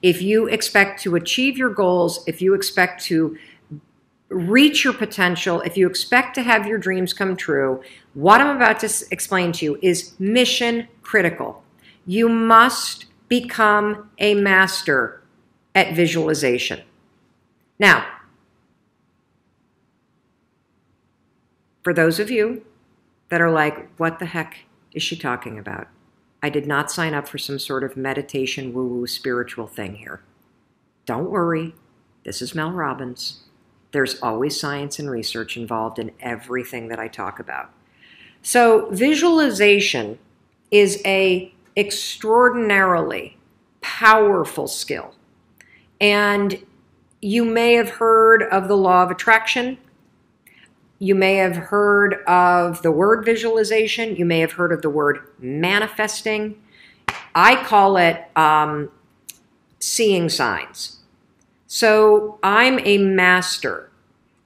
if you expect to achieve your goals, if you expect to reach your potential, if you expect to have your dreams come true, what I'm about to explain to you is mission critical. You must become a master at visualization. Now, for those of you that are like, what the heck is she talking about? I did not sign up for some sort of meditation, woo-woo, spiritual thing here. Don't worry. This is Mel Robbins. There's always science and research involved in everything that I talk about. So visualization is an extraordinarily powerful skill. And you may have heard of the law of attraction. You may have heard of the word visualization. You may have heard of the word manifesting. I call it seeing signs. So I'm a master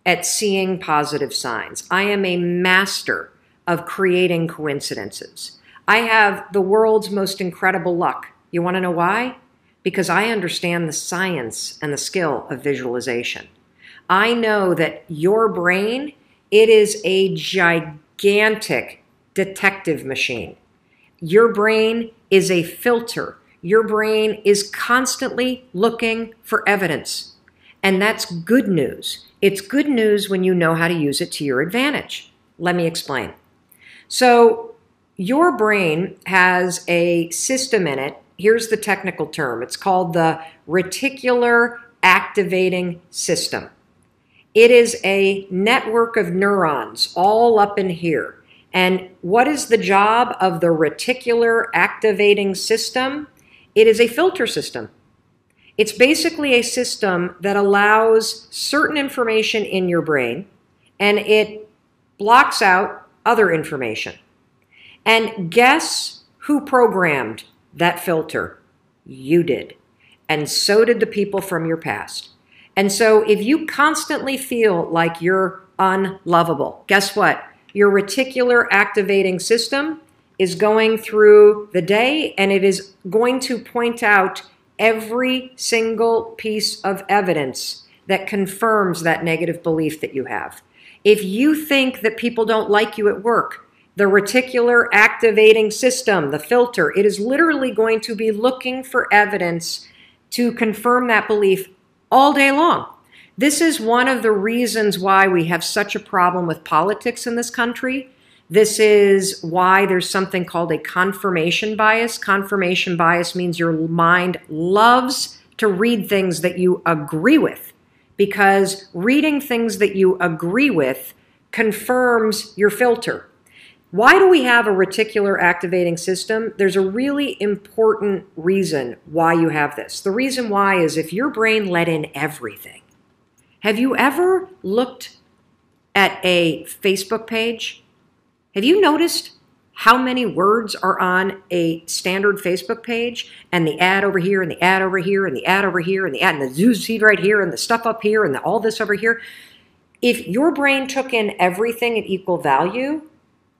at seeing positive signs. I am a master of creating coincidences. I have the world's most incredible luck. You want to know why? Because I understand the science and the skill of visualization. I know that your brain, it is a gigantic detective machine. Your brain is a filter. Your brain is constantly looking for evidence. And that's good news. It's good news when you know how to use it to your advantage. Let me explain. So your brain has a system in it. Here's the technical term. It's called the reticular activating system. It is a network of neurons all up in here. And what is the job of the reticular activating system? It is a filter system. It's basically a system that allows certain information in your brain and it blocks out other information. And guess who programmed that filter? You did. And so did the people from your past. And so if you constantly feel like you're unlovable, guess what? Your reticular activating system is going through the day and it is going to point out every single piece of evidence that confirms that negative belief that you have. If you think that people don't like you at work, the reticular activating system, the filter, it is literally going to be looking for evidence to confirm that belief all day long. This is one of the reasons why we have such a problem with politics in this country. This is why there's something called a confirmation bias. Confirmation bias means your mind loves to read things that you agree with, because reading things that you agree with confirms your filter. Why do we have a reticular activating system? There's a really important reason why you have this. The reason why is if your brain let in everything. Have you ever looked at a Facebook page? Have you noticed how many words are on a standard Facebook page, and the ad over here and the ad over here and the ad over here and the ad and the news feed right here and the stuff up here and all this over here? If your brain took in everything at equal value,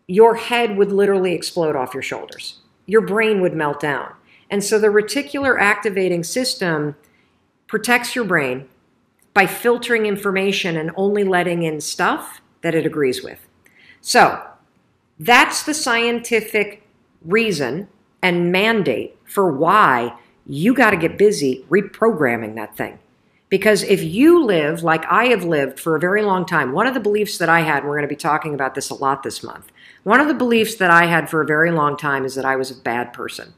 your head would literally explode off your shoulders. Your brain would melt down. And so the reticular activating system protects your brain by filtering information and only letting in stuff that it agrees with. So that's the scientific reason and mandate for why you got to get busy reprogramming that thing. Because if you live like I have lived for a very long time, one of the beliefs that I had, and we're going to be talking about this a lot this month, one of the beliefs that I had for a very long time is that I was a bad person,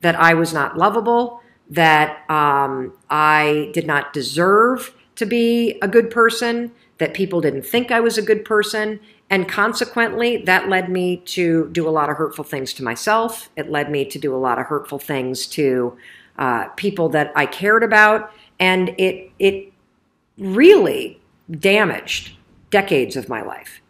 that I was not lovable, that I did not deserve to be a good person, that people didn't think I was a good person, and consequently, that led me to do a lot of hurtful things to myself. It led me to do a lot of hurtful things to people that I cared about, and it really damaged decades of my life.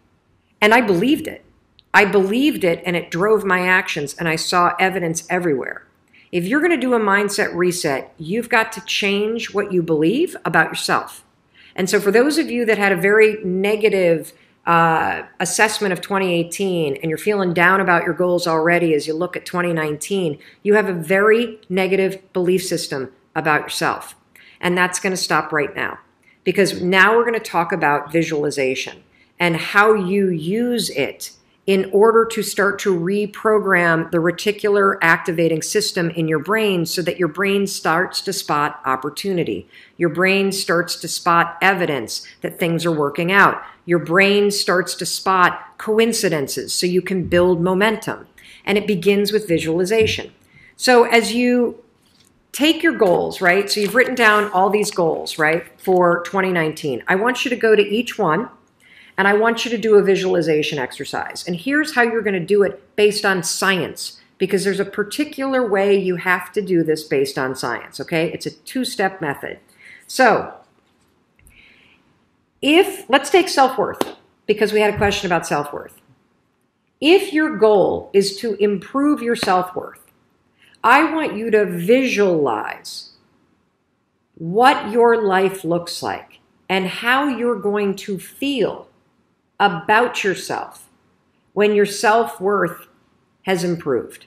And I believed it. I believed it, and it drove my actions, and I saw evidence everywhere. If you're going to do a mindset reset, you've got to change what you believe about yourself. And so for those of you that had a very negative assessment of 2018 and you're feeling down about your goals already as you look at 2019, you have a very negative belief system about yourself. And that's going to stop right now, because now we're going to talk about visualization and how you use it in order to start to reprogram the reticular activating system in your brain so that your brain starts to spot opportunity. Your brain starts to spot evidence that things are working out. Your brain starts to spot coincidences so you can build momentum. And it begins with visualization. So as you take your goals, right? So you've written down all these goals, right, for 2019. I want you to go to each one, and I want you to do a visualization exercise. And here's how you're going to do it based on science, because there's a particular way you have to do this based on science, okay? It's a two-step method. So let's take self-worth, because we had a question about self-worth. If your goal is to improve your self-worth, I want you to visualize what your life looks like and how you're going to feel about yourself when your self-worth has improved.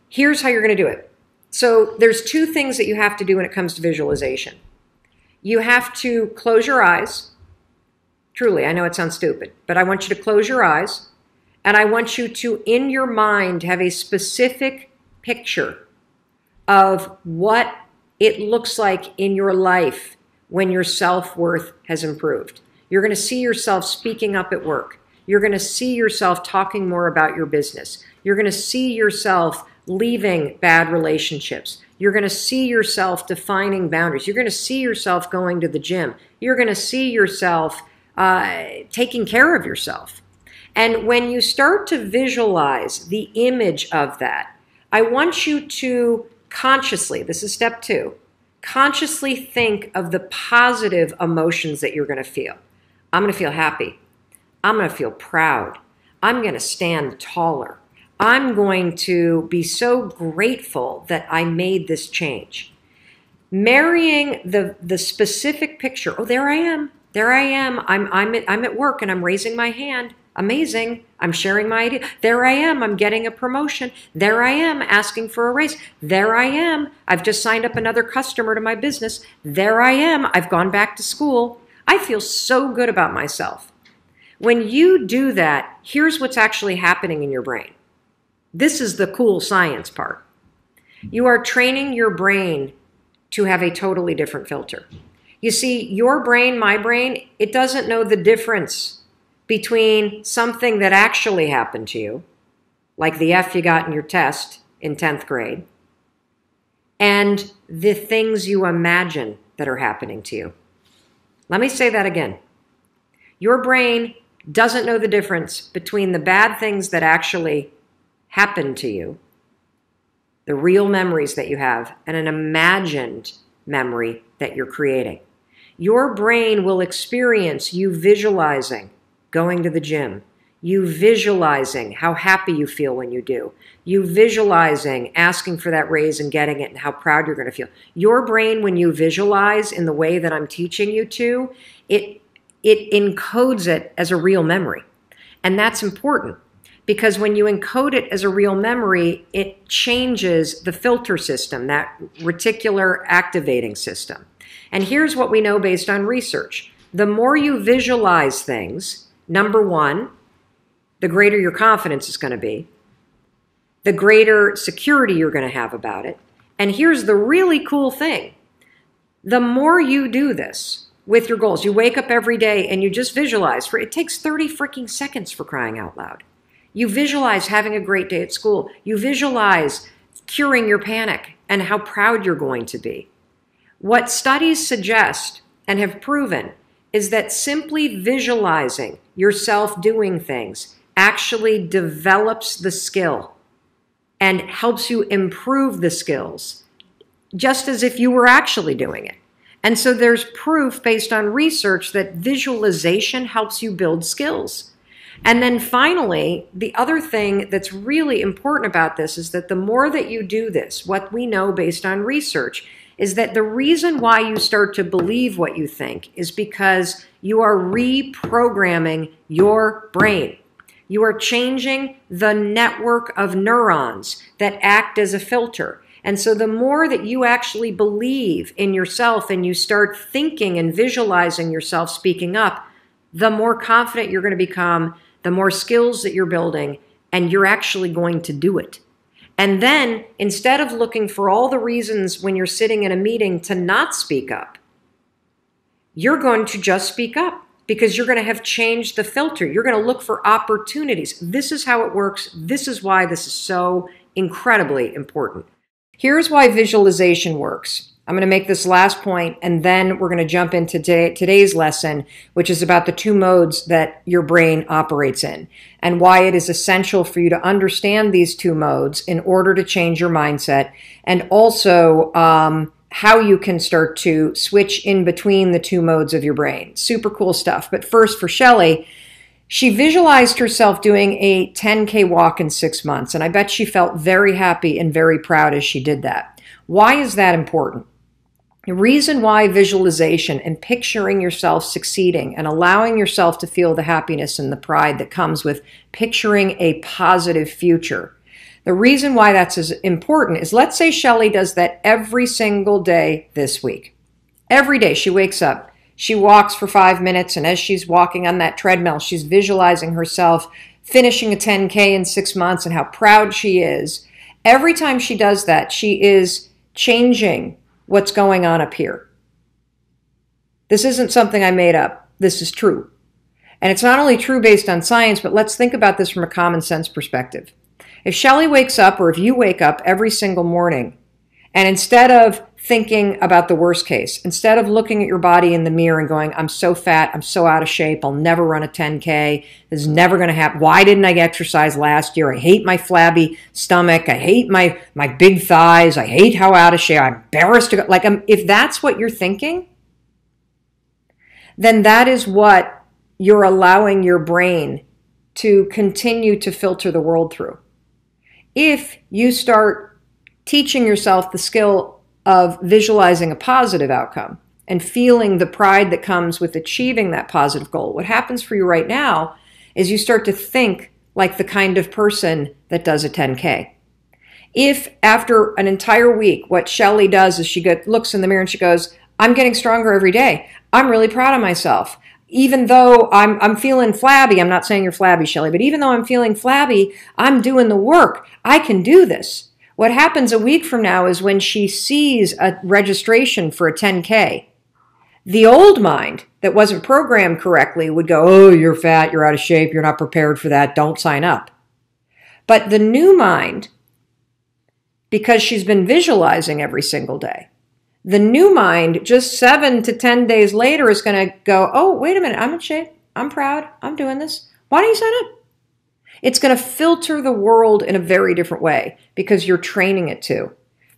Here's how you're going to do it. So there's two things that you have to do when it comes to visualization. You have to close your eyes. Truly, I know it sounds stupid, but I want you to close your eyes, and I want you to, in your mind, have a specific picture of what it looks like in your life when your self-worth has improved. You're going to see yourself speaking up at work. You're going to see yourself talking more about your business. You're going to see yourself leaving bad relationships. You're going to see yourself defining boundaries. You're going to see yourself going to the gym. You're going to see yourself taking care of yourself. And when you start to visualize the image of that, I want you to consciously, this is step 2, consciously think of the positive emotions that you're going to feel. I'm going to feel happy. I'm going to feel proud. I'm going to stand taller. I'm going to be so grateful that I made this change. Marrying the specific picture. Oh, there I am. There I am. I'm at work and I'm raising my hand. Amazing. I'm sharing my idea. There I am. I'm getting a promotion. There I am asking for a raise. There I am. I've just signed up another customer to my business. There I am. I've gone back to school. I feel so good about myself. When you do that, here's what's actually happening in your brain. This is the cool science part. You are training your brain to have a totally different filter. You see, your brain, my brain, it doesn't know the difference between something that actually happened to you, like the F you got in your test in 10th grade, and the things you imagine that are happening to you. Let me say that again. Your brain doesn't know the difference between the bad things that actually happened to you, the real memories that you have, and an imagined memory that you're creating. Your brain will experience you visualizing going to the gym, you visualizing how happy you feel when you do, you visualizing asking for that raise and getting it and how proud you're going to feel. Your brain, when you visualize in the way that I'm teaching you to, it encodes it as a real memory. And that's important because when you encode it as a real memory, it changes the filter system, that reticular activating system. And here's what we know based on research. The more you visualize things, number one, the greater your confidence is going to be, the greater security you're going to have about it. And here's the really cool thing. The more you do this with your goals, you wake up every day and you just visualize. It takes 30 freaking seconds, for crying out loud. You visualize having a great day at school. You visualize curing your panic and how proud you're going to be. What studies suggest and have proven is that simply visualizing yourself doing things actually develops the skill and helps you improve the skills, just as if you were actually doing it. And so there's proof based on research that visualization helps you build skills. And then finally, the other thing that's really important about this is that the more that you do this, what we know based on research is that the reason why you start to believe what you think is because you are reprogramming your brain. You are changing the network of neurons that act as a filter. And so the more that you actually believe in yourself and you start thinking and visualizing yourself speaking up, the more confident you're going to become, the more skills that you're building, and you're actually going to do it. And then instead of looking for all the reasons when you're sitting in a meeting to not speak up, you're going to just speak up because you're going to have changed the filter. You're going to look for opportunities. This is how it works. This is why this is so incredibly important. Here's why visualization works. I'm going to make this last point, and then we're going to jump into today's lesson, which is about the two modes that your brain operates in, and why it is essential for you to understand these two modes in order to change your mindset, and also how you can start to switch in between the two modes of your brain. Super cool stuff. But first, for Shelly, she visualized herself doing a 10K walk in 6 months, and I bet she felt very happy and very proud as she did that. Why is that important? The reason why visualization and picturing yourself succeeding and allowing yourself to feel the happiness and the pride that comes with picturing a positive future. The reason why that's as important is, let's say Shelly does that every single day this week. Every day she wakes up, she walks for 5 minutes, and as she's walking on that treadmill, she's visualizing herself finishing a 10K in 6 months and how proud she is. Every time she does that, she is changing what's going on up here. This isn't something I made up. This is true. And it's not only true based on science, but let's think about this from a common sense perspective. If Shelly wakes up, or if you wake up every single morning, and instead of thinking about the worst case, instead of looking at your body in the mirror and going, I'm so fat, I'm so out of shape, I'll never run a 10K, this is never going to happen, why didn't I exercise last year, I hate my flabby stomach, I hate my big thighs, I hate how out of shape, I'm embarrassed to go, if that's what you're thinking, then that is what you're allowing your brain to continue to filter the world through. If you start teaching yourself the skill of visualizing a positive outcome and feeling the pride that comes with achieving that positive goal, what happens for you right now is you start to think like the kind of person that does a 10K. If after an entire week, what Shelly does is she looks in the mirror and she goes, I'm getting stronger every day. I'm really proud of myself. Even though I'm feeling flabby, I'm not saying you're flabby, Shelly, but even though I'm feeling flabby, I'm doing the work. I can do this. What happens a week from now is when she sees a registration for a 10K, the old mind that wasn't programmed correctly would go, oh, you're fat, you're out of shape, you're not prepared for that, don't sign up. But the new mind, because she's been visualizing every single day, the new mind, just 7 to 10 days later, is going to go, oh, wait a minute, I'm in shape, I'm proud, I'm doing this. Why don't you sign up? It's going to filter the world in a very different way because you're training it to.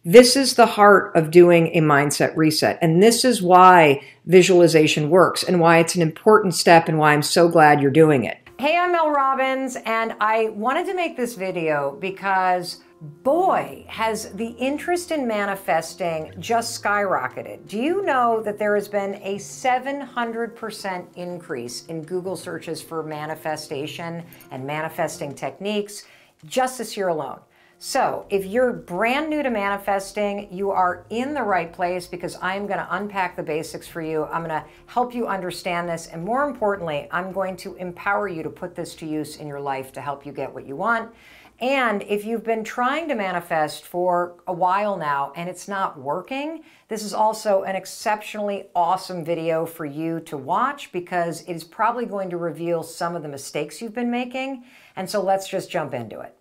This is the heart of doing a mindset reset. And this is why visualization works and why it's an important step and why I'm so glad you're doing it. Hey, I'm Mel Robbins, and I wanted to make this video because boy, has the interest in manifesting just skyrocketed. Do you know that there has been a 700% increase in Google searches for manifestation and manifesting techniques just this year alone? So if you're brand new to manifesting, you are in the right place because I'm going to unpack the basics for you. I'm going to help you understand this. And more importantly, I'm going to empower you to put this to use in your life to help you get what you want. And if you've been trying to manifest for a while now and it's not working, this is also an exceptionally awesome video for you to watch because it is probably going to reveal some of the mistakes you've been making. And so let's just jump into it.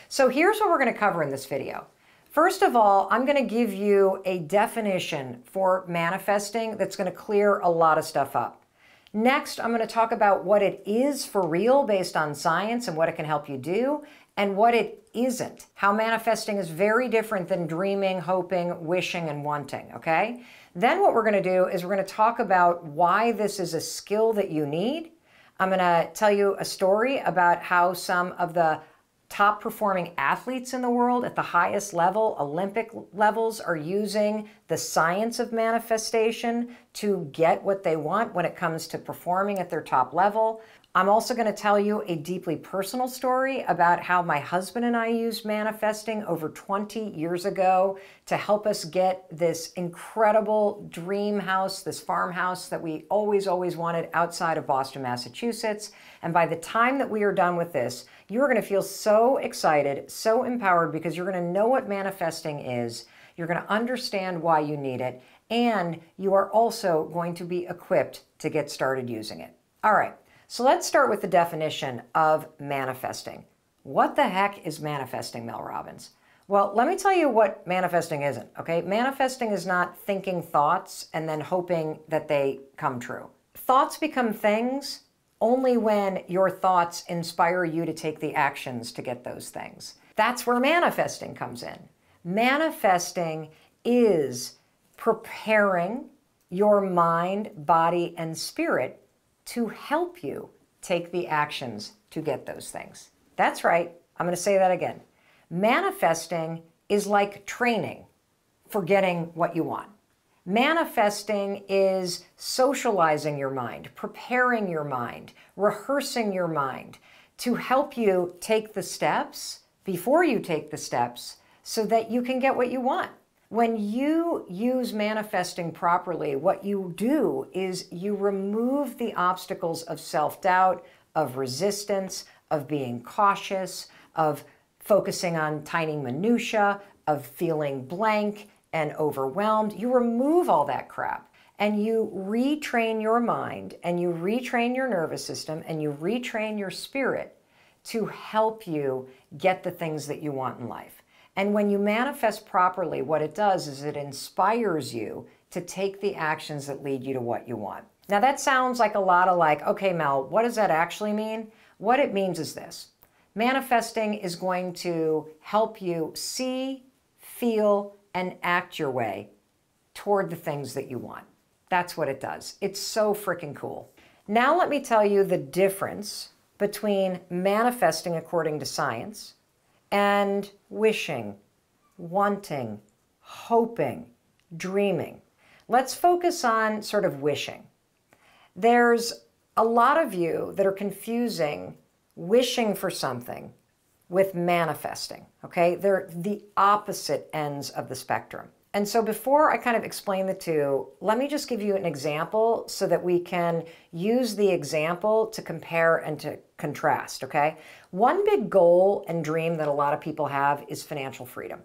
So here's what we're going to cover in this video. First of all, I'm going to give you a definition for manifesting that's going to clear a lot of stuff up. Next, I'm going to talk about what it is for real based on science and what it can help you do, and what it isn't. How manifesting is very different than dreaming, hoping, wishing, and wanting, okay? Then what we're going to do is we're going to talk about why this is a skill that you need. I'm going to tell you a story about how some of the top performing athletes in the world at the highest level, Olympic levels, are using the science of manifestation to get what they want when it comes to performing at their top level. I'm also going to tell you a deeply personal story about how my husband and I used manifesting over 20 years ago to help us get this incredible dream house, this farmhouse that we always wanted outside of Boston, Massachusetts. And by the time that we are done with this, you're going to feel so excited, so empowered, because you're going to know what manifesting is. You're going to understand why you need it. And you are also going to be equipped to get started using it. All right. So let's start with the definition of manifesting. What the heck is manifesting, Mel Robbins? Well, let me tell you what manifesting isn't, okay? Manifesting is not thinking thoughts and then hoping that they come true. Thoughts become things only when your thoughts inspire you to take the actions to get those things. That's where manifesting comes in. Manifesting is preparing your mind, body, and spirit to help you take the actions to get those things. That's right. I'm going to say that again. Manifesting is like training for getting what you want. Manifesting is socializing your mind, preparing your mind, rehearsing your mind to help you take the steps before you take the steps so that you can get what you want. When you use manifesting properly, what you do is you remove the obstacles of self-doubt, of resistance, of being cautious, of focusing on tiny minutia, of feeling blank and overwhelmed. You remove all that crap and you retrain your mind and you retrain your nervous system and you retrain your spirit to help you get the things that you want in life. And when you manifest properly, what it does is it inspires you to take the actions that lead you to what you want. Now that sounds like a lot of like, okay, Mel, what does that actually mean? What it means is this. Manifesting is going to help you see, feel, and act your way toward the things that you want. That's what it does. It's so freaking cool. Now let me tell you the difference between manifesting according to science and wishing, wanting, hoping, dreaming. Let's focus on sort of wishing. There's a lot of you that are confusing wishing for something with manifesting, okay? They're the opposite ends of the spectrum. And so before I kind of explain the two, let me just give you an example so that we can use the example to compare and to contrast, okay? One big goal and dream that a lot of people have is financial freedom.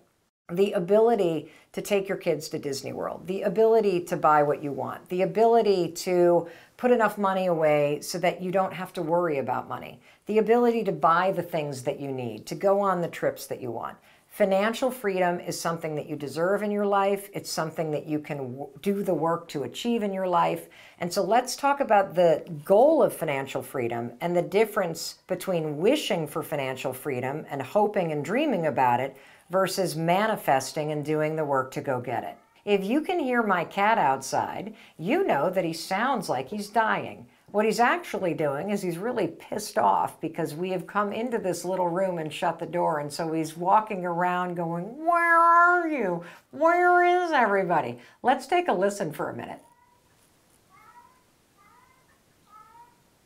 The ability to take your kids to Disney World, the ability to buy what you want, the ability to put enough money away so that you don't have to worry about money, the ability to buy the things that you need, to go on the trips that you want. Financial freedom is something that you deserve in your life. It's something that you can do the work to achieve in your life. And so let's talk about the goal of financial freedom and the difference between wishing for financial freedom and hoping and dreaming about it versus manifesting and doing the work to go get it. If you can hear my cat outside, you know that he sounds like he's dying. What he's actually doing is he's really pissed off because we have come into this little room and shut the door. And so he's walking around going, "Where are you? Where is everybody?" Let's take a listen for a minute.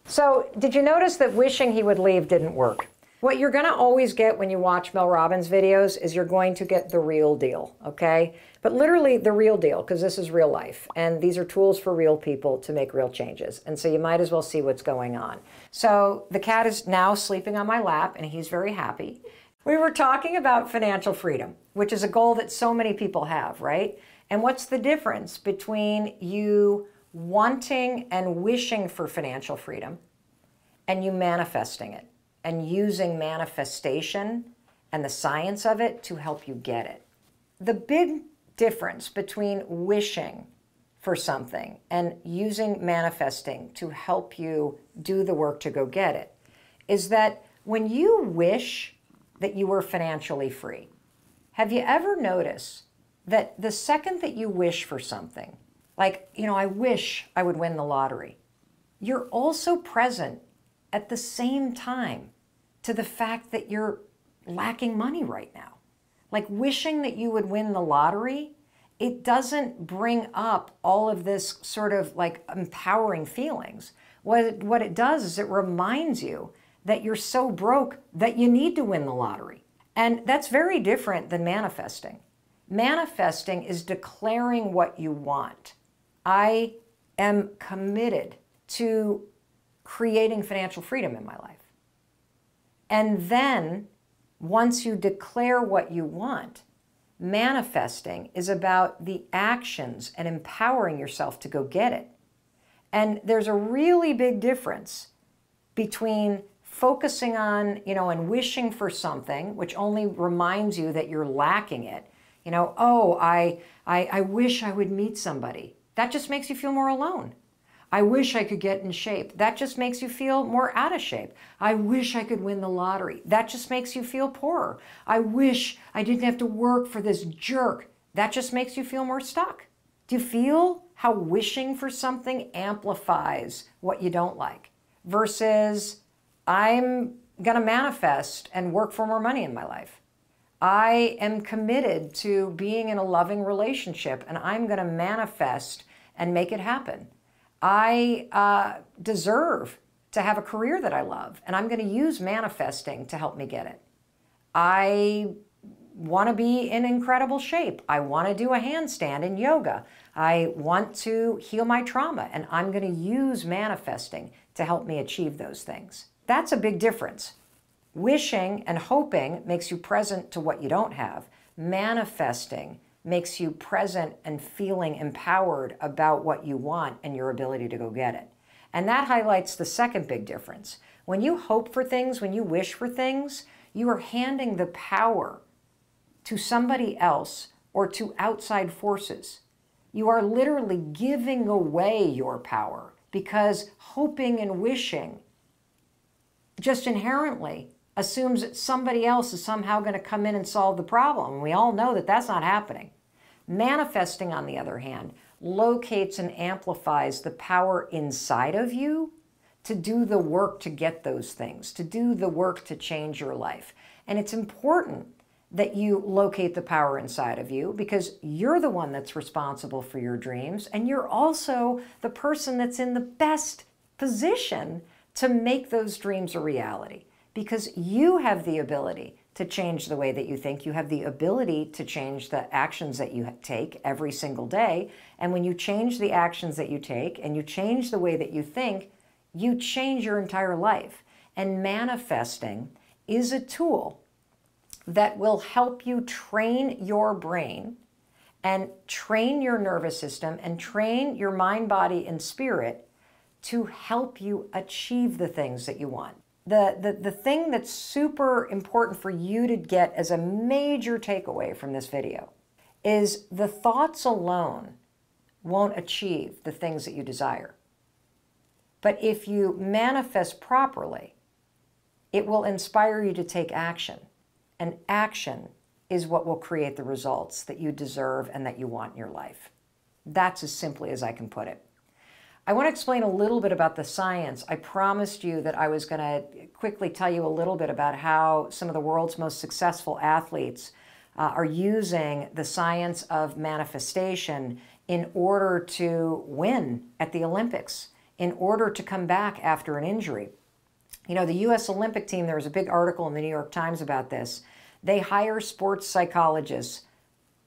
So did you notice that wishing he would leave didn't work? What you're going to always get when you watch Mel Robbins videos is you're going to get the real deal, okay? But literally the real deal, because this is real life. And these are tools for real people to make real changes. And so you might as well see what's going on. So the cat is now sleeping on my lap, and he's very happy. We were talking about financial freedom, which is a goal that so many people have, right? And what's the difference between you wanting and wishing for financial freedom and you manifesting it? And using manifestation and the science of it to help you get it. The big difference between wishing for something and using manifesting to help you do the work to go get it is that when you wish that you were financially free, have you ever noticed that the second that you wish for something, like, I wish I would win the lottery, you're also present at the same time to the fact that you're lacking money right now. Like wishing that you would win the lottery, it doesn't bring up all of this sort of like empowering feelings. What it does is it reminds you that you're so broke that you need to win the lottery. And that's very different than manifesting. Manifesting is declaring what you want. I am committed to creating financial freedom in my life. And then, once you declare what you want, manifesting is about the actions and empowering yourself to go get it. And there's a really big difference between focusing on, and wishing for something, which only reminds you that you're lacking it. Oh, I wish I would meet somebody. That just makes you feel more alone. I wish I could get in shape. That just makes you feel more out of shape. I wish I could win the lottery. That just makes you feel poorer. I wish I didn't have to work for this jerk. That just makes you feel more stuck. Do you feel how wishing for something amplifies what you don't like? Versus, I'm going to manifest and work for more money in my life. I am committed to being in a loving relationship, and I'm going to manifest and make it happen. I deserve to have a career that I love, and I'm going to use manifesting to help me get it. I want to be in incredible shape. I want to do a handstand in yoga. I want to heal my trauma, and I'm going to use manifesting to help me achieve those things. That's a big difference. Wishing and hoping makes you present to what you don't have. Manifesting makes you present and feeling empowered about what you want and your ability to go get it. And that highlights the second big difference. When you hope for things, when you wish for things, you are handing the power to somebody else or to outside forces. You are literally giving away your power, because hoping and wishing just inherently assumes that somebody else is somehow going to come in and solve the problem. We all know that that's not happening. Manifesting, on the other hand, locates and amplifies the power inside of you to do the work to get those things, to do the work to change your life. And it's important that you locate the power inside of you, because you're the one that's responsible for your dreams, and you're also the person that's in the best position to make those dreams a reality, because you have the ability to change the way that you think. You have the ability to change the actions that you take every single day. And when you change the actions that you take and you change the way that you think, you change your entire life. And manifesting is a tool that will help you train your brain and train your nervous system and train your mind, body, and spirit to help you achieve the things that you want. The thing that's super important for you to get as a major takeaway from this video is the thoughts alone won't achieve the things that you desire. But if you manifest properly, it will inspire you to take action. And action is what will create the results that you deserve and that you want in your life. That's as simply as I can put it. I want to explain a little bit about the science. I promised you that I was going to quickly tell you a little bit about how some of the world's most successful athletes are using the science of manifestation in order to win at the Olympics, in order to come back after an injury. You know, the U.S. Olympic team, there was a big article in the New York Times about this. They hire sports psychologists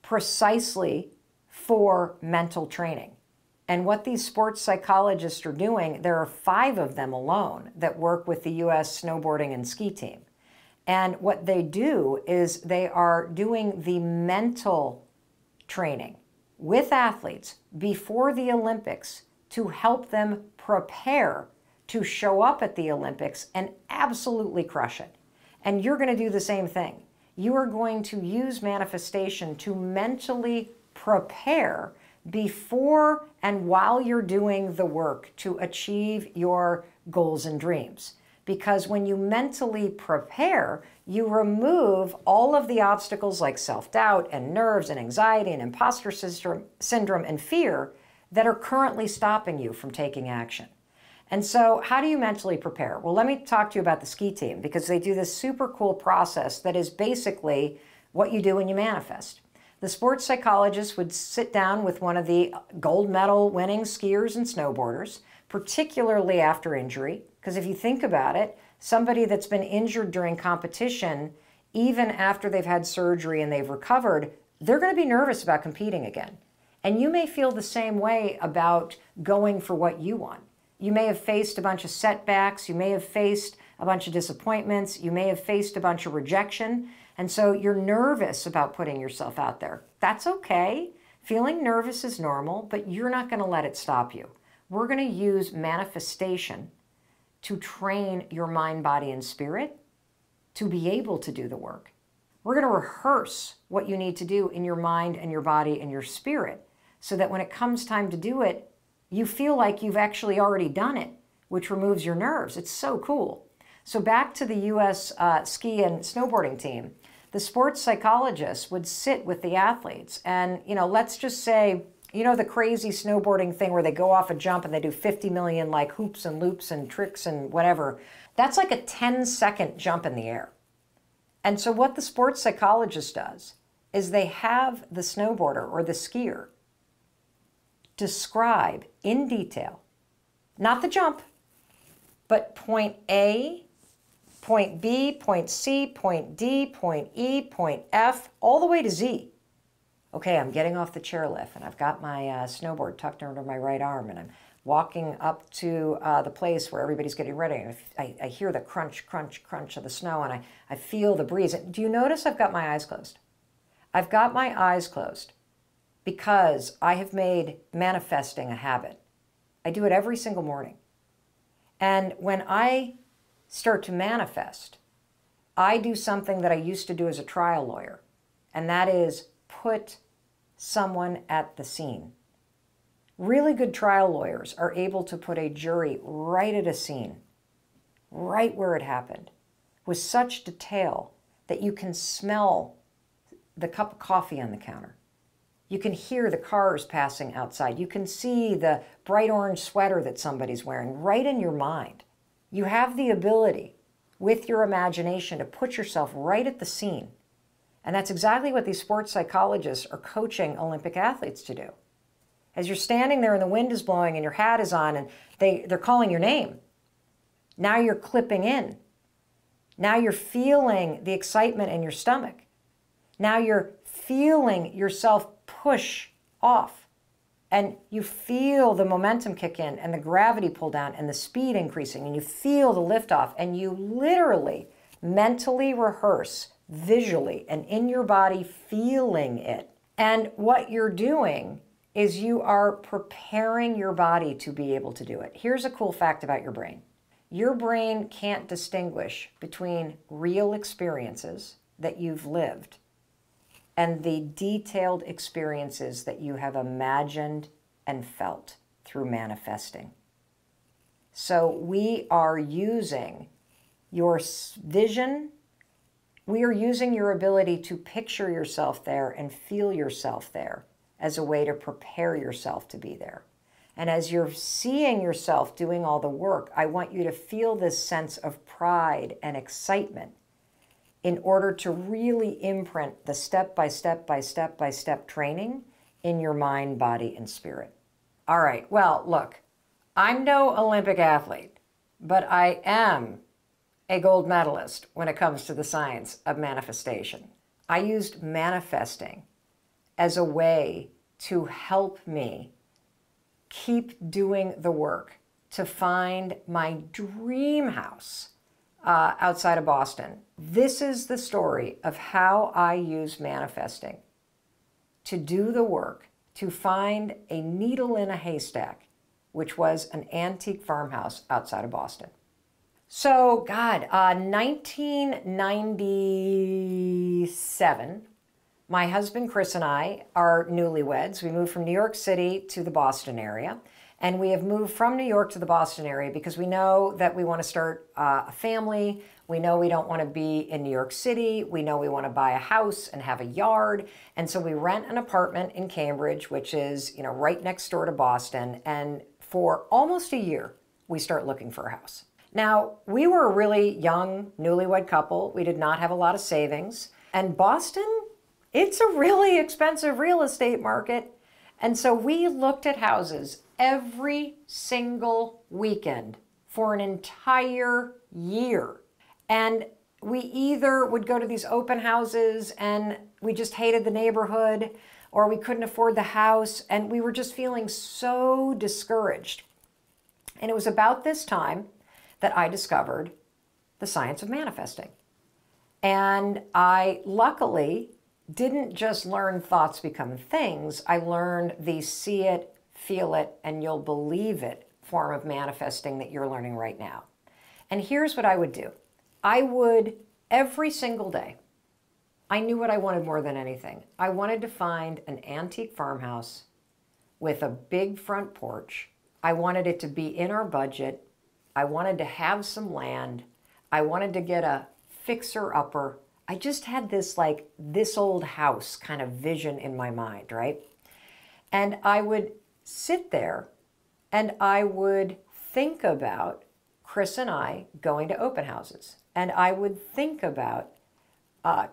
precisely for mental training. And what these sports psychologists are doing, there are 5 of them alone that work with the U.S. snowboarding and ski team. And what they do is they are doing the mental training with athletes before the Olympics to help them prepare to show up at the Olympics and absolutely crush it. And you're going to do the same thing. You are going to use manifestation to mentally prepare before and while you're doing the work to achieve your goals and dreams. Because when you mentally prepare, you remove all of the obstacles like self-doubt and nerves and anxiety and imposter syndrome and fear that are currently stopping you from taking action. And so how do you mentally prepare? Well, let me talk to you about the ski team, because they do this super cool process that is basically what you do when you manifest. The sports psychologist would sit down with one of the gold medal winning skiers and snowboarders, particularly after injury. Because if you think about it, somebody that's been injured during competition, even after they've had surgery and they've recovered, they're going to be nervous about competing again. And you may feel the same way about going for what you want. You may have faced a bunch of setbacks. You may have faced a bunch of disappointments. You may have faced a bunch of rejection. And so you're nervous about putting yourself out there. That's okay. Feeling nervous is normal, but you're not going to let it stop you. We're going to use manifestation to train your mind, body, and spirit to be able to do the work. We're going to rehearse what you need to do in your mind and your body and your spirit so that when it comes time to do it, you feel like you've actually already done it, which removes your nerves. It's so cool. So back to the U.S. Ski and snowboarding team, the sports psychologist would sit with the athletes and, let's just say, the crazy snowboarding thing where they go off a jump and they do 50 million like hoops and loops and tricks and whatever. That's like a 10-second jump in the air. And so what the sports psychologist does is they have the snowboarder or the skier describe in detail, not the jump, but point A, point B, point C, point D, point E, point F, all the way to Z. Okay, I'm getting off the chairlift and I've got my snowboard tucked under my right arm and I'm walking up to the place where everybody's getting ready. And I hear the crunch, crunch, crunch of the snow and I feel the breeze. Do you notice I've got my eyes closed? I've got my eyes closed because I have made manifesting a habit. I do it every single morning. And when I start to manifest, I do something that I used to do as a trial lawyer, and that is put someone at the scene. Really good trial lawyers are able to put a jury right at a scene, right where it happened, with such detail that you can smell the cup of coffee on the counter. You can hear the cars passing outside. You can see the bright orange sweater that somebody's wearing right in your mind. You have the ability, with your imagination, to put yourself right at the scene. And that's exactly what these sports psychologists are coaching Olympic athletes to do. As you're standing there and the wind is blowing and your hat is on and they're calling your name, now you're clipping in. Now you're feeling the excitement in your stomach. Now you're feeling yourself push off. And you feel the momentum kick in and the gravity pull down and the speed increasing and you feel the lift off and you literally mentally rehearse visually and in your body feeling it. And what you're doing is you are preparing your body to be able to do it. Here's a cool fact about your brain. Your brain can't distinguish between real experiences that you've lived and the detailed experiences that you have imagined and felt through manifesting. So we are using your vision. We are using your ability to picture yourself there and feel yourself there as a way to prepare yourself to be there. And as you're seeing yourself doing all the work, I want you to feel this sense of pride and excitement in order to really imprint the step-by-step training in your mind, body, and spirit. All right, well, look, I'm no Olympic athlete, but I am a gold medalist when it comes to the science of manifestation. I used manifesting as a way to help me keep doing the work to find my dream house outside of Boston. This is the story of how I use manifesting to do the work to find a needle in a haystack, which was an antique farmhouse outside of Boston. So, 1997, my husband Chris and I are newlyweds. We moved from New York City to the Boston area. And we have moved from New York to the Boston area because we know that we want to start a family. We know we don't want to be in New York City. We know we want to buy a house and have a yard. And so we rent an apartment in Cambridge, which is, right next door to Boston. And for almost a year, we start looking for a house. Now, we were a really young newlywed couple. We did not have a lot of savings. And Boston It's a really expensive real estate market. And so we looked at houses every single weekend for an entire year. And we either would go to these open houses and we just hated the neighborhood, or we couldn't afford the house, and we were just feeling so discouraged. And it was about this time that I discovered the science of manifesting. And I luckily didn't just learn thoughts become things. I learned the see it, feel it, and you'll believe it form of manifesting that you're learning right now. And here's what I would do. I would, every single day, I knew what I wanted more than anything. I wanted to find an antique farmhouse with a big front porch. I wanted it to be in our budget. I wanted to have some land. I wanted to get a fixer-upper. I just had this like this old house kind of vision in my mind, right? And I would sit there and I would think about Chris and I going to open houses. And I would think about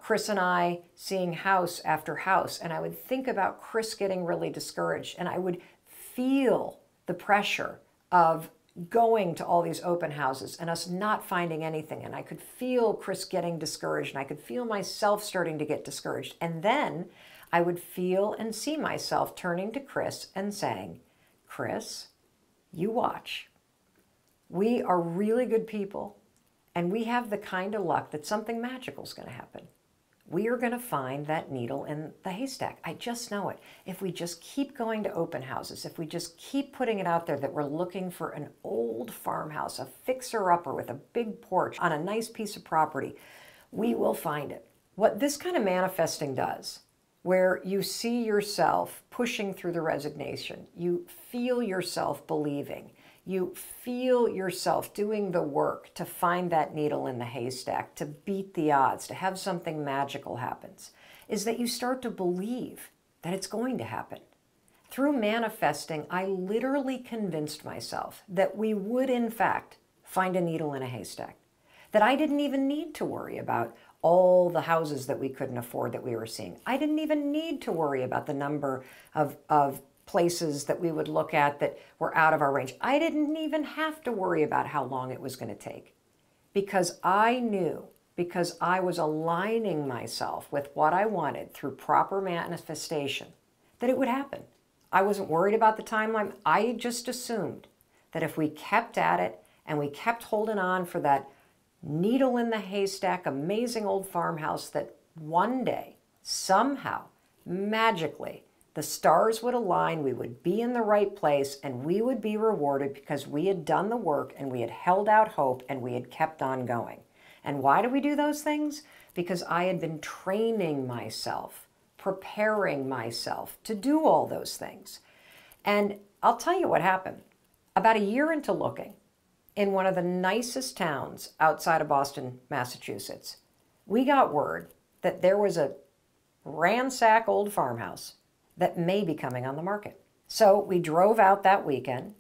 Chris and I seeing house after house. And I would think about Chris getting really discouraged. And I would feel the pressure of going to all these open houses and us not finding anything. And I could feel Chris getting discouraged, and I could feel myself starting to get discouraged. And then I would feel and see myself turning to Chris and saying, Chris, you watch. We are really good people, and we have the kind of luck that something magical is going to happen. We are going to find that needle in the haystack. I just know it. If we just keep going to open houses, if we just keep putting it out there that we're looking for an old farmhouse, a fixer-upper with a big porch on a nice piece of property, we will find it. What this kind of manifesting does, where you see yourself pushing through the resignation, you feel yourself believing, you feel yourself doing the work to find that needle in the haystack, to beat the odds, to have something magical happens, is that you start to believe that it's going to happen. Through manifesting, I literally convinced myself that we would, in fact, find a needle in a haystack, that I didn't even need to worry about all the houses that we couldn't afford that we were seeing. I didn't even need to worry about the number of places that we would look at that were out of our range. I didn't even have to worry about how long it was going to take, because I knew, because I was aligning myself with what I wanted through proper manifestation, that it would happen. I wasn't worried about the timeline. I just assumed that if we kept at it and we kept holding on for that needle in the haystack, amazing old farmhouse, that one day, somehow, magically, the stars would align, we would be in the right place, and we would be rewarded because we had done the work and we had held out hope and we had kept on going. And why do we do those things? Because I had been training myself, preparing myself to do all those things. And I'll tell you what happened. About a year into looking, in one of the nicest towns outside of Boston, Massachusetts, we got word that there was a ransack old farmhouse that may be coming on the market. So we drove out that weekend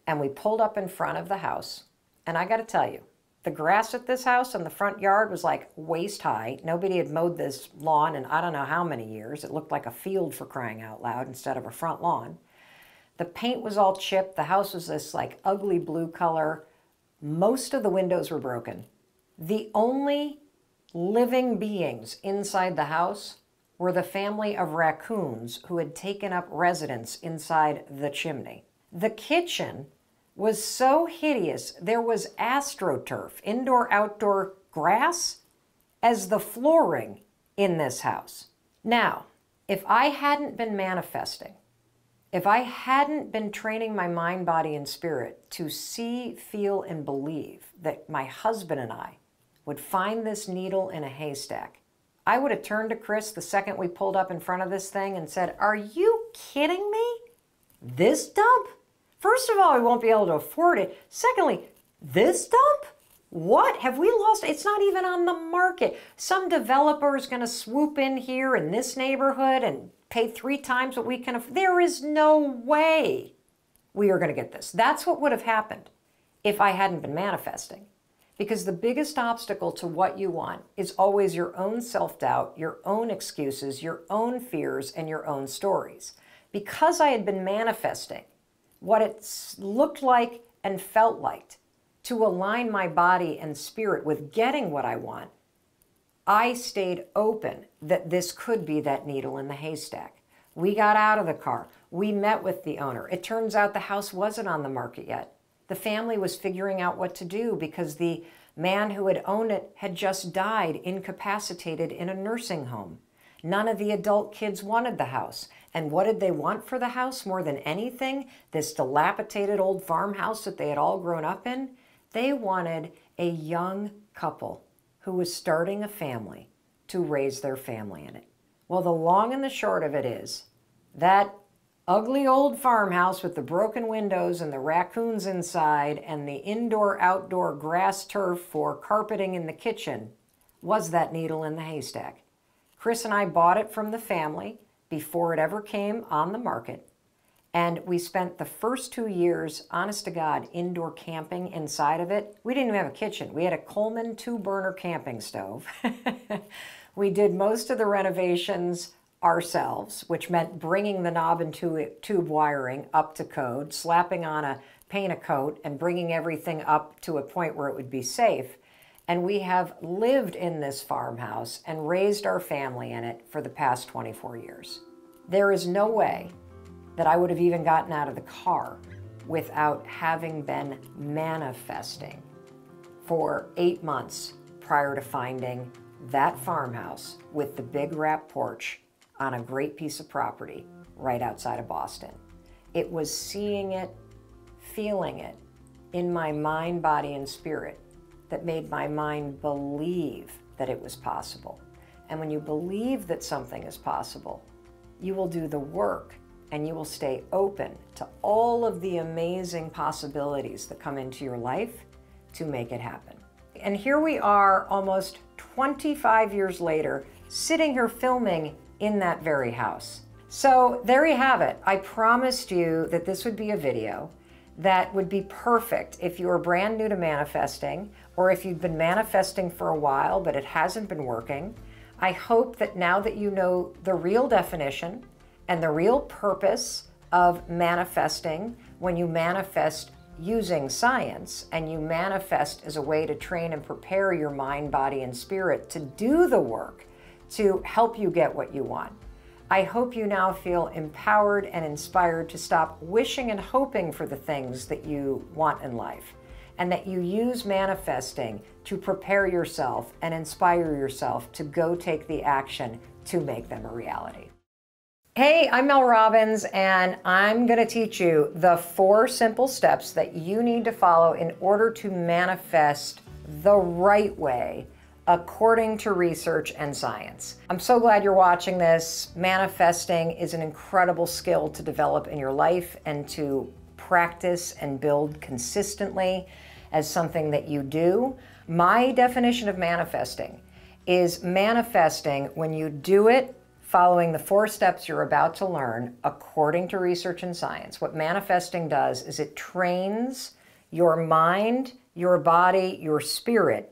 and we pulled up in front of the house. And I got to tell you, the grass at this house in the front yard was like waist high. Nobody had mowed this lawn in I don't know how many years. It looked like a field, for crying out loud, instead of a front lawn. The paint was all chipped. The house was this like ugly blue color. Most of the windows were broken. The only living beings inside the house were the family of raccoons who had taken up residence inside the chimney. The kitchen was so hideous, there was astroturf, indoor-outdoor grass, as the flooring in this house. Now, if I hadn't been manifesting, if I hadn't been training my mind, body, and spirit to see, feel, and believe that my husband and I would find this needle in a haystack, I would have turned to Chris the second we pulled up in front of this thing and said, "Are you kidding me? This dump? First of all, we won't be able to afford it. Secondly, this dump? What? Have we lost? It's not even on the market. Some developer is going to swoop in here in this neighborhood and pay 3 times what we can afford. There is no way we are going to get this." That's what would have happened if I hadn't been manifesting. Because the biggest obstacle to what you want is always your own self-doubt, your own excuses, your own fears, and your own stories. Because I had been manifesting what it looked like and felt like to align my body and spirit with getting what I want, I stayed open that this could be that needle in the haystack. We got out of the car. We met with the owner. It turns out the house wasn't on the market yet. The family was figuring out what to do because the man who had owned it had just died, incapacitated in a nursing home. None of the adult kids wanted the house. And what did they want for the house more than anything? This dilapidated old farmhouse that they had all grown up in? They wanted a young couple who was starting a family to raise their family in it. Well, the long and the short of it is that ugly old farmhouse with the broken windows and the raccoons inside and the indoor-outdoor grass turf for carpeting in the kitchen was that needle in the haystack. Chris and I bought it from the family before it ever came on the market. And we spent the first 2 years, honest to God, indoor camping inside of it. We didn't even have a kitchen. We had a Coleman 2-burner camping stove. We did most of the renovations ourselves, which meant bringing the knob and tube wiring up to code, slapping on a paint a coat, and bringing everything up to a point where it would be safe. And we have lived in this farmhouse and raised our family in it for the past 24 years. There is no way that I would have even gotten out of the car without having been manifesting for 8 months prior to finding that farmhouse with the big wrap porch on a great piece of property right outside of Boston. It was seeing it, feeling it in my mind, body, and spirit that made my mind believe that it was possible. And when you believe that something is possible, you will do the work and you will stay open to all of the amazing possibilities that come into your life to make it happen. And here we are almost 25 years later, sitting here filming in that very house. So there you have it. I promised you that this would be a video that would be perfect if you were brand new to manifesting, or if you've been manifesting for a while but it hasn't been working. I hope that now that you know the real definition and the real purpose of manifesting, when you manifest using science and you manifest as a way to train and prepare your mind, body, and spirit to do the work to help you get what you want. I hope you now feel empowered and inspired to stop wishing and hoping for the things that you want in life, and that you use manifesting to prepare yourself and inspire yourself to go take the action to make them a reality. Hey, I'm Mel Robbins, and I'm going to teach you the 4 simple steps that you need to follow in order to manifest the right way, according to research and science. I'm so glad you're watching this. Manifesting is an incredible skill to develop in your life and to practice and build consistently as something that you do. My definition of manifesting is manifesting when you do it following the 4 steps you're about to learn according to research and science. What manifesting does is it trains your mind, your body, your spirit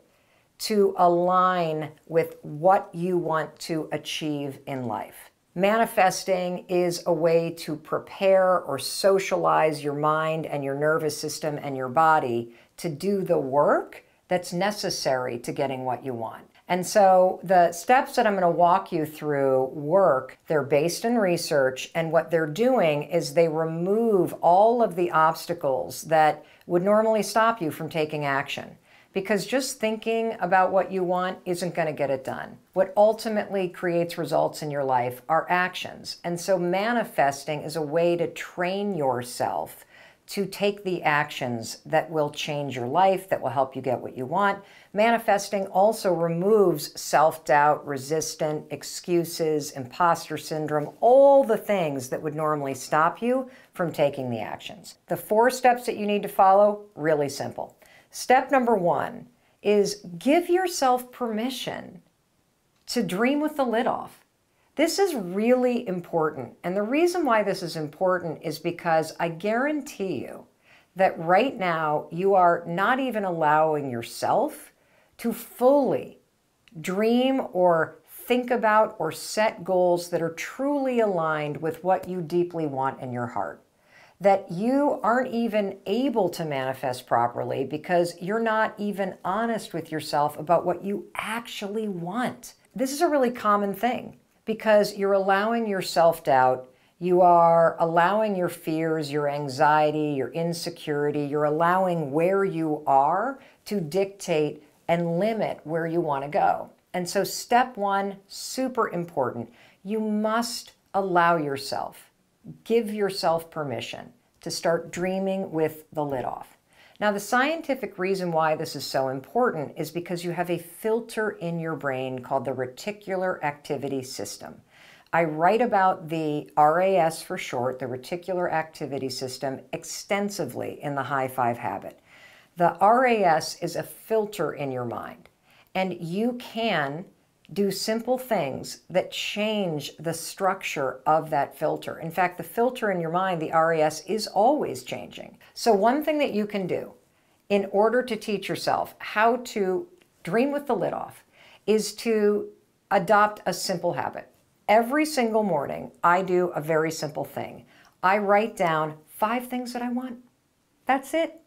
to align with what you want to achieve in life. Manifesting is a way to prepare or socialize your mind and your nervous system and your body to do the work that's necessary to getting what you want. And so the steps that I'm going to walk you through work, they're based in research, and what they're doing is they remove all of the obstacles that would normally stop you from taking action. Because just thinking about what you want isn't going to get it done. What ultimately creates results in your life are actions. And so manifesting is a way to train yourself to take the actions that will change your life, that will help you get what you want. Manifesting also removes self-doubt, resistance, excuses, imposter syndrome, all the things that would normally stop you from taking the actions. The 4 steps that you need to follow, really simple. Step number 1 is give yourself permission to dream with the lid off. This is really important. And the reason why this is important is because I guarantee you that right now you are not even allowing yourself to fully dream or think about or set goals that are truly aligned with what you deeply want in your heart. That you aren't even able to manifest properly because you're not even honest with yourself about what you actually want. This is a really common thing because you're allowing your self-doubt, you are allowing your fears, your anxiety, your insecurity, you're allowing where you are to dictate and limit where you want to go. And so step one, super important. You must allow yourself, give yourself permission to start dreaming with the lid off. Now, the scientific reason why this is so important is because you have a filter in your brain called the reticular activity system. I write about the RAS for short, the reticular activity system, extensively in the High Five Habit. The RAS is a filter in your mind, and you can do simple things that change the structure of that filter. In fact, the filter in your mind, the RAS, is always changing. So one thing that you can do in order to teach yourself how to dream with the lid off is to adopt a simple habit. Every single morning, I do a very simple thing. I write down 5 things that I want. That's it.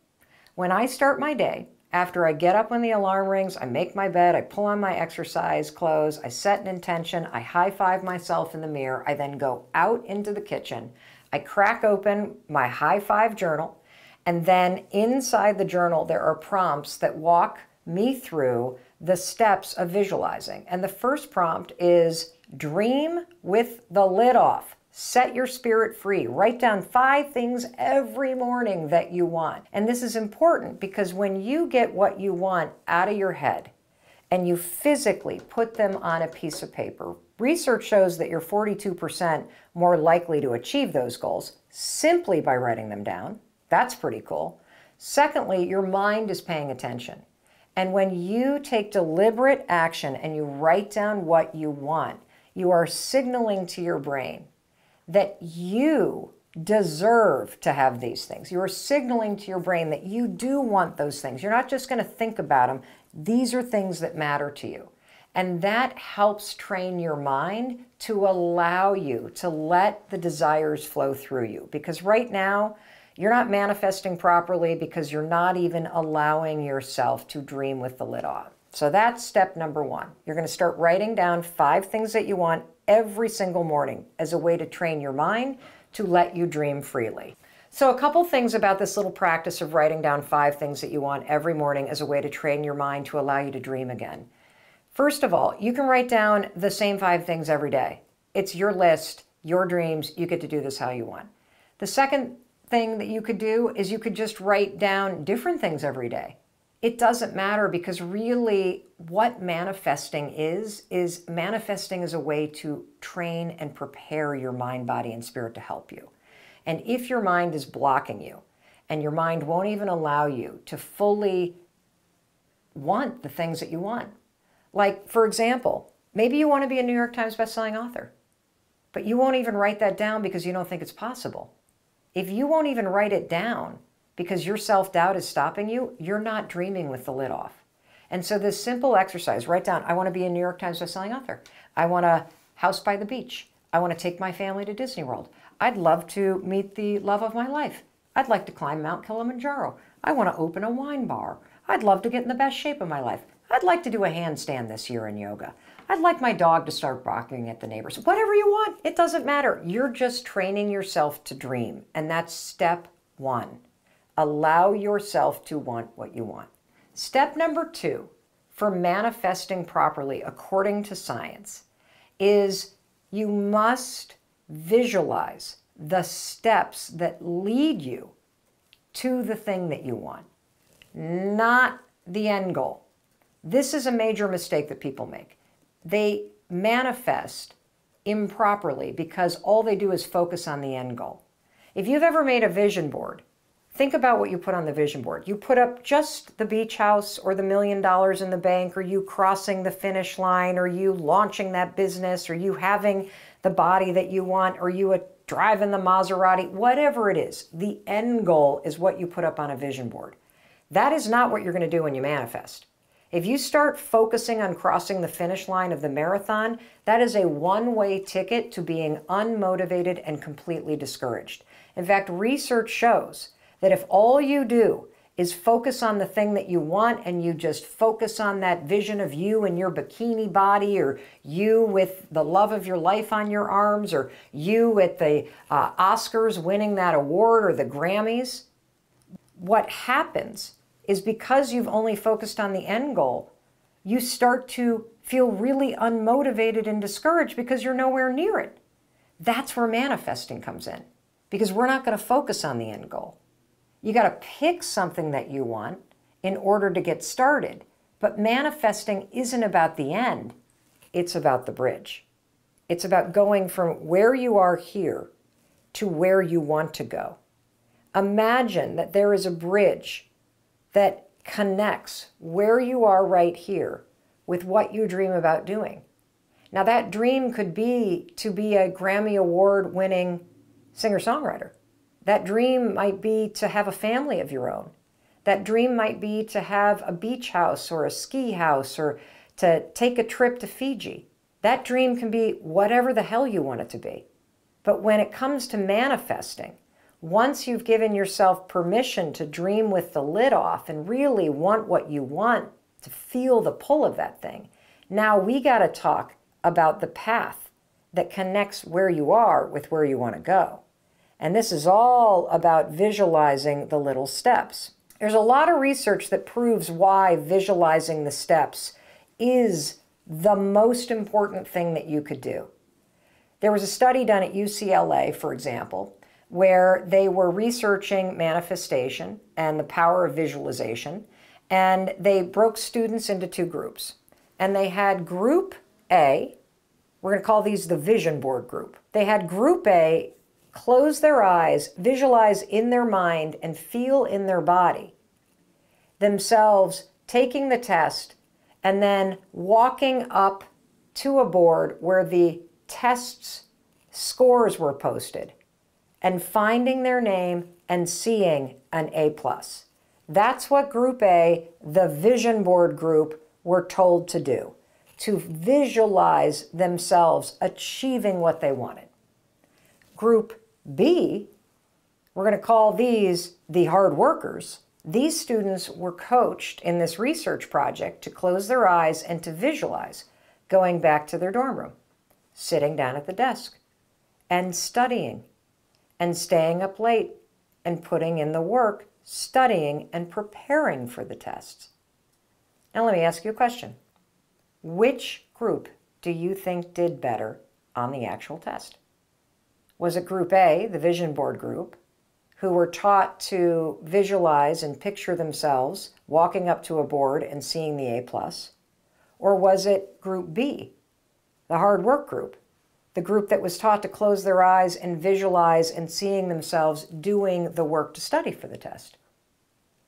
When I start my day, after I get up when the alarm rings, I make my bed, I pull on my exercise clothes, I set an intention, I high-five myself in the mirror, I then go out into the kitchen, I crack open my high-five journal, and then inside the journal there are prompts that walk me through the steps of visualizing. And the first prompt is dream with the lid off. Set your spirit free. Write down 5 things every morning that you want. And this is important because when you get what you want out of your head and you physically put them on a piece of paper, research shows that you're 42% more likely to achieve those goals simply by writing them down. That's pretty cool. Secondly, your mind is paying attention. And when you take deliberate action and you write down what you want, you are signaling to your brain that you deserve to have these things. You are signaling to your brain that you do want those things. You're not just going to think about them. These are things that matter to you. And that helps train your mind to allow you to let the desires flow through you. Because right now, you're not manifesting properly because you're not even allowing yourself to dream with the lid off. So that's step number 1. You're going to start writing down 5 things that you want every single morning as a way to train your mind to let you dream freely. So a couple things about this little practice of writing down 5 things that you want every morning as a way to train your mind to allow you to dream again. First of all, you can write down the same 5 things every day. It's your list, your dreams. You get to do this how you want. The second thing that you could do is you could just write down different things every day. It doesn't matter because really what manifesting is manifesting as a way to train and prepare your mind, body, and spirit to help you. And if your mind is blocking you and your mind won't even allow you to fully want the things that you want, like, for example, maybe you want to be a New York Times bestselling author, but you won't even write that down because you don't think it's possible. If you won't even write it down because your self-doubt is stopping you, you're not dreaming with the lid off. And so this simple exercise, write down, I want to be a New York Times bestselling author. I want a house by the beach. I want to take my family to Disney World. I'd love to meet the love of my life. I'd like to climb Mount Kilimanjaro. I want to open a wine bar. I'd love to get in the best shape of my life. I'd like to do a handstand this year in yoga. I'd like my dog to start barking at the neighbors. Whatever you want, it doesn't matter. You're just training yourself to dream. And that's step 1. Allow yourself to want what you want. Step number 2 for manifesting properly according to science is you must visualize the steps that lead you to the thing that you want, not the end goal. This is a major mistake that people make. They manifest improperly because all they do is focus on the end goal. If you've ever made a vision board, think about what you put on the vision board. You put up just the beach house or the $1 million in the bank, or you crossing the finish line, or you launching that business, or you having the body that you want, or you driving the Maserati, whatever it is. The end goal is what you put up on a vision board. That is not what you're going to do when you manifest. If you start focusing on crossing the finish line of the marathon, that is a one-way ticket to being unmotivated and completely discouraged. In fact, research shows that if all you do is focus on the thing that you want and you just focus on that vision of you in your bikini body, or you with the love of your life on your arms, or you at the Oscars winning that award or the Grammys, what happens is because you've only focused on the end goal, you start to feel really unmotivated and discouraged because you're nowhere near it. That's where manifesting comes in, because we're not going to focus on the end goal. You got to pick something that you want in order to get started. But manifesting isn't about the end. It's about the bridge. It's about going from where you are here to where you want to go. Imagine that there is a bridge that connects where you are right here with what you dream about doing. Now, that dream could be to be a Grammy Award-winning singer-songwriter. That dream might be to have a family of your own. That dream might be to have a beach house or a ski house, or to take a trip to Fiji. That dream can be whatever the hell you want it to be. But when it comes to manifesting, once you've given yourself permission to dream with the lid off and really want what you want, to feel the pull of that thing, now we got to talk about the path that connects where you are with where you want to go. And this is all about visualizing the little steps. There's a lot of research that proves why visualizing the steps is the most important thing that you could do. There was a study done at UCLA, for example, where they were researching manifestation and the power of visualization, and they broke students into two groups. And they had Group A, we're going to call these the vision board group. They had Group A close their eyes, visualize in their mind, and feel in their body themselves taking the test and then walking up to a board where the test's scores were posted and finding their name and seeing an A+. That's what Group A, the vision board group, were told to do, to visualize themselves achieving what they wanted. Group B, we're going to call these the hard workers. These students were coached in this research project to close their eyes and to visualize going back to their dorm room, sitting down at the desk, and studying, and staying up late, and putting in the work, studying and preparing for the tests. Now let me ask you a question. Which group do you think did better on the actual test? Was it Group A, the vision board group, who were taught to visualize and picture themselves walking up to a board and seeing the A+? Or was it Group B, the hard work group, the group that was taught to close their eyes and visualize and seeing themselves doing the work to study for the test?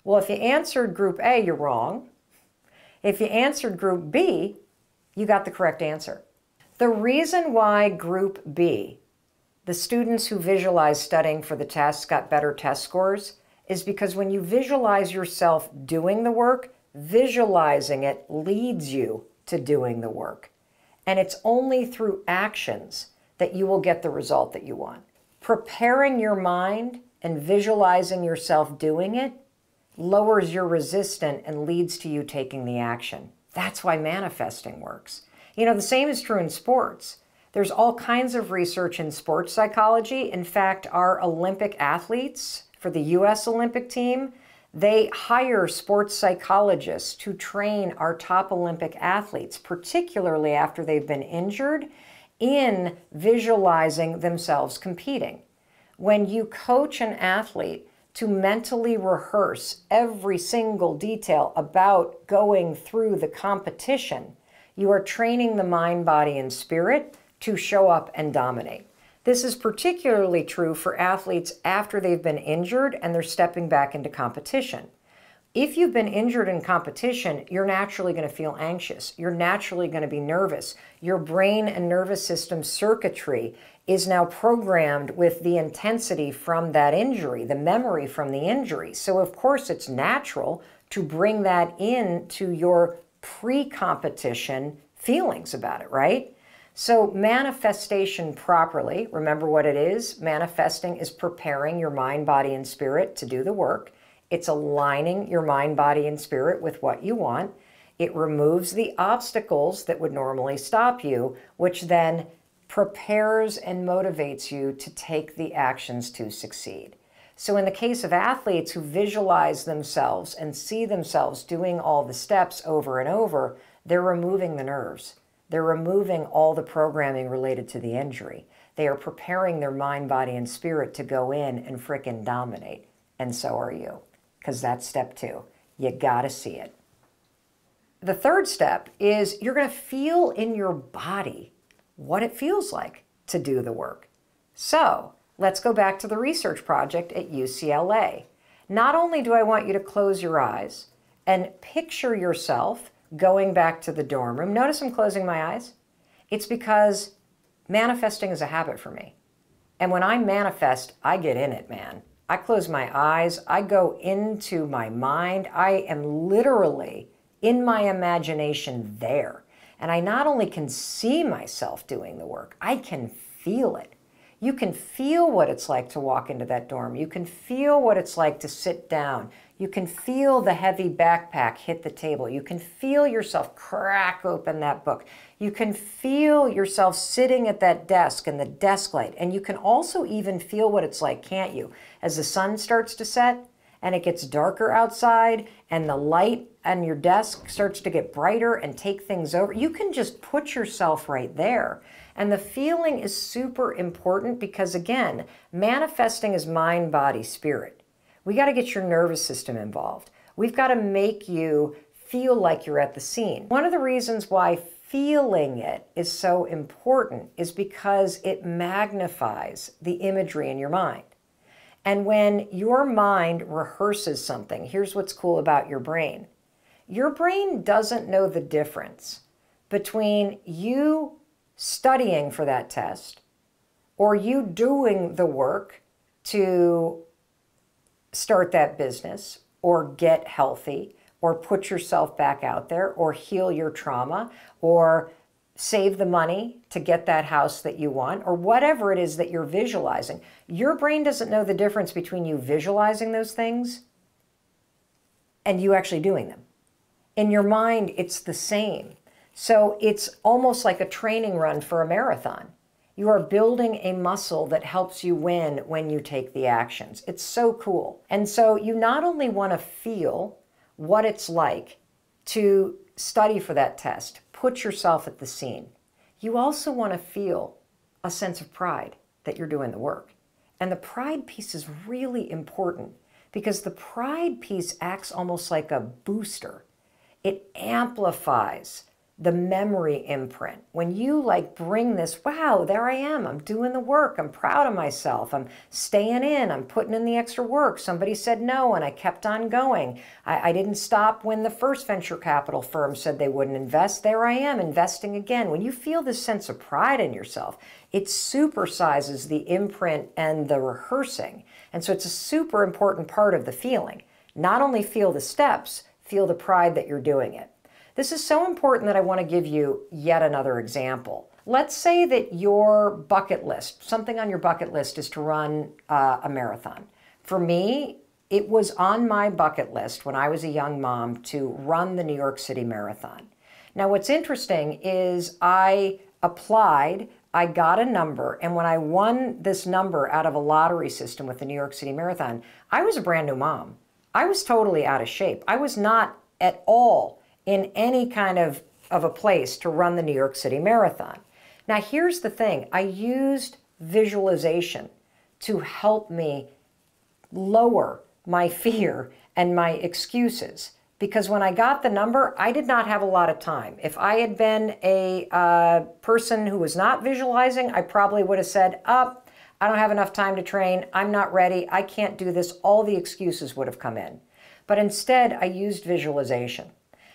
Well, if you answered Group A, you're wrong. If you answered Group B, you got the correct answer. The reason why Group B, the students who visualized studying for the tests, got better test scores, is because when you visualize yourself doing the work, visualizing it leads you to doing the work. And it's only through actions that you will get the result that you want. Preparing your mind and visualizing yourself doing it lowers your resistance and leads to you taking the action. That's why manifesting works. You know, the same is true in sports. There's all kinds of research in sports psychology. In fact, our Olympic athletes for the U.S. Olympic team, they hire sports psychologists to train our top Olympic athletes, particularly after they've been injured, in visualizing themselves competing. When you coach an athlete to mentally rehearse every single detail about going through the competition, you are training the mind, body, and spirit to show up and dominate. This is particularly true for athletes after they've been injured and they're stepping back into competition. if you've been injured in competition, you're naturally going to feel anxious. You're naturally going to be nervous. Your brain and nervous system circuitry is now programmed with the intensity from that injury, the memory from the injury. So of course it's natural to bring that into your pre-competition feelings about it, right? So manifestation properly, remember what it is? Manifesting is preparing your mind, body, and spirit to do the work. It's aligning your mind, body, and spirit with what you want. It removes the obstacles that would normally stop you, which then prepares and motivates you to take the actions to succeed. So in the case of athletes who visualize themselves and see themselves doing all the steps over and over, they're removing the nerves. They're removing all the programming related to the injury. They are preparing their mind, body, and spirit to go in and frickin' dominate. And so are you, because that's step 2. You gotta see it. The third step is you're gonna feel in your body what it feels like to do the work. So let's go back to the research project at UCLA. Not only do I want you to close your eyes and picture yourself going back to the dorm room. Notice I'm closing my eyes. It's because manifesting is a habit for me. And when I manifest, I get in it, man. I close my eyes. I go into my mind. I am literally in my imagination there. And I not only can see myself doing the work, I can feel it. You can feel what it's like to walk into that dorm. You can feel what it's like to sit down. You can feel the heavy backpack hit the table. You can feel yourself crack open that book. You can feel yourself sitting at that desk and the desk light. And you can also even feel what it's like, can't you? As the sun starts to set and it gets darker outside and the light on your desk starts to get brighter and take things over, you can just put yourself right there. And the feeling is super important because, again, manifesting is mind, body, spirit. We got to get your nervous system involved. We've got to make you feel like you're at the scene. One of the reasons why feeling it is so important is because it magnifies the imagery in your mind. And when your mind rehearses something, here's what's cool about your brain. Your brain doesn't know the difference between you studying for that test or you doing the work to start that business or get healthy or put yourself back out there or heal your trauma or save the money to get that house that you want or whatever it is that you're visualizing. Your brain doesn't know the difference between you visualizing those things and you actually doing them. In your mind, it's the same. So it's almost like a training run for a marathon. You are building a muscle that helps you win when you take the actions. It's so cool. And so you not only want to feel what it's like to study for that test, put yourself at the scene. You also want to feel a sense of pride that you're doing the work. And the pride piece is really important because the pride piece acts almost like a booster. It amplifies the memory imprint. When you bring this, wow, there I am, I'm doing the work, I'm proud of myself, I'm staying in, I'm putting in the extra work. Somebody said no and I kept on going. I didn't stop when the first venture capital firm said they wouldn't invest. There I am investing again. When you feel this sense of pride in yourself, it supersizes the imprint and the rehearsing. And so it's a super important part of the feeling. Not only feel the steps, feel the pride that you're doing it. This is so important that I want to give you yet another example. Let's say that your bucket list, something on your bucket list is to run a marathon. For me, it was on my bucket list when I was a young mom to run the New York City Marathon. Now what's interesting is I applied, I got a number, and when I won this number out of a lottery system with the New York City Marathon, I was a brand new mom. I was totally out of shape. I was not at all in any kind of a place to run the New York City Marathon. Now here's the thing, I used visualization to help me lower my fear and my excuses. Because when I got the number, I did not have a lot of time. If I had been a person who was not visualizing, I probably would have said, I don't have enough time to train, I'm not ready, I can't do this, all the excuses would have come in. But instead, I used visualization.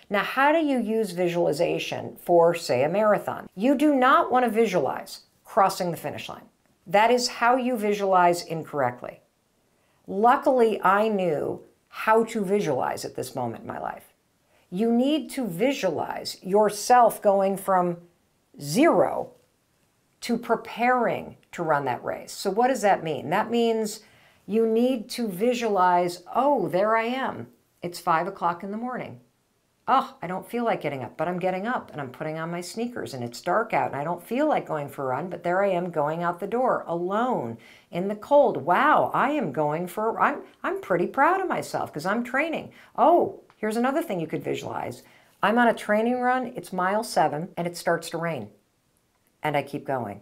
Now, how do you use visualization for, say, a marathon? You do not want to visualize crossing the finish line. That is how you visualize incorrectly. Luckily, I knew how to visualize at this moment in my life. You need to visualize yourself going from 0 to preparing to run that race. So what does that mean? That means you need to visualize, oh, there I am. It's 5 o'clock in the morning. Oh, I don't feel like getting up, but I'm getting up and I'm putting on my sneakers and it's dark out and I don't feel like going for a run, but there I am going out the door alone in the cold. Wow, I am going for, I'm pretty proud of myself because I'm training. Oh, here's another thing you could visualize. I'm on a training run, it's mile 7 and it starts to rain and I keep going.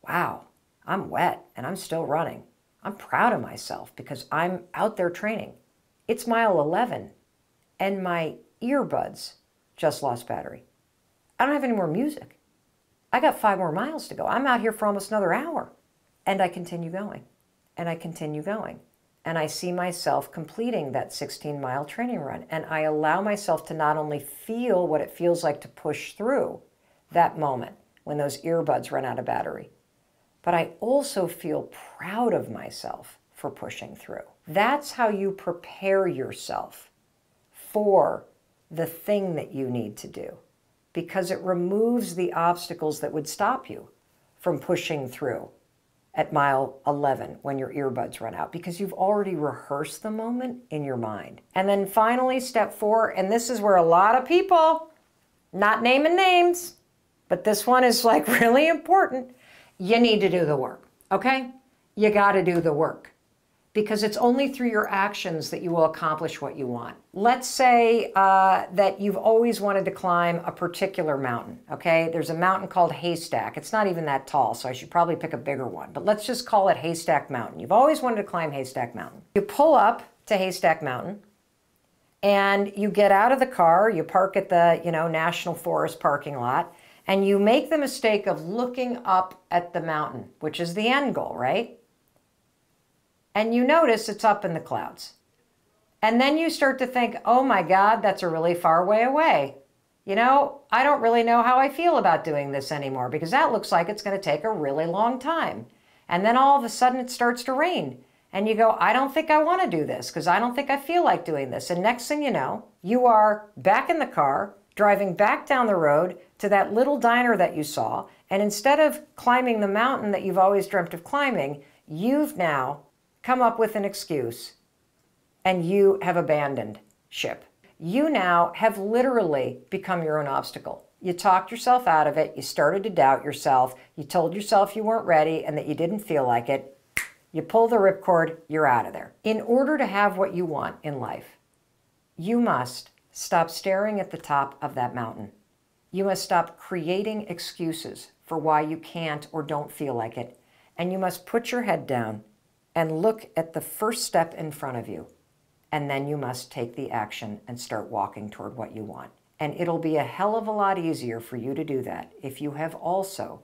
Wow, I'm wet and I'm still running. I'm proud of myself because I'm out there training. It's mile 11 and my earbuds just lost battery. I don't have any more music. I got 5 more miles to go. I'm out here for almost another hour. And I continue going. And I continue going. And I see myself completing that 16-mile training run. And I allow myself to not only feel what it feels like to push through that moment when those earbuds run out of battery, but I also feel proud of myself for pushing through. That's how you prepare yourself for the thing that you need to do, because it removes the obstacles that would stop you from pushing through at mile 11 when your earbuds run out, because you've already rehearsed the moment in your mind. And then finally, step 4, and this is where a lot of people, not naming names, but this one is like really important. You need to do the work, okay? You got to do the work, because it's only through your actions that you will accomplish what you want. Let's say that you've always wanted to climb a particular mountain, okay? There's a mountain called Haystack. It's not even that tall, so I should probably pick a bigger one, but let's just call it Haystack Mountain. You've always wanted to climb Haystack Mountain. You pull up to Haystack Mountain, and you get out of the car, you park at the, National Forest parking lot, and you make the mistake of looking up at the mountain, which is the end goal, right? And you notice it's up in the clouds. And then you start to think, oh my God, that's a really far way away. I don't really know how I feel about doing this anymore because that looks like it's going to take a really long time. And then all of a sudden it starts to rain. And you go, I don't think I want to do this because I don't think I feel like doing this. And next thing you know, you are back in the car, driving back down the road to that little diner that you saw. And instead of climbing the mountain that you've always dreamt of climbing, you've now come up with an excuse and you have abandoned ship. You now have literally become your own obstacle. You talked yourself out of it. You started to doubt yourself. You told yourself you weren't ready and that you didn't feel like it. You pull the ripcord, you're out of there. In order to have what you want in life, you must stop staring at the top of that mountain. You must stop creating excuses for why you can't or don't feel like it. And you must put your head down and look at the first step in front of you. And then you must take the action and start walking toward what you want. And it'll be a hell of a lot easier for you to do that if you have also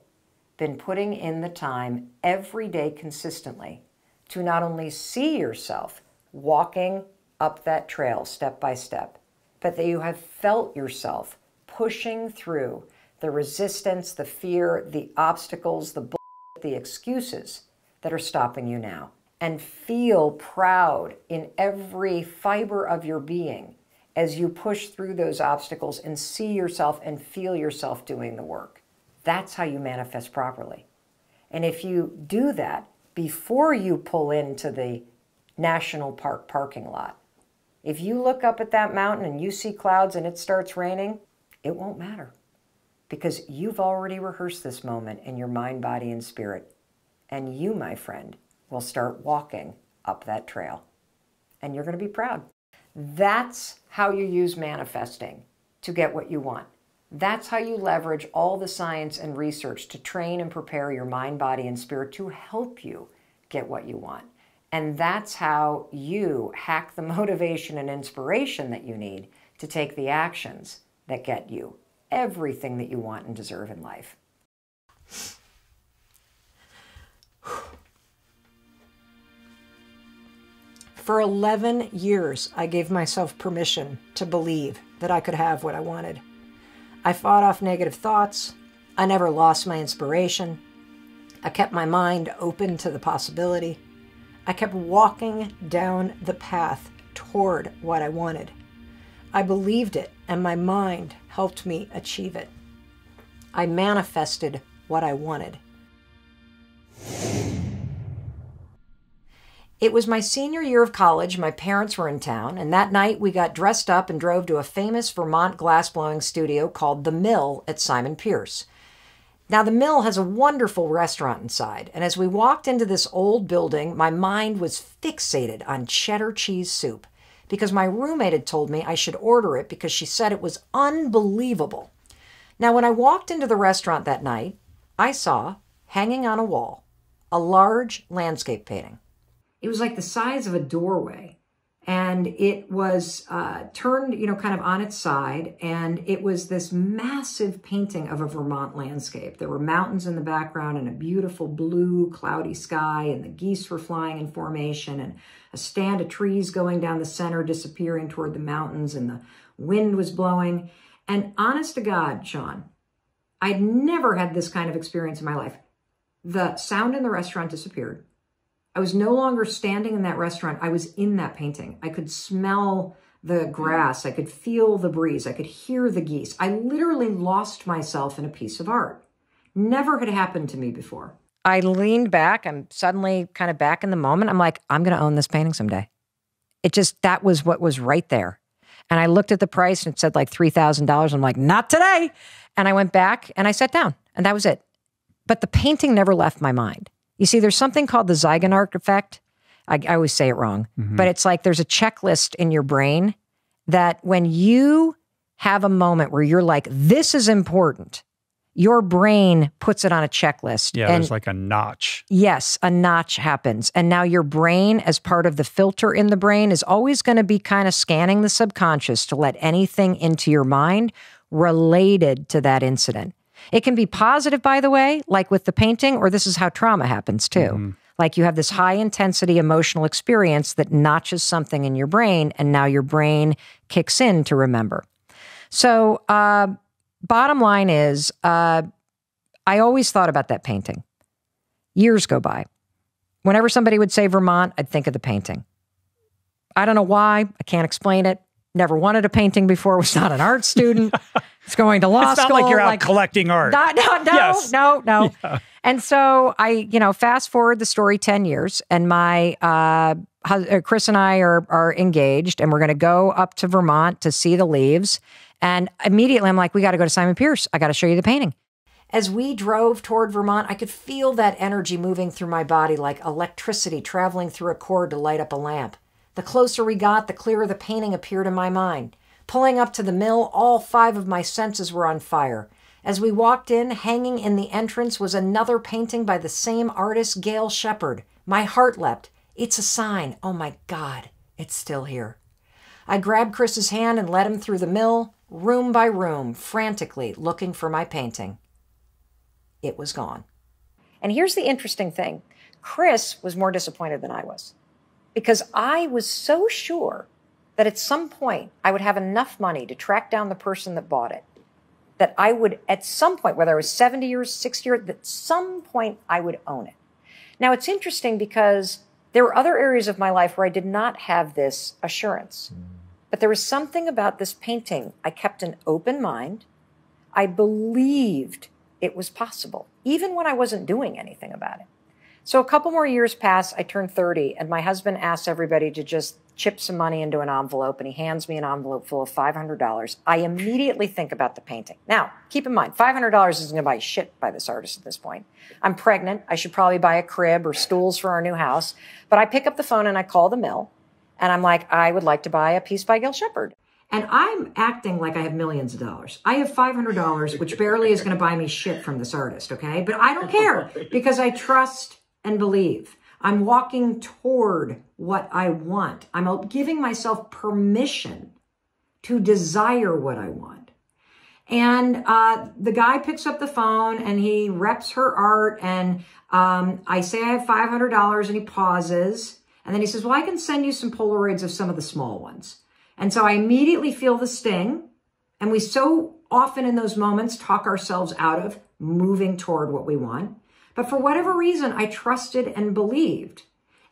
been putting in the time every day consistently to not only see yourself walking up that trail step by step, but that you have felt yourself pushing through the resistance, the fear, the obstacles, the bullshit, the excuses that are stopping you now. And feel proud in every fiber of your being as you push through those obstacles and see yourself and feel yourself doing the work. That's how you manifest properly. And if you do that before you pull into the national park parking lot, if you look up at that mountain and you see clouds and it starts raining, it won't matter because you've already rehearsed this moment in your mind, body, and spirit. And you, my friend, will start walking up that trail. And you're going to be proud. That's how you use manifesting to get what you want. That's how you leverage all the science and research to train and prepare your mind, body, and spirit to help you get what you want. And that's how you hack the motivation and inspiration that you need to take the actions that get you everything that you want and deserve in life. For 11 years, I gave myself permission to believe that I could have what I wanted. I fought off negative thoughts. I never lost my inspiration. I kept my mind open to the possibility. I kept walking down the path toward what I wanted. I believed it, and my mind helped me achieve it. I manifested what I wanted. It was my senior year of college. My parents were in town, and that night we got dressed up and drove to a famous Vermont glassblowing studio called The Mill at Simon Pierce. Now, The Mill has a wonderful restaurant inside, and as we walked into this old building, my mind was fixated on cheddar cheese soup because my roommate had told me I should order it because she said it was unbelievable. Now, when I walked into the restaurant that night, I saw, hanging on a wall, a large landscape painting. It was like the size of a doorway, and it was turned, kind of on its side, and it was this massive painting of a Vermont landscape. There were mountains in the background and a beautiful blue, cloudy sky, and the geese were flying in formation, and a stand of trees going down the center, disappearing toward the mountains, and the wind was blowing. And honest to God, Sean, I'd never had this kind of experience in my life. The sound in the restaurant disappeared. I was no longer standing in that restaurant. I was in that painting. I could smell the grass. I could feel the breeze. I could hear the geese. I literally lost myself in a piece of art. Never had happened to me before. I leaned back. I'm suddenly kind of back in the moment. I'm like, I'm going to own this painting someday. That was what was right there. And I looked at the price and it said like $3,000. I'm like, not today. And I went back and I sat down and that was it. But the painting never left my mind. You see, there's something called the Zygon Art Effect. I always say it wrong, but it's like there's a checklist in your brain that when you have a moment where you're like, this is important, your brain puts it on a checklist. Yeah, there's like a notch. Yes, a notch happens. And now your brain, as part of the filter in the brain, is always going to be kind of scanning the subconscious to let anything into your mind related to that incident. It can be positive, by the way, like with the painting, or this is how trauma happens too. Like you have this high intensity emotional experience that notches something in your brain, and now your brain kicks in to remember. So bottom line is, I always thought about that painting. Years go by. Whenever somebody would say Vermont, I'd think of the painting. I don't know why. I can't explain it. Never wanted a painting before. Was not an art student. It's going to law school. It's not like you're out collecting art. No. Yes. Yeah. And so I, fast forward the story 10 years, and my Chris and I are engaged, and we're going to go up to Vermont to see the leaves. And immediately I'm like, we got to go to Simon Pierce. I got to show you the painting. As we drove toward Vermont, I could feel that energy moving through my body like electricity traveling through a cord to light up a lamp. The closer we got, the clearer the painting appeared in my mind. Pulling up to the mill, all 5 of my senses were on fire. As we walked in, hanging in the entrance was another painting by the same artist, Gail Shepard. My heart leapt. It's a sign. Oh my God, it's still here. I grabbed Chris's hand and led him through the mill, room by room, frantically looking for my painting. It was gone. And here's the interesting thing. Chris was more disappointed than I was, because I was so sure that at some point I would have enough money to track down the person that bought it, that I would, at some point, whether I was 70 years, 60 years, at some point I would own it. Now, it's interesting because there were other areas of my life where I did not have this assurance. But there was something about this painting. I kept an open mind. I believed it was possible, even when I wasn't doing anything about it. So a couple more years pass, I turned 30, and my husband asks everybody to just chip some money into an envelope, and he hands me an envelope full of $500. I immediately think about the painting. Now, keep in mind, $500 isn't going to buy shit by this artist at this point. I'm pregnant. I should probably buy a crib or stools for our new house. But I pick up the phone and I call the mill, and I'm like, I would like to buy a piece by Gail Shepard. And I'm acting like I have millions of dollars. I have $500, which barely is going to buy me shit from this artist, okay? But I don't care, because I trust and believe. I'm walking toward what I want. I'm giving myself permission to desire what I want. And the guy picks up the phone and he reps her art, and I say I have $500, and he pauses, And then he says, well, I can send you some Polaroids of some of the small ones. And so I immediately feel the sting. And we so often in those moments talk ourselves out of moving toward what we want. But for whatever reason, I trusted and believed.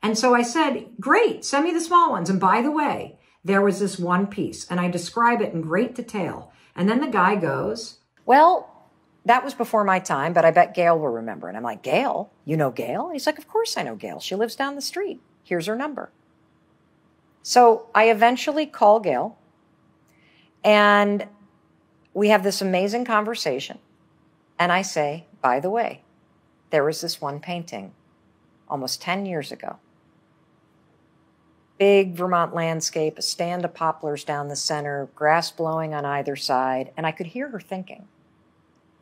And so I said, great, send me the small ones. And by the way, there was this one piece, and I describe it in great detail. And then the guy goes, well, that was before my time, but I bet Gail will remember. And I'm like, Gail? You know Gail? And he's like, of course I know Gail. She lives down the street. Here's her number. So I eventually call Gail, and we have this amazing conversation. And I say, by the way, there was this one painting almost 10 years ago. Big Vermont landscape, a stand of poplars down the center, grass blowing on either side. And I could hear her thinking.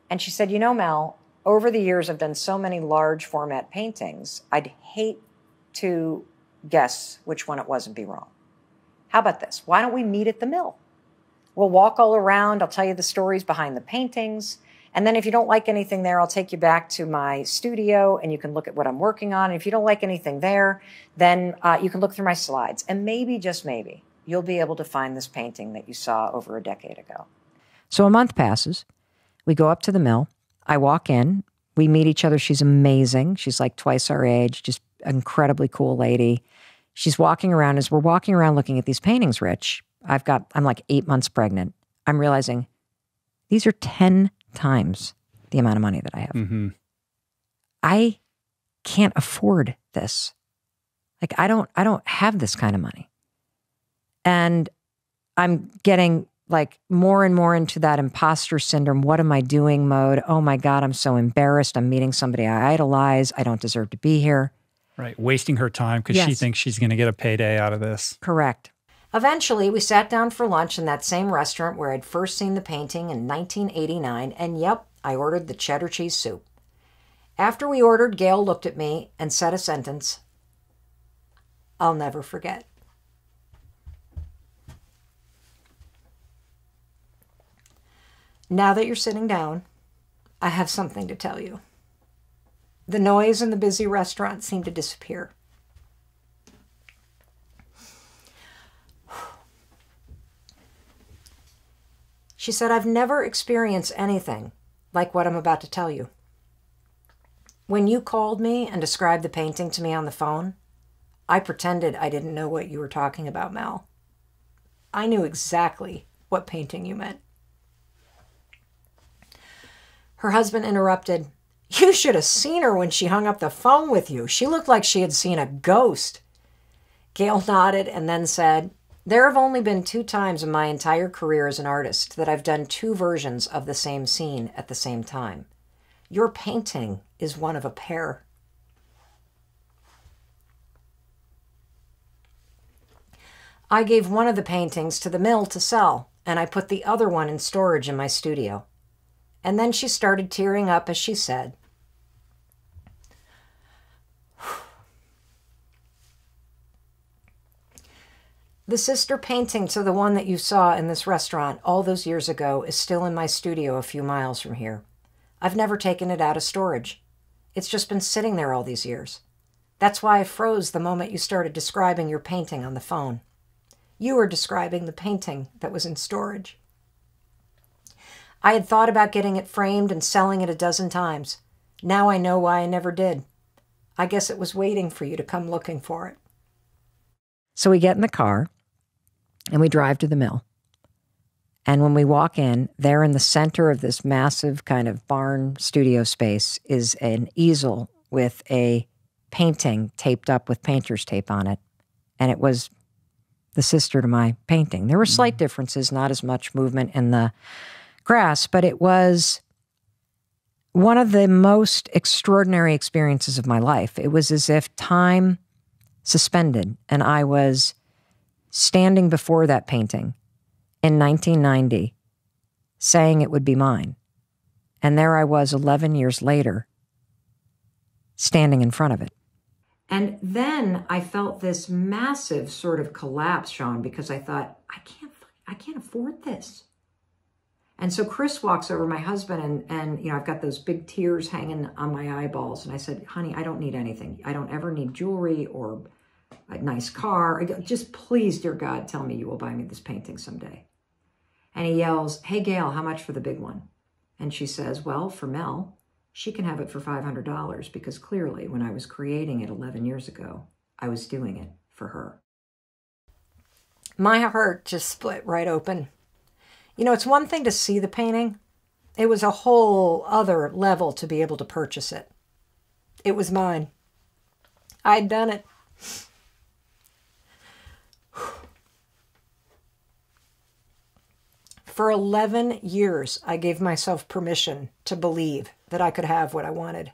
And she said, you know, Mel, over the years, I've done so many large format paintings. I'd hate to guess which one it was and be wrong. How about this? Why don't we meet at the mill? We'll walk all around. I'll tell you the stories behind the paintings. And then if you don't like anything there, I'll take you back to my studio and you can look at what I'm working on. And if you don't like anything there, then you can look through my slides. And maybe, just maybe, you'll be able to find this painting that you saw over a decade ago. So a month passes. We go up to the mill. I walk in. We meet each other. She's amazing. She's like twice our age, just an incredibly cool lady. She's walking around. As we're walking around looking at these paintings, Rich, I'm like 8 months pregnant. I'm realizing these are 10 times the amount of money that I have. Mm-hmm. I can't afford this. Like, I don't have this kind of money. And I'm getting like more and more into that imposter syndrome. What am I doing mode? Oh my God, I'm so embarrassed. I'm meeting somebody I idolize. I don't deserve to be here. Right. Wasting her time because she thinks she's going to get a payday out of this. Correct. Eventually, we sat down for lunch in that same restaurant where I'd first seen the painting in 1989, and yep, I ordered the cheddar cheese soup. After we ordered, Gail looked at me and said a sentence I'll never forget. Now that you're sitting down, I have something to tell you. The noise in the busy restaurant seemed to disappear. She said, I've never experienced anything like what I'm about to tell you. When you called me and described the painting to me on the phone, I pretended I didn't know what you were talking about, Mel. I knew exactly what painting you meant. Her husband interrupted. You should have seen her when she hung up the phone with you. She looked like she had seen a ghost. Gail nodded and then said, there have only been 2 times in my entire career as an artist that I've done 2 versions of the same scene at the same time. Your painting is one of a pair. I gave one of the paintings to the mill to sell, and I put the other one in storage in my studio. And then she started tearing up as she said, the sister painting to the one that you saw in this restaurant all those years ago is still in my studio a few miles from here. I've never taken it out of storage. It's just been sitting there all these years. That's why I froze the moment you started describing your painting on the phone. You were describing the painting that was in storage. I had thought about getting it framed and selling it a dozen times. Now I know why I never did. I guess it was waiting for you to come looking for it. So we get in the car and we drive to the mill. And when we walk in, there in the center of this massive kind of barn studio space is an easel with a painting taped up with painter's tape on it. And it was the sister to my painting. There were slight differences, not as much movement in the grass, but it was one of the most extraordinary experiences of my life. It was as if time suspended and I was standing before that painting in 1990 saying it would be mine. And there I was 11 years later standing in front of it. And then I felt this massive sort of collapse, Sean, because I thought, I can't afford this. And so Chris walks over, my husband, and you know, I've got those big tears hanging on my eyeballs. And I said, honey, I don't need anything. I don't ever need jewelry or a nice car. Just please, dear God, tell me you will buy me this painting someday. And he yells, hey, Gail, how much for the big one? And she says, well, for Mel, she can have it for $500 because clearly when I was creating it 11 years ago, I was doing it for her. My heart just split right open. You know, it's one thing to see the painting. It was a whole other level to be able to purchase it. It was mine. I'd done it. For 11 years, I gave myself permission to believe that I could have what I wanted.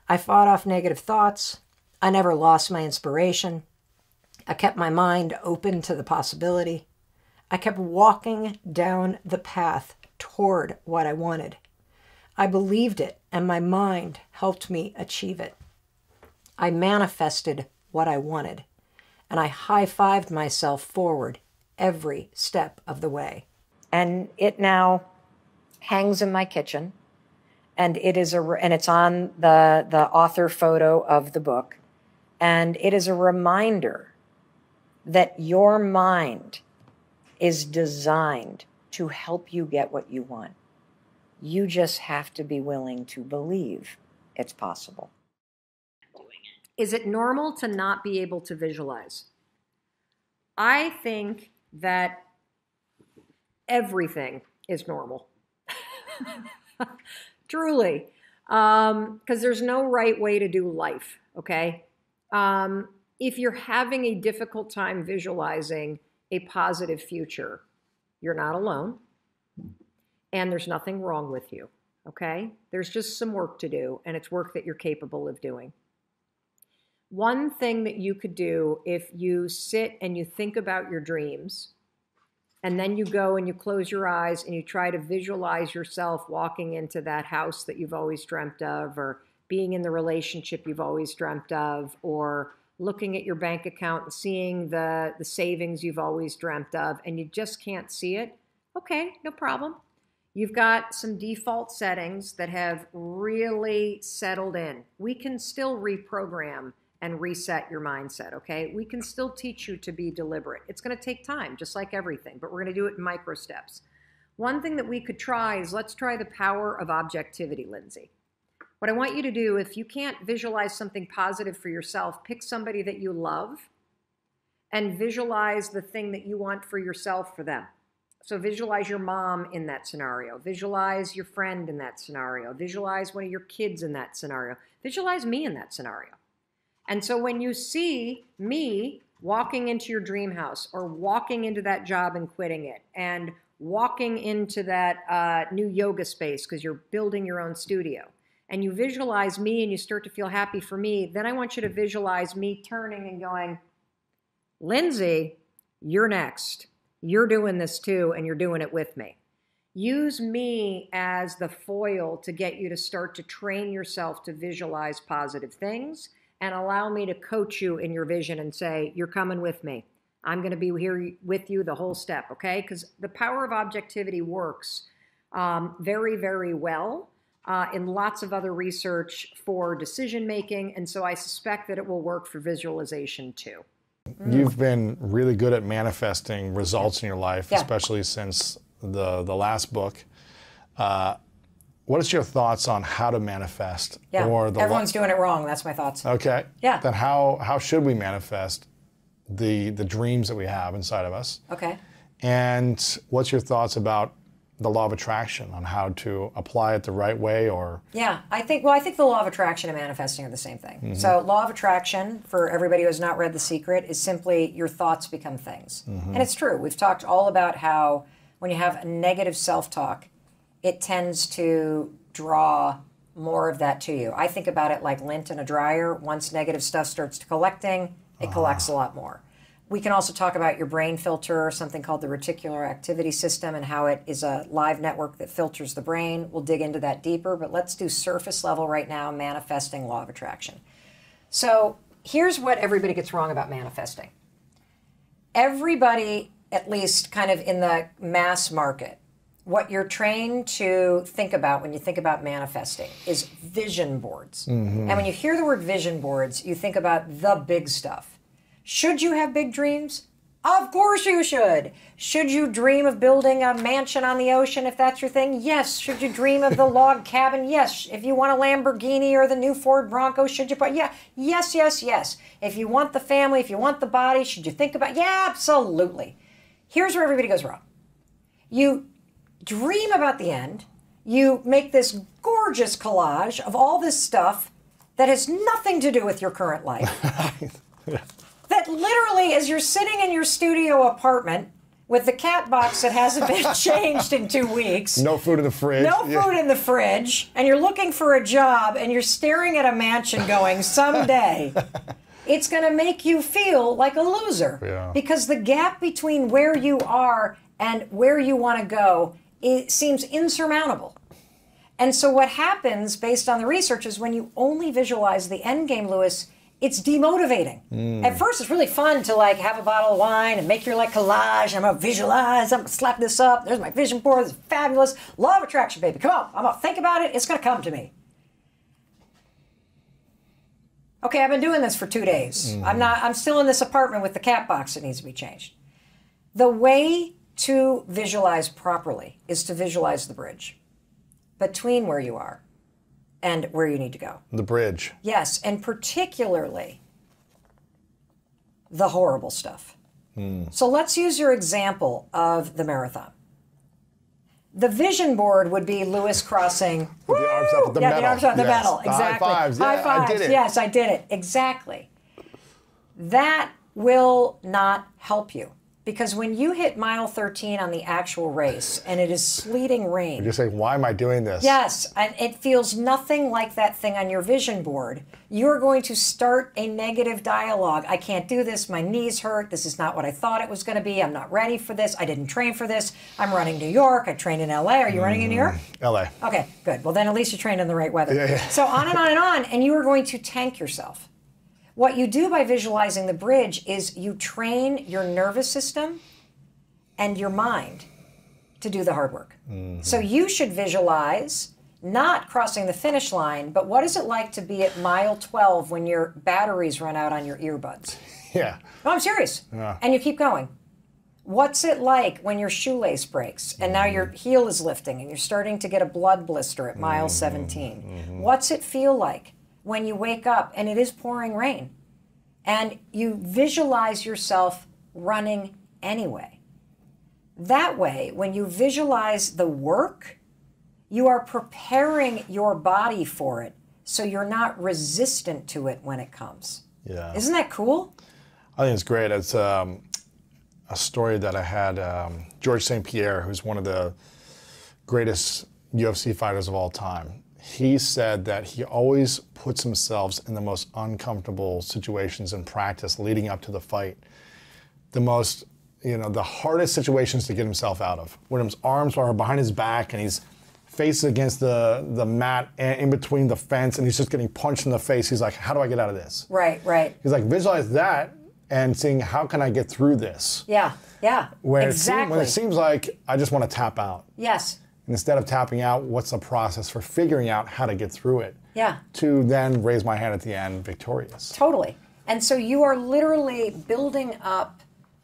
I fought off negative thoughts. I never lost my inspiration. I kept my mind open to the possibility. I kept walking down the path toward what I wanted. I believed it, and my mind helped me achieve it. I manifested what I wanted, and I high-fived myself forward every step of the way. And it now hangs in my kitchen, and it's on the author photo of the book, and it is a reminder that your mind is designed to help you get what you want. You just have to be willing to believe it's possible. Is it normal to not be able to visualize? I think that everything is normal. Truly. Because there's no right way to do life, okay? If you're having a difficult time visualizing a positive future, you're not alone, and there's nothing wrong with you, okay? There's just some work to do, and it's work that you're capable of doing. One thing that you could do if you sit and you think about your dreams, and then you go and you close your eyes and you try to visualize yourself walking into that house that you've always dreamt of, or being in the relationship you've always dreamt of, or looking at your bank account and seeing the savings you've always dreamt of, and you just can't see it, okay, no problem. You've got some default settings that have really settled in. We can still reprogram and reset your mindset, okay? We can still teach you to be deliberate. It's gonna take time, just like everything, but we're gonna do it in micro steps. One thing that we could try is, let's try the power of objectivity, Lindsay. What I want you to do, if you can't visualize something positive for yourself, pick somebody that you love and visualize the thing that you want for yourself for them. So visualize your mom in that scenario. Visualize your friend in that scenario. Visualize one of your kids in that scenario. Visualize me in that scenario. And so when you see me walking into your dream house, or walking into that job and quitting it, and walking into that new yoga space because you're building your own studio, and you visualize me and you start to feel happy for me, then I want you to visualize me turning and going, Lindsay, you're next. You're doing this too, and you're doing it with me. Use me as the foil to get you to start to train yourself to visualize positive things, and allow me to coach you in your vision and say, you're coming with me. I'm going to be here with you the whole step, okay? Because the power of objectivity works very, very well in lots of other research for decision making, and so I suspect that it will work for visualization too. You've been really good at manifesting results in your life, especially since the last book. What is your thoughts on how to manifest? Yeah, everyone's doing it wrong. That's my thoughts. Okay. Yeah. Then how should we manifest the dreams that we have inside of us? Okay. And what's your thoughts about the law of attraction, on how to apply it the right way? Or yeah, I think the law of attraction and manifesting are the same thing. Mm-hmm. So law of attraction, for everybody who has not read The Secret, is simply your thoughts become things. Mm-hmm. And it's true. We've talked all about how when you have a negative self-talk, it tends to draw more of that to you. I think about it like lint in a dryer. Once negative stuff starts collecting, it collects a lot more. We can also talk about your brain filter, something called the Reticular activity system, and how it is a live network that filters the brain. We'll dig into that deeper, but let's do surface level right now, manifesting law of attraction. So here's what everybody gets wrong about manifesting. Everybody, at least kind of in the mass market, what you're trained to think about when you think about manifesting is vision boards. Mm-hmm. And when you hear the word vision boards, you think about the big stuff. Should you have big dreams? Of course you should. Should you dream of building a mansion on the ocean if that's your thing? Yes. Should you dream of the log cabin? Yes. If you want a Lamborghini or the new Ford Bronco, should you put, yeah, yes, yes, yes. If you want the family, if you want the body, should you think about, yeah, absolutely. Here's where everybody goes wrong. You dream about the end. You make this gorgeous collage of all this stuff that has nothing to do with your current life. That literally, as you're sitting in your studio apartment with the cat box that hasn't been changed in 2 weeks. No food in the fridge. No food in the fridge. And you're looking for a job and you're staring at a mansion going, someday, it's going to make you feel like a loser. Yeah. Because the gap between where you are and where you want to go, it seems insurmountable. And so what happens, based on the research, is when you only visualize the end game, Lewis, it's demotivating. At first, it's really fun to like have a bottle of wine and make your like collage. I'm gonna visualize. I'm gonna slap this up. There's my vision board. This is fabulous. Law of attraction, baby. Come on. I'm gonna think about it. It's gonna come to me. Okay, I've been doing this for 2 days. I'm still in this apartment with the cat box that needs to be changed. The way to visualize properly is to visualize the bridge between where you are and where you need to go. The bridge. Yes, and particularly the horrible stuff. So let's use your example of the marathon. The vision board would be Lewis crossing. With the arms up at the metal. The arms up at the Yes. metal. The Exactly. high fives. Yeah, High fives. I did it. Yes, I did it. Exactly. That will not help you. Because when you hit mile 13 on the actual race and it is sleeting rain. You're saying, why am I doing this? Yes, and it feels nothing like that thing on your vision board. You're going to start a negative dialogue. I can't do this. My knees hurt. This is not what I thought it was going to be. I'm not ready for this. I didn't train for this. I'm running New York. I trained in LA. Are you running in New York? LA. Okay, good. Well, then at least you trained in the right weather. Yeah. So on and on and on, and you are going to tank yourself. What you do by visualizing the bridge is you train your nervous system and your mind to do the hard work. So you should visualize not crossing the finish line, but what is it like to be at mile 12 when your batteries run out on your earbuds? Yeah. No, I'm serious. Yeah. And you keep going. What's it like when your shoelace breaks and now your heel is lifting and you're starting to get a blood blister at mile 17? What's it feel like when you wake up and it is pouring rain and you visualize yourself running anyway? That way, when you visualize the work, you are preparing your body for it so you're not resistant to it when it comes. Yeah. Isn't that cool? I think it's great. It's a story that I had George St. Pierre, who's one of the greatest UFC fighters of all time. He said that he always puts himself in the most uncomfortable situations in practice leading up to the fight. The hardest situations to get himself out of. When his arms are behind his back and he's face against the mat and in between the fence and he's just getting punched in the face. He's like, how do I get out of this? Right. He's like, visualize that and seeing how can I get through this? Yeah, exactly. When it seems like I just want to tap out. Yes. And instead of tapping out, what's the process for figuring out how to get through it? Yeah. To then raise my hand at the end victorious. Totally. And so you are literally building up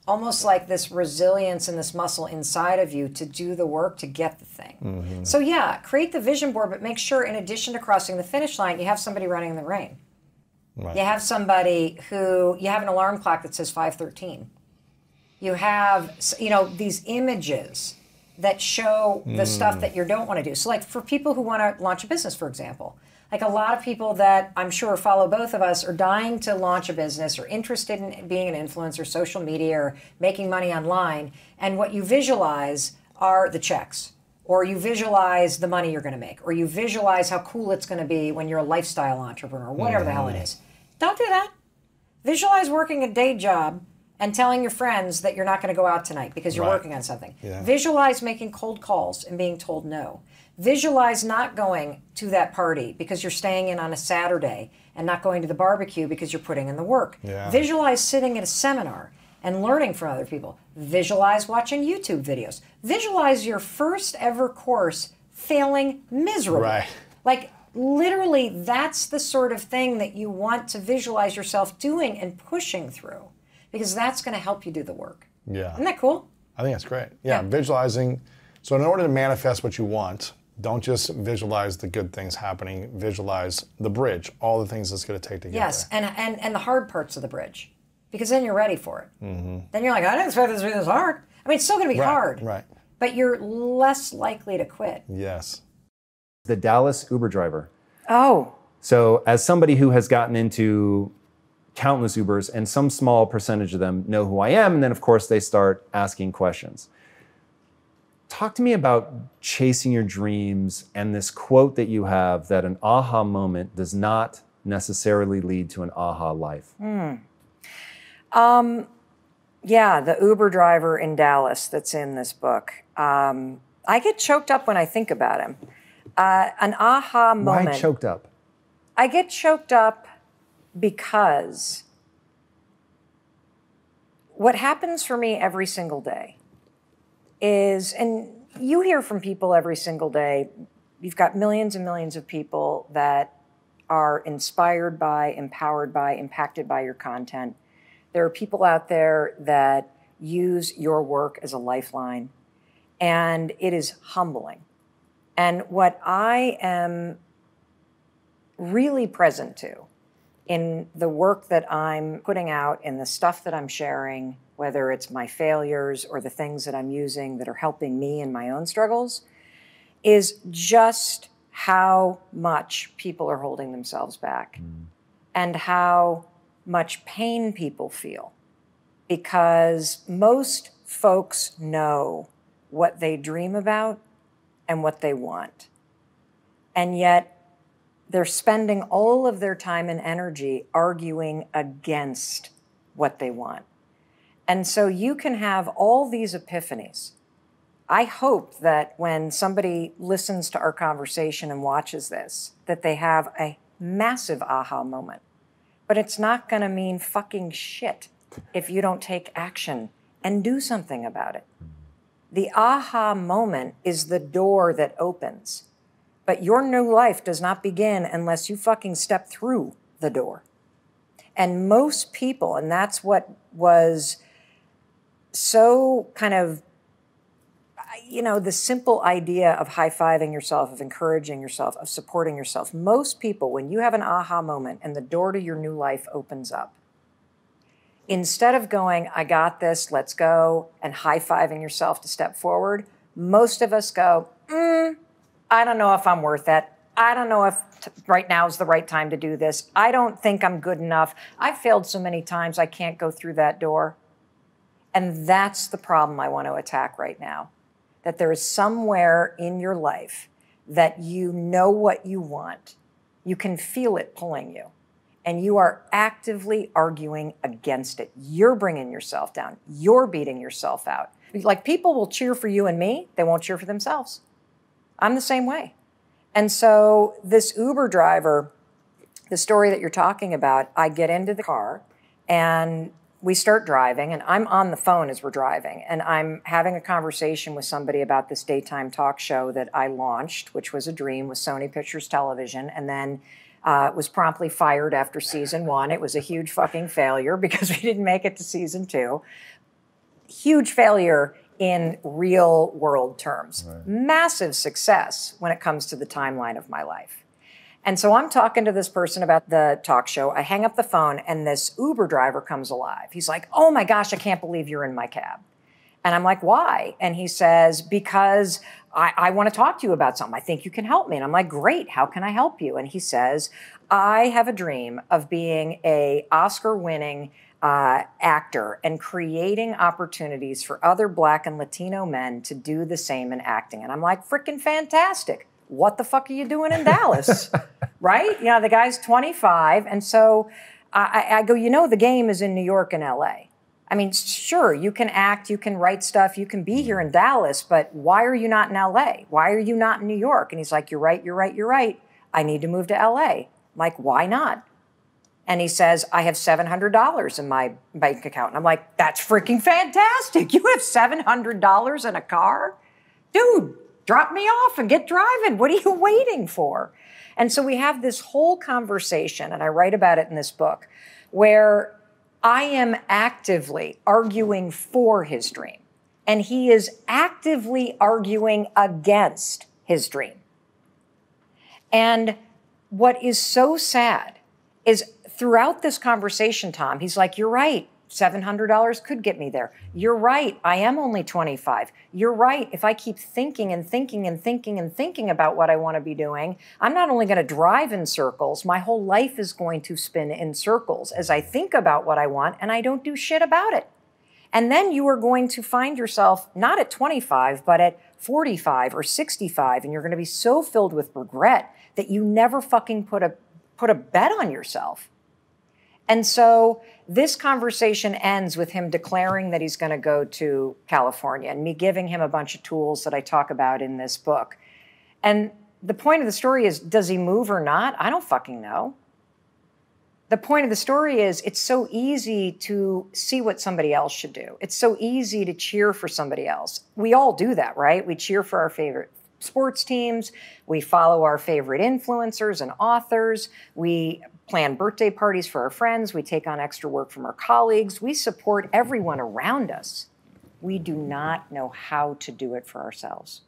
almost like this resilience and this muscle inside of you to do the work to get the thing. So yeah, create the vision board, but make sure in addition to crossing the finish line, you have somebody running in the rain. Right. You have somebody you have an alarm clock that says 5:13. You have, these images that show the stuff that you don't want to do. So like for people who want to launch a business, for example, like a lot of people that I'm sure follow both of us are dying to launch a business or interested in being an influencer, social media, or making money online. And what you visualize are the checks, or you visualize the money you're going to make, or you visualize how cool it's going to be when you're a lifestyle entrepreneur, whatever the hell it is. Don't do that. Visualize working a day job and telling your friends that you're not going to go out tonight because you're working on something. Yeah. Visualize making cold calls and being told no. Visualize not going to that party because you're staying in on a Saturday and not going to the barbecue because you're putting in the work. Yeah. Visualize sitting at a seminar and learning from other people. Visualize watching YouTube videos. Visualize your first ever course failing miserably. Right. Like literally that's the sort of thing that you want to visualize yourself doing and pushing through. because that's going to help you do the work. Yeah. Isn't that cool? I think that's great. Yeah, visualizing. So in order to manifest what you want, don't just visualize the good things happening, visualize the bridge, all the things it's going to take to get yes, there. and the hard parts of the bridge, because then you're ready for it. Then you're like, I didn't expect this to be this hard. I mean, it's still going to be hard, right? But you're less likely to quit. Yes. The Dallas Uber driver. Oh. So as somebody who has gotten into countless Ubers, and some small percentage of them know who I am, and then of course they start asking questions. Talk to me about chasing your dreams and this quote that you have that an aha moment does not necessarily lead to an aha life. Yeah, the Uber driver in Dallas that's in this book. I get choked up when I think about him. An aha moment. Why choked up? I get choked up because what happens for me every single day is, and you hear from people every single day, you've got millions and millions of people that are inspired by, empowered by, impacted by your content. There are people out there that use your work as a lifeline, and it is humbling. And what I am really present to in the work that I'm putting out, in the stuff that I'm sharing, whether it's my failures or the things that I'm using that are helping me in my own struggles, is just how much people are holding themselves back and how much pain people feel. Because most folks know what they dream about and what they want. And yet they're spending all of their time and energy arguing against what they want. And so you can have all these epiphanies. I hope that when somebody listens to our conversation and watches this, that they have a massive aha moment. But it's not going to mean fucking shit if you don't take action and do something about it. The aha moment is the door that opens. But your new life does not begin unless you fucking step through the door. And most people, and that's what was so kind of, you know, the simple idea of high-fiving yourself, of encouraging yourself, of supporting yourself. Most people, when you have an aha moment and the door to your new life opens up, instead of going, I got this, let's go, and high-fiving yourself to step forward, most of us go, I don't know if I'm worth it. I don't know if right now is the right time to do this. I don't think I'm good enough. I've failed so many times, I can't go through that door. And that's the problem I want to attack right now. That there is somewhere in your life that you know what you want. You can feel it pulling you. And you are actively arguing against it. You're bringing yourself down. You're beating yourself out. Like, people will cheer for you and me. They won't cheer for themselves. I'm the same way. And so this Uber driver, the story that you're talking about, I get into the car and we start driving, and I'm on the phone as we're driving, and I'm having a conversation with somebody about this daytime talk show that I launched, which was a dream with Sony Pictures Television, and then was promptly fired after season 1. It was a huge fucking failure because we didn't make it to season 2. Huge failure in real world terms. Right. Massive success when it comes to the timeline of my life. And so I'm talking to this person about the talk show. I hang up the phone and this Uber driver comes alive. He's like, oh my gosh, I can't believe you're in my cab. And I'm like, why? And he says, because I want to talk to you about something. I think you can help me. And I'm like, great, how can I help you? And he says, I have a dream of being a Oscar-winning actor and creating opportunities for other Black and Latino men to do the same in acting. And I'm like, freaking fantastic. What the fuck are you doing in Dallas? Right? You know, the guy's 25. And so I go, you know, the game is in New York and LA. I mean, sure, you can act, you can write stuff, you can be here in Dallas, but why are you not in LA? Why are you not in New York? And he's like, you're right, you're right, you're right. I need to move to LA. I'm like, why not? And he says, I have $700 in my bank account. And I'm like, that's freaking fantastic. You have $700 in a car? Dude, drop me off and get driving. What are you waiting for? And so we have this whole conversation, and I write about it in this book, where I am actively arguing for his dream, and he is actively arguing against his dream. And what is so sad is throughout this conversation, Tom, he's like, you're right. $700 could get me there. You're right. I am only 25. You're right. If I keep thinking and thinking and thinking and thinking about what I want to be doing, I'm not only going to drive in circles, my whole life is going to spin in circles as I think about what I want and I don't do shit about it. And then you are going to find yourself not at 25, but at 45 or 65, and you're going to be so filled with regret that you never fucking put a bet on yourself. And so this conversation ends with him declaring that he's going to go to California and me giving him a bunch of tools that I talk about in this book. And the point of the story is, does he move or not? I don't fucking know. The point of the story is it's so easy to see what somebody else should do. It's so easy to cheer for somebody else. We all do that, right? We cheer for our favorite sports teams. We follow our favorite influencers and authors. We plan birthday parties for our friends. We take on extra work from our colleagues. We support everyone around us. We do not know how to do it for ourselves.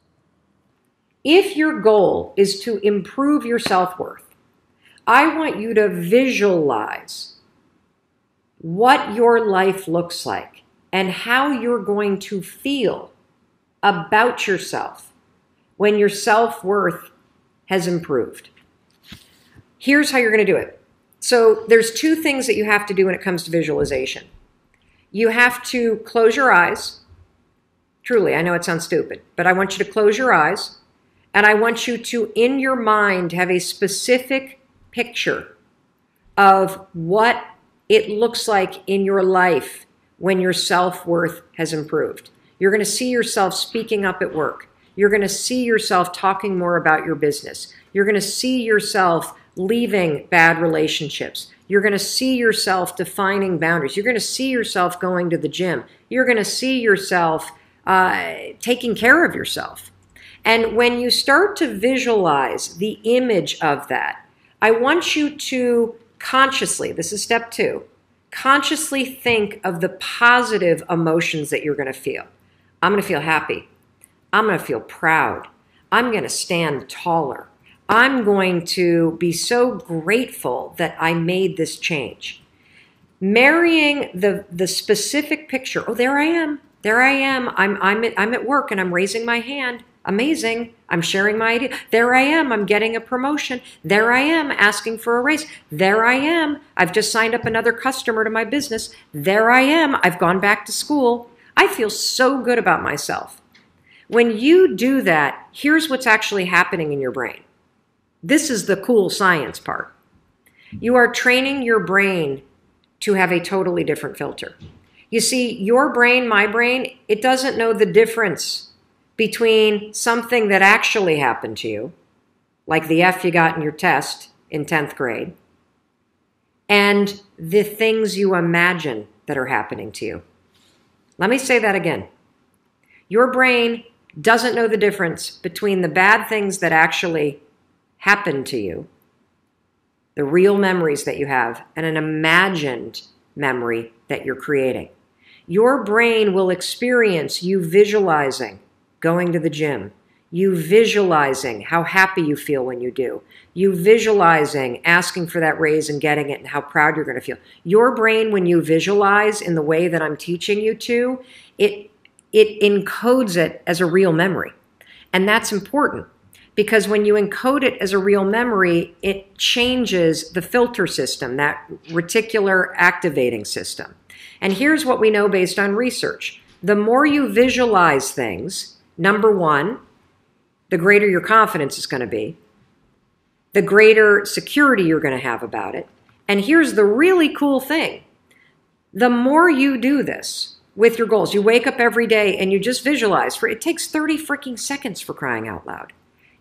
If your goal is to improve your self-worth, I want you to visualize what your life looks like and how you're going to feel about yourself when your self-worth has improved. Here's how you're going to do it. So there's two things that you have to do when it comes to visualization. You have to close your eyes. Truly, I know it sounds stupid, but I want you to close your eyes, and I want you to, in your mind, have a specific picture of what it looks like in your life when your self-worth has improved. You're going to see yourself speaking up at work. You're going to see yourself talking more about your business. You're going to see yourself leaving bad relationships. You're going to see yourself defining boundaries. You're going to see yourself going to the gym. You're going to see yourself taking care of yourself. And when you start to visualize the image of that, I want you to consciously, this is step 2, consciously think of the positive emotions that you're going to feel. I'm going to feel happy. I'm going to feel proud. I'm going to stand taller. I'm going to be so grateful that I made this change. Marrying the specific picture. Oh, there I am. There I am. I'm at work and I'm raising my hand. Amazing. I'm sharing my idea. There I am. I'm getting a promotion. There I am asking for a raise. There I am. I've just signed up another customer to my business. There I am. I've gone back to school. I feel so good about myself. When you do that, here's what's actually happening in your brain. This is the cool science part. You are training your brain to have a totally different filter. You see, your brain, my brain, it doesn't know the difference between something that actually happened to you, like the F you got in your test in 10th grade, and the things you imagine that are happening to you. Let me say that again. Your brain doesn't know the difference between the bad things that actually happened to you, the real memories that you have, and an imagined memory that you're creating. Your brain will experience you visualizing going to the gym, you visualizing how happy you feel when you do, you visualizing asking for that raise and getting it and how proud you're going to feel. Your brain, when you visualize in the way that I'm teaching you to, it encodes it as a real memory. And that's important because when you encode it as a real memory, it changes the filter system, that reticular activating system. And here's what we know based on research. The more you visualize things, number one, the greater your confidence is going to be, the greater security you're going to have about it. And here's the really cool thing. The more you do this with your goals, you wake up every day and you just visualize, it takes 30 freaking seconds for crying out loud.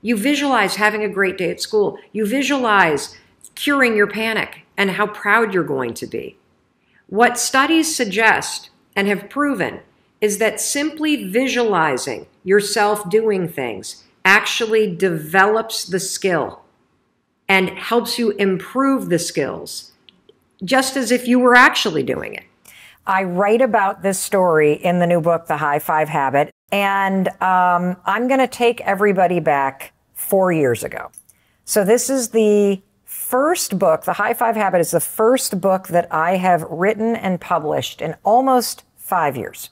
You visualize having a great day at school. You visualize curing your panic and how proud you're going to be. What studies suggest and have proven is that simply visualizing yourself doing things actually develops the skill and helps you improve the skills just as if you were actually doing it. I write about this story in the new book, The High Five Habit, and I'm going to take everybody back 4 years ago. So this is the first book. The High Five Habit is the first book that I have written and published in almost 5 years.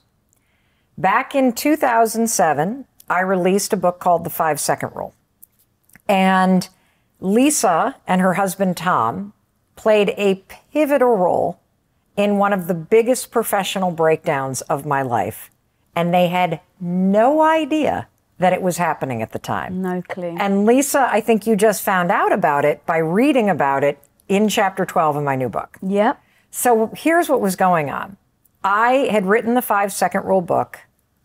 Back in 2007, I released a book called The 5-Second Rule. And Lisa and her husband, Tom, played a pivotal role in one of the biggest professional breakdowns of my life. And they had no idea that it was happening at the time. No clue. And Lisa, I think you just found out about it by reading about it in chapter 12 of my new book. Yep. So here's what was going on. I had written the 5-Second Rule book.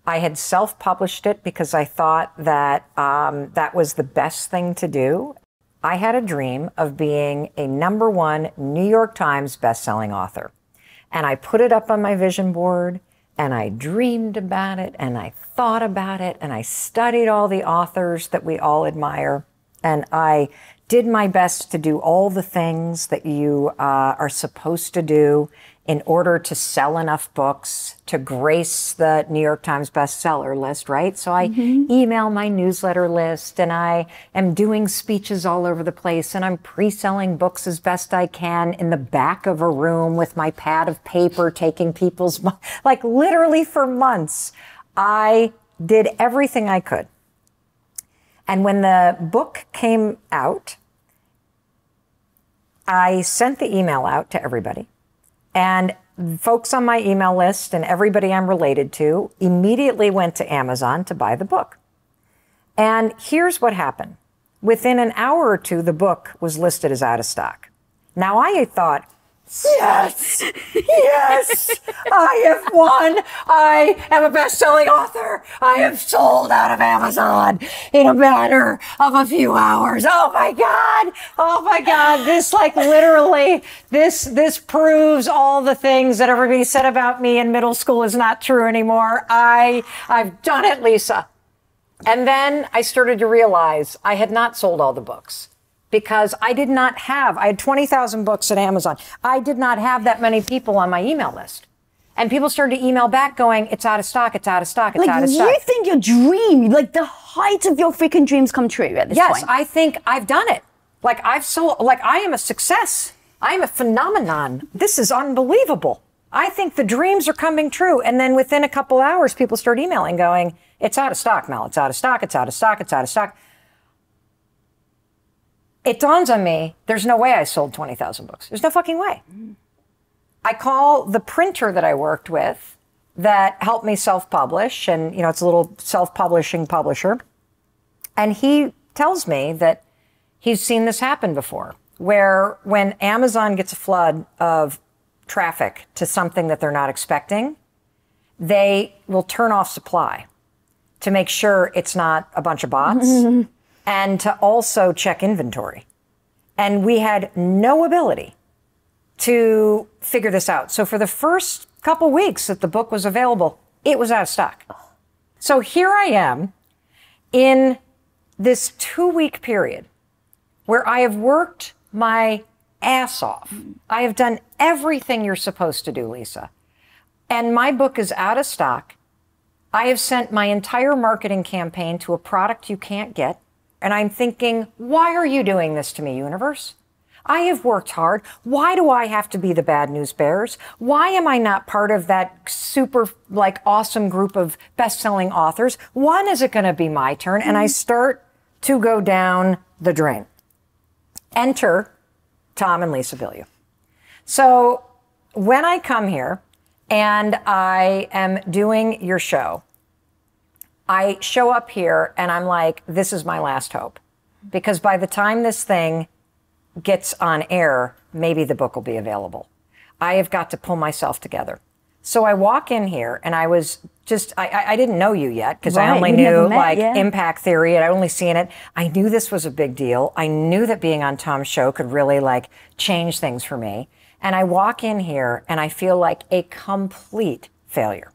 I had self-published it because I thought that that was the best thing to do. I had a dream of being a #1 New York Times bestselling author. And I put it up on my vision board, and I dreamed about it, and I thought about it, and I studied all the authors that we all admire, and I did my best to do all the things that you are supposed to do in order to sell enough books to grace the New York Times bestseller list, right? So I email my newsletter list, and I am doing speeches all over the place, and I'm pre-selling books as best I can in the back of a room with my pad of paper, taking people's, like literally for months, I did everything I could. And when the book came out, I sent the email out to everybody. And folks on my email list and everybody I'm related to immediately went to Amazon to buy the book. And here's what happened. Within an hour or two, the book was listed as out of stock. Now, I thought, yes, yes, I have won. I am a best-selling author. I have sold out of Amazon in a matter of a few hours. Oh my God. Oh my God. This like literally, this proves all the things that everybody said about me in middle school is not true anymore. I've done it, Lisa. And then I started to realize I had not sold all the books. Because I had 20,000 books at Amazon. I did not have that many people on my email list. And people started to email back going, it's out of stock, it's out of stock, it's out of stock. You think your dream, like the height of your freaking dreams come true at this point? Yes, I think I've done it. Like I've sold, like I am a success. I am a phenomenon. This is unbelievable. I think the dreams are coming true. And then within a couple hours, people start emailing going, it's out of stock, Mel, it's out of stock, it's out of stock, it's out of stock. It dawns on me, there's no way I sold 20,000 books. There's no fucking way. I call the printer that I worked with that helped me self-publish, and you know, it's a little self-publishing publisher. And he tells me that he's seen this happen before, where when Amazon gets a flood of traffic to something that they're not expecting, they will turn off supply to make sure it's not a bunch of bots. And to also check inventory. And we had no ability to figure this out. So for the first couple weeks that the book was available, it was out of stock. So here I am in this 2-week period where I have worked my ass off. I have done everything you're supposed to do, Lisa. And my book is out of stock. I have sent my entire marketing campaign to a product you can't get. And I'm thinking, why are you doing this to me, universe? I have worked hard. Why do I have to be the bad news bearers? Why am I not part of that super, like, awesome group of best-selling authors? When is it going to be my turn? And I start to go down the drain. Enter Tom and Lisa Bilyeu. So when I come here and I am doing your show, I show up here and I'm like, this is my last hope. Because by the time this thing gets on air, maybe the book will be available. I have got to pull myself together. So I walk in here and I was just, I didn't know you yet because I only knew impact theory. I'd only seen it. I knew this was a big deal. I knew that being on Tom's show could really like change things for me. And I walk in here and I feel like a complete failure.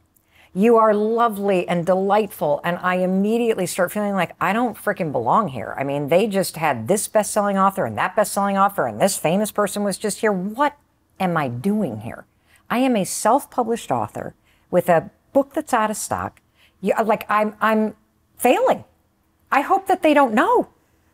You are lovely and delightful. And I immediately start feeling like I don't freaking belong here. I mean, they just had this best-selling author and that best-selling author and this famous person was just here. What am I doing here? I am a self-published author with a book that's out of stock. I'm failing. I hope that they don't know,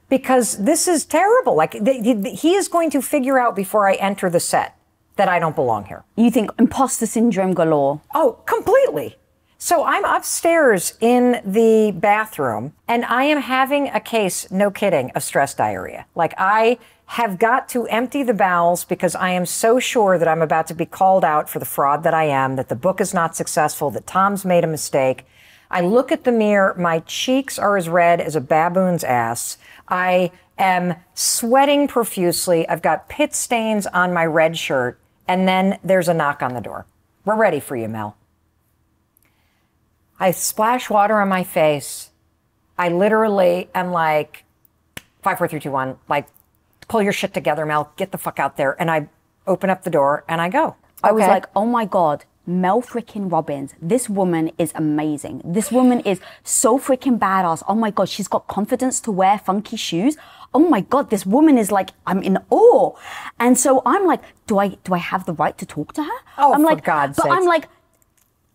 because this is terrible. Like, he is going to figure out before I enter the set that I don't belong here. You think imposter syndrome galore? Oh, completely. So I'm upstairs in the bathroom and I am having a case, no kidding, of stress diarrhea. Like, I have got to empty the bowels because I am so sure that I'm about to be called out for the fraud that I am, that the book is not successful, that Tom's made a mistake. I look at the mirror, my cheeks are as red as a baboon's ass. I am sweating profusely. I've got pit stains on my red shirt. And then there's a knock on the door. We're ready for you, Mel. I splash water on my face. I literally am like, 5, 4, 3, 2, 1, like, pull your shit together, Mel, get the fuck out there. And I open up the door and I go. I was like, oh my God, Mel freaking Robbins. This woman is amazing. This woman is so freaking badass. Oh my God, she's got confidence to wear funky shoes. Oh my God, this woman is like, I'm in awe. And so I'm like, do I have the right to talk to her? Oh, I'm for like, God's But sakes. I'm like,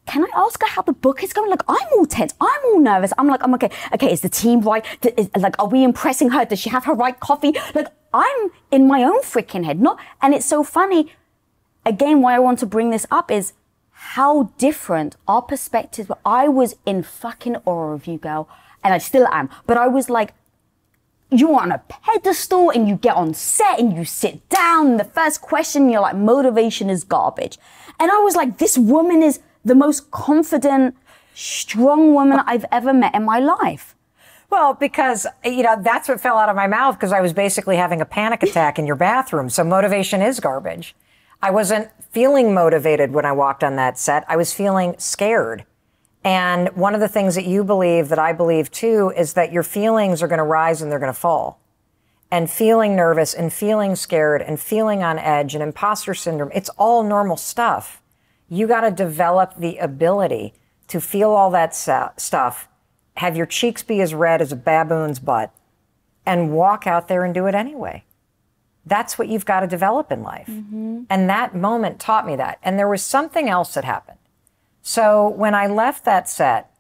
can I ask her how the book is going? Like, I'm all tense. I'm all nervous. I'm okay. Okay, is the team right? Like, are we impressing her? Does she have her right coffee? Like, I'm in my own freaking head. And it's so funny. Again, why I want to bring this up is how different our perspectives were. I was in fucking awe of you, girl. And I still am. But I was like, you're on a pedestal and you get on set and you sit down. And the first question, you're like, motivation is garbage. And I was like, this woman is the most confident, strong woman I've ever met in my life. Well, because, that's what fell out of my mouth, because I was basically having a panic attack in your bathroom. So motivation is garbage. I wasn't feeling motivated when I walked on that set. I was feeling scared. And one of the things that you believe, that I believe too, is that your feelings are going to rise and they're going to fall. And feeling nervous and feeling scared and feeling on edge and imposter syndrome, it's all normal stuff. You got to develop the ability to feel all that stuff, have your cheeks be as red as a baboon's butt, and walk out there and do it anyway. That's what you've got to develop in life. Mm-hmm. And that moment taught me that. And there was something else that happened. So when I left that set,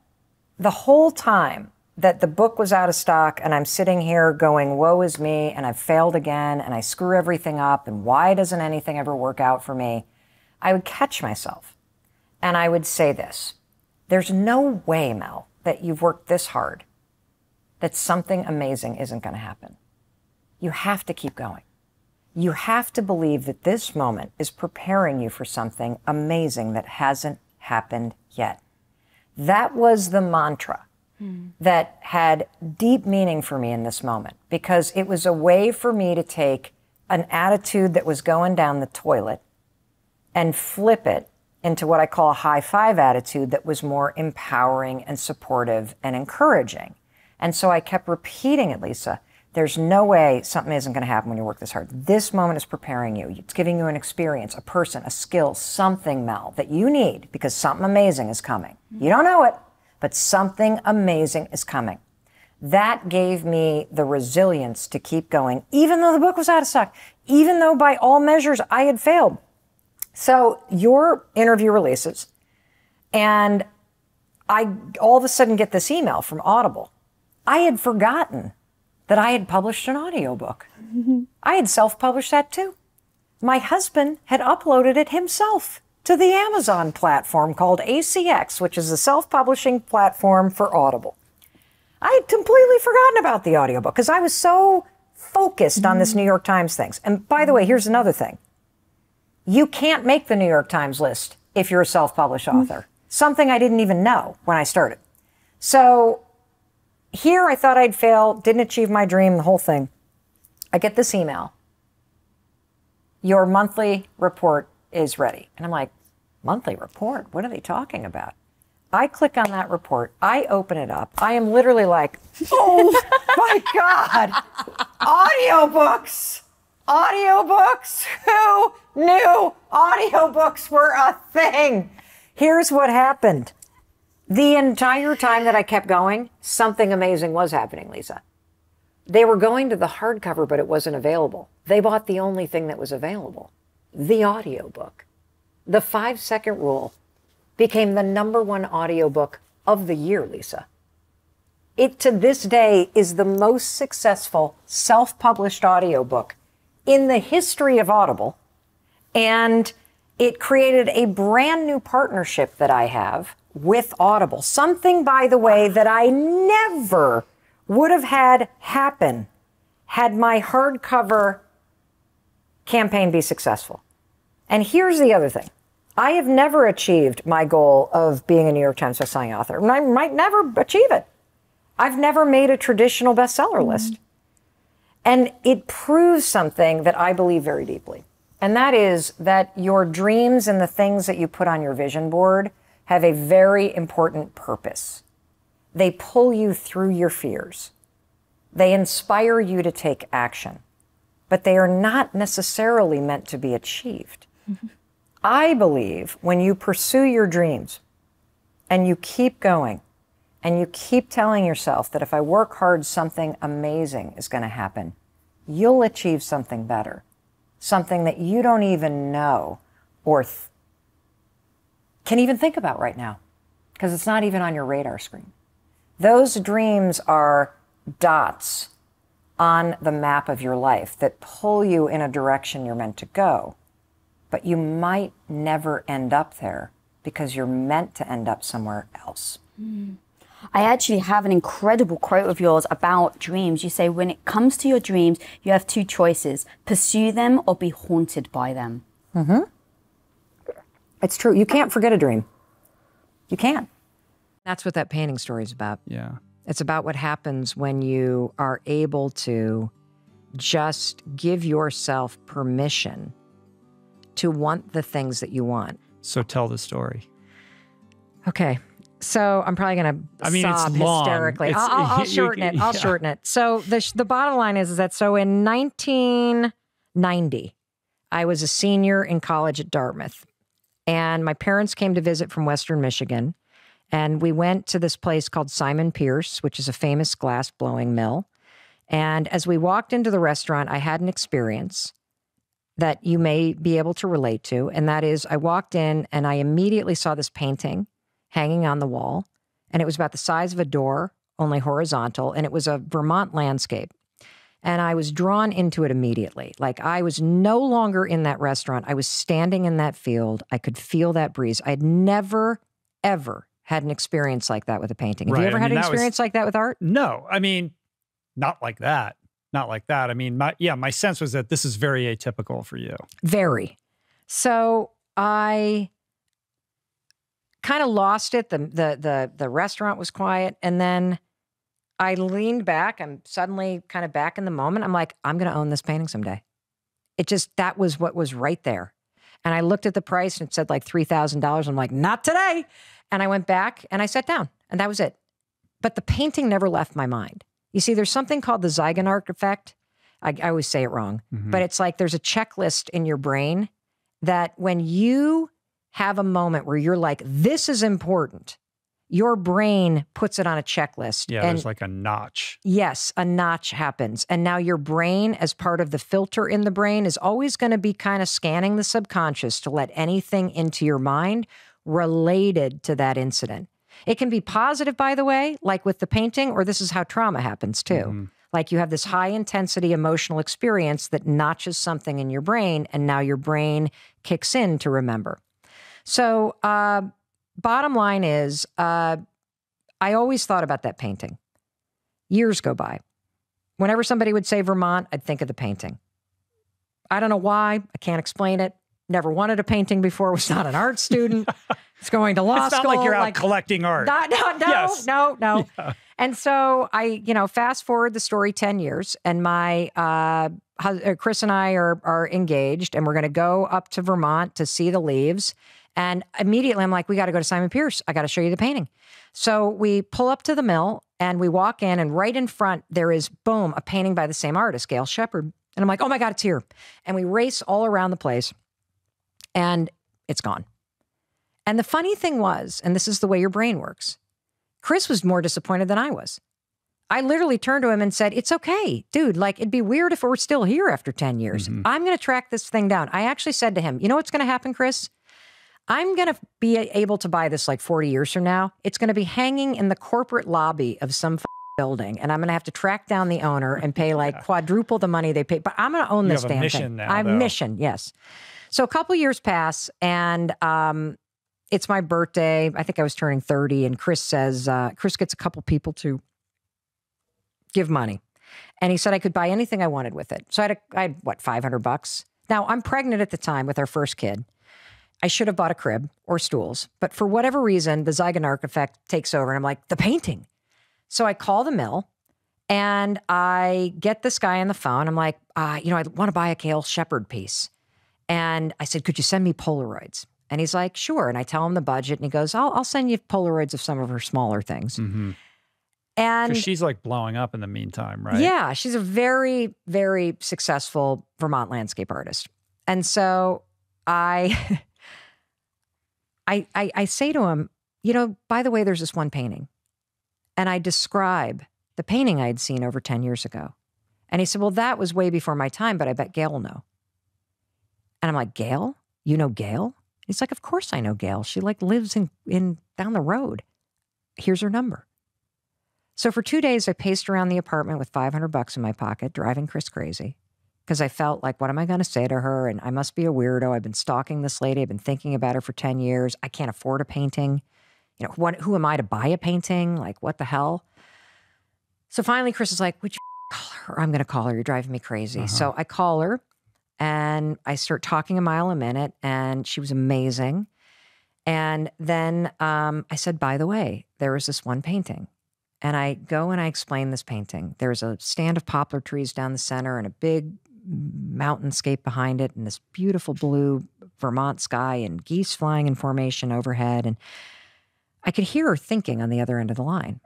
the whole time that the book was out of stock and I'm sitting here going, woe is me, and I've failed again, and I screw everything up, and why doesn't anything ever work out for me? I would catch myself and I would say this: there's no way, Mel, that you've worked this hard, that something amazing isn't going to happen. You have to keep going. You have to believe that this moment is preparing you for something amazing that hasn't happened yet. That was the mantra that had deep meaning for me in this moment, because it was a way for me to take an attitude that was going down the toilet and flip it into what I call a high five attitude that was more empowering and supportive and encouraging. And so I kept repeating it, Lisa. There's no way something isn't going to happen when you work this hard. This moment is preparing you. It's giving you an experience, a person, a skill, something, Mel, that you need, because something amazing is coming. You don't know it, but something amazing is coming. That gave me the resilience to keep going, even though the book was out of stock, even though by all measures I had failed. So your interview releases, and I all of a sudden get this email from Audible. I had forgotten that I had published an audiobook. I had self-published that too. My husband had uploaded it himself to the Amazon platform called ACX, which is a self-publishing platform for Audible. I had completely forgotten about the audiobook because I was so focused on this New York Times thing. And by the way, here's another thing. You can't make the New York Times list if you're a self-published author. Something I didn't even know when I started. So here I thought I'd fail, didn't achieve my dream, the whole thing. I get this email. Your monthly report is ready. And I'm like, monthly report? What are they talking about? I click on that report. I open it up. I am literally like, oh my God, audiobooks. Audiobooks? Who knew audiobooks were a thing? Here's what happened. The entire time that I kept going, something amazing was happening, Lisa. They were going to the hardcover, but it wasn't available. They bought the only thing that was available. the audiobook. The 5-Second Rule became the #1 audiobook of the year, Lisa. It, to this day, is the most successful self-published audiobook in the history of Audible. And it created a brand new partnership that I have with Audible. Something, by the way, that I never would have had happen had my hardcover campaign be successful. And here's the other thing. I have never achieved my goal of being a New York Times bestselling author. And I might never achieve it. I've never made a traditional bestseller list. And it proves something that I believe very deeply. And that is that your dreams and the things that you put on your vision board have a very important purpose. They pull you through your fears. They inspire you to take action. But they are not necessarily meant to be achieved. I believe when you pursue your dreams and you keep going and you keep telling yourself that if I work hard, something amazing is going to happen, you'll achieve something better, something that you don't even know or can even think about right now because it's not even on your radar screen. Those dreams are dots on the map of your life that pull you in a direction you're meant to go. But you might never end up there because you're meant to end up somewhere else. I actually have an incredible quote of yours about dreams. You say, when it comes to your dreams, you have 2 choices: pursue them or be haunted by them. It's true. You can't forget a dream. You can't. That's what that painting story is about. Yeah. It's about what happens when you are able to just give yourself permission to want the things that you want. So tell the story. Okay. So I'm probably going to sob it's long. hysterically. I'll shorten it. I'll shorten it. So the bottom line is that so in 1990, I was a senior in college at Dartmouth. And my parents came to visit from Western Michigan. And we went to this place called Simon Pierce, which is a famous glass blowing mill. And as we walked into the restaurant, I had an experience that you may be able to relate to. And that is, I walked in and I immediately saw this painting hanging on the wall. And it was about the size of a door, only horizontal. And it was a Vermont landscape. And I was drawn into it immediately. Like, I was no longer in that restaurant. I was standing in that field. I could feel that breeze. I'd never, ever had an experience like that with a painting. Have you ever had an experience like that with art? No, I mean, not like that. Not like that. I mean, my sense was that this is very atypical for you. Very. So I kind of lost it. The restaurant was quiet. And then I leaned back. I'm suddenly kind of back in the moment. I'm like, I'm going to own this painting someday. That was what was right there. And I looked at the price and it said like $3,000. I'm like, not today. And I went back and I sat down and that was it. But the painting never left my mind. You see, there's something called the Zygon Art Effect. I always say it wrong, but it's like there's a checklist in your brain that when you have a moment where you're like, this is important, your brain puts it on a checklist. Yeah, there's like a notch. Yes, a notch happens. And now your brain, as part of the filter in the brain, is always going to be kind of scanning the subconscious to let anything into your mind related to that incident. It can be positive, by the way, like with the painting, or this is how trauma happens too. Like you have this high intensity emotional experience that notches something in your brain, and now your brain kicks in to remember. So bottom line is, I always thought about that painting. Years go by. Whenever somebody would say Vermont, I'd think of the painting. I don't know why. I can't explain it. Never wanted a painting before. Was not an art student. It's going to law school. It's not like you're out collecting art. No. Yes. Yeah. And so I, fast forward the story 10 years, and my Chris and I are engaged, and we're going to go up to Vermont to see the leaves. And immediately I'm like, we got to go to Simon Pierce. I got to show you the painting. So we pull up to the mill and we walk in, and right in front there is, boom, a painting by the same artist, Gail Shepard. And I'm like, oh my God, it's here. And we race all around the place and it's gone. And the funny thing was, and this is the way your brain works, Chris was more disappointed than I was. I literally turned to him and said, it's okay, dude. Like, it'd be weird if we're still here after 10 years. I'm going to track this thing down. I actually said to him, you know what's going to happen, Chris? I'm going to be able to buy this like 40 years from now. It's going to be hanging in the corporate lobby of some building, and I'm going to have to track down the owner and pay like quadruple the money they pay. But I'm going to own this damn thing. Now, I have a mission, yes. So a couple years pass, and it's my birthday. I think I was turning 30, and Chris says, Chris gets a couple people to give money. And he said I could buy anything I wanted with it. So I had what, $500? Now, I'm pregnant at the time with our first kid. I should have bought a crib or stools, but for whatever reason, the Zygon Art Effect takes over, and I'm like, the painting. So I call the mill, and I get this guy on the phone. I'm like, I want to buy a Gail Shepherd piece. And I said, could you send me Polaroids? And he's like, sure. And I tell him the budget, and he goes, I'll send you Polaroids of some of her smaller things. And she's like blowing up in the meantime, right? Yeah, she's a very, very successful Vermont landscape artist. And so I say to him, by the way, there's this one painting. And I describe the painting I had seen over 10 years ago. And he said, well, that was way before my time, but I bet Gail will know. And I'm like, Gail? You know Gail? He's like, of course I know Gail. She like lives in down the road. Here's her number. So for 2 days, I paced around the apartment with $500 in my pocket, driving Chris crazy. Because I felt like, what am I going to say to her? And I must be a weirdo. I've been stalking this lady. I've been thinking about her for 10 years. I can't afford a painting. Who am I to buy a painting? Like, what the hell? So finally, Chris is like, would you call her? I'm going to call her. You're driving me crazy. So I call her, and I start talking a mile a minute, and she was amazing. And then I said, by the way, there was this one painting. And I go and I explain this painting. There's a stand of poplar trees down the center and a big mountainscape behind it, and this beautiful blue Vermont sky and geese flying in formation overhead. And I could hear her thinking on the other end of the line.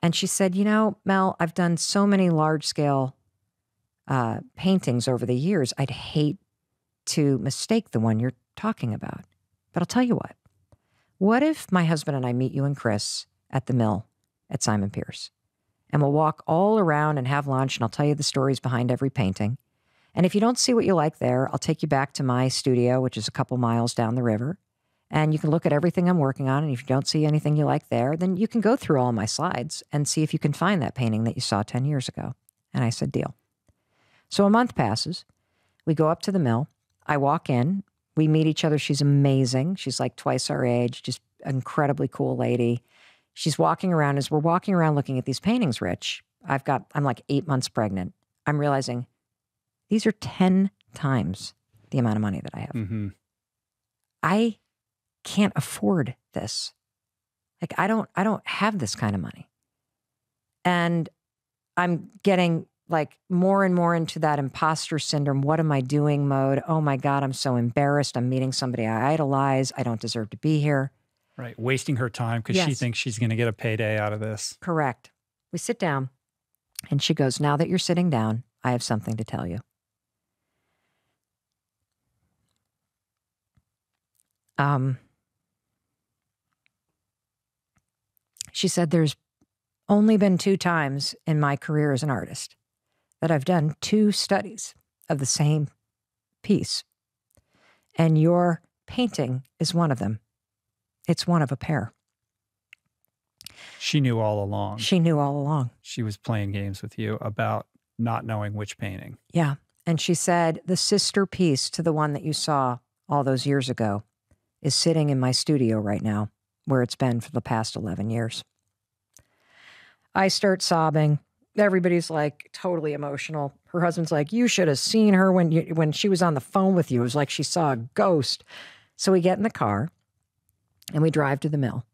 And she said, Mel, I've done so many large-scale paintings over the years. I'd hate to mistake the one you're talking about. But I'll tell you what. What if my husband and I meet you and Chris at the mill at Simon Pierce? And we'll walk all around and have lunch, and I'll tell you the stories behind every painting. And if you don't see what you like there, I'll take you back to my studio, which is a couple miles down the river. And you can look at everything I'm working on. And if you don't see anything you like there, then you can go through all my slides and see if you can find that painting that you saw 10 years ago. And I said, deal. So a month passes. We go up to the mill. I walk in. We meet each other. She's amazing. She's like twice our age, just an incredibly cool lady. She's walking around. As we're walking around looking at these paintings, Rich, I'm like 8 months pregnant. I'm realizing these are 10 times the amount of money that I have. I can't afford this. Like, I don't have this kind of money. And I'm getting like more and more into that imposter syndrome. What am I doing mode? Oh my God, I'm so embarrassed. I'm meeting somebody I idolize. I don't deserve to be here. Right. Wasting her time because she thinks she's going to get a payday out of this. Correct. We sit down, and she goes, now that you're sitting down, I have something to tell you. She said, there's only been 2 times in my career as an artist that I've done 2 studies of the same piece. And your painting is one of them. It's one of a pair. She knew all along. She knew all along. She was playing games with you about not knowing which painting. Yeah. And she said, the sister piece to the one that you saw all those years ago is sitting in my studio right now, where it's been for the past 11 years. I start sobbing. Everybody's like totally emotional. Her husband's like, you should have seen her when she was on the phone with you. It was like she saw a ghost. So we get in the car and we drive to the mill.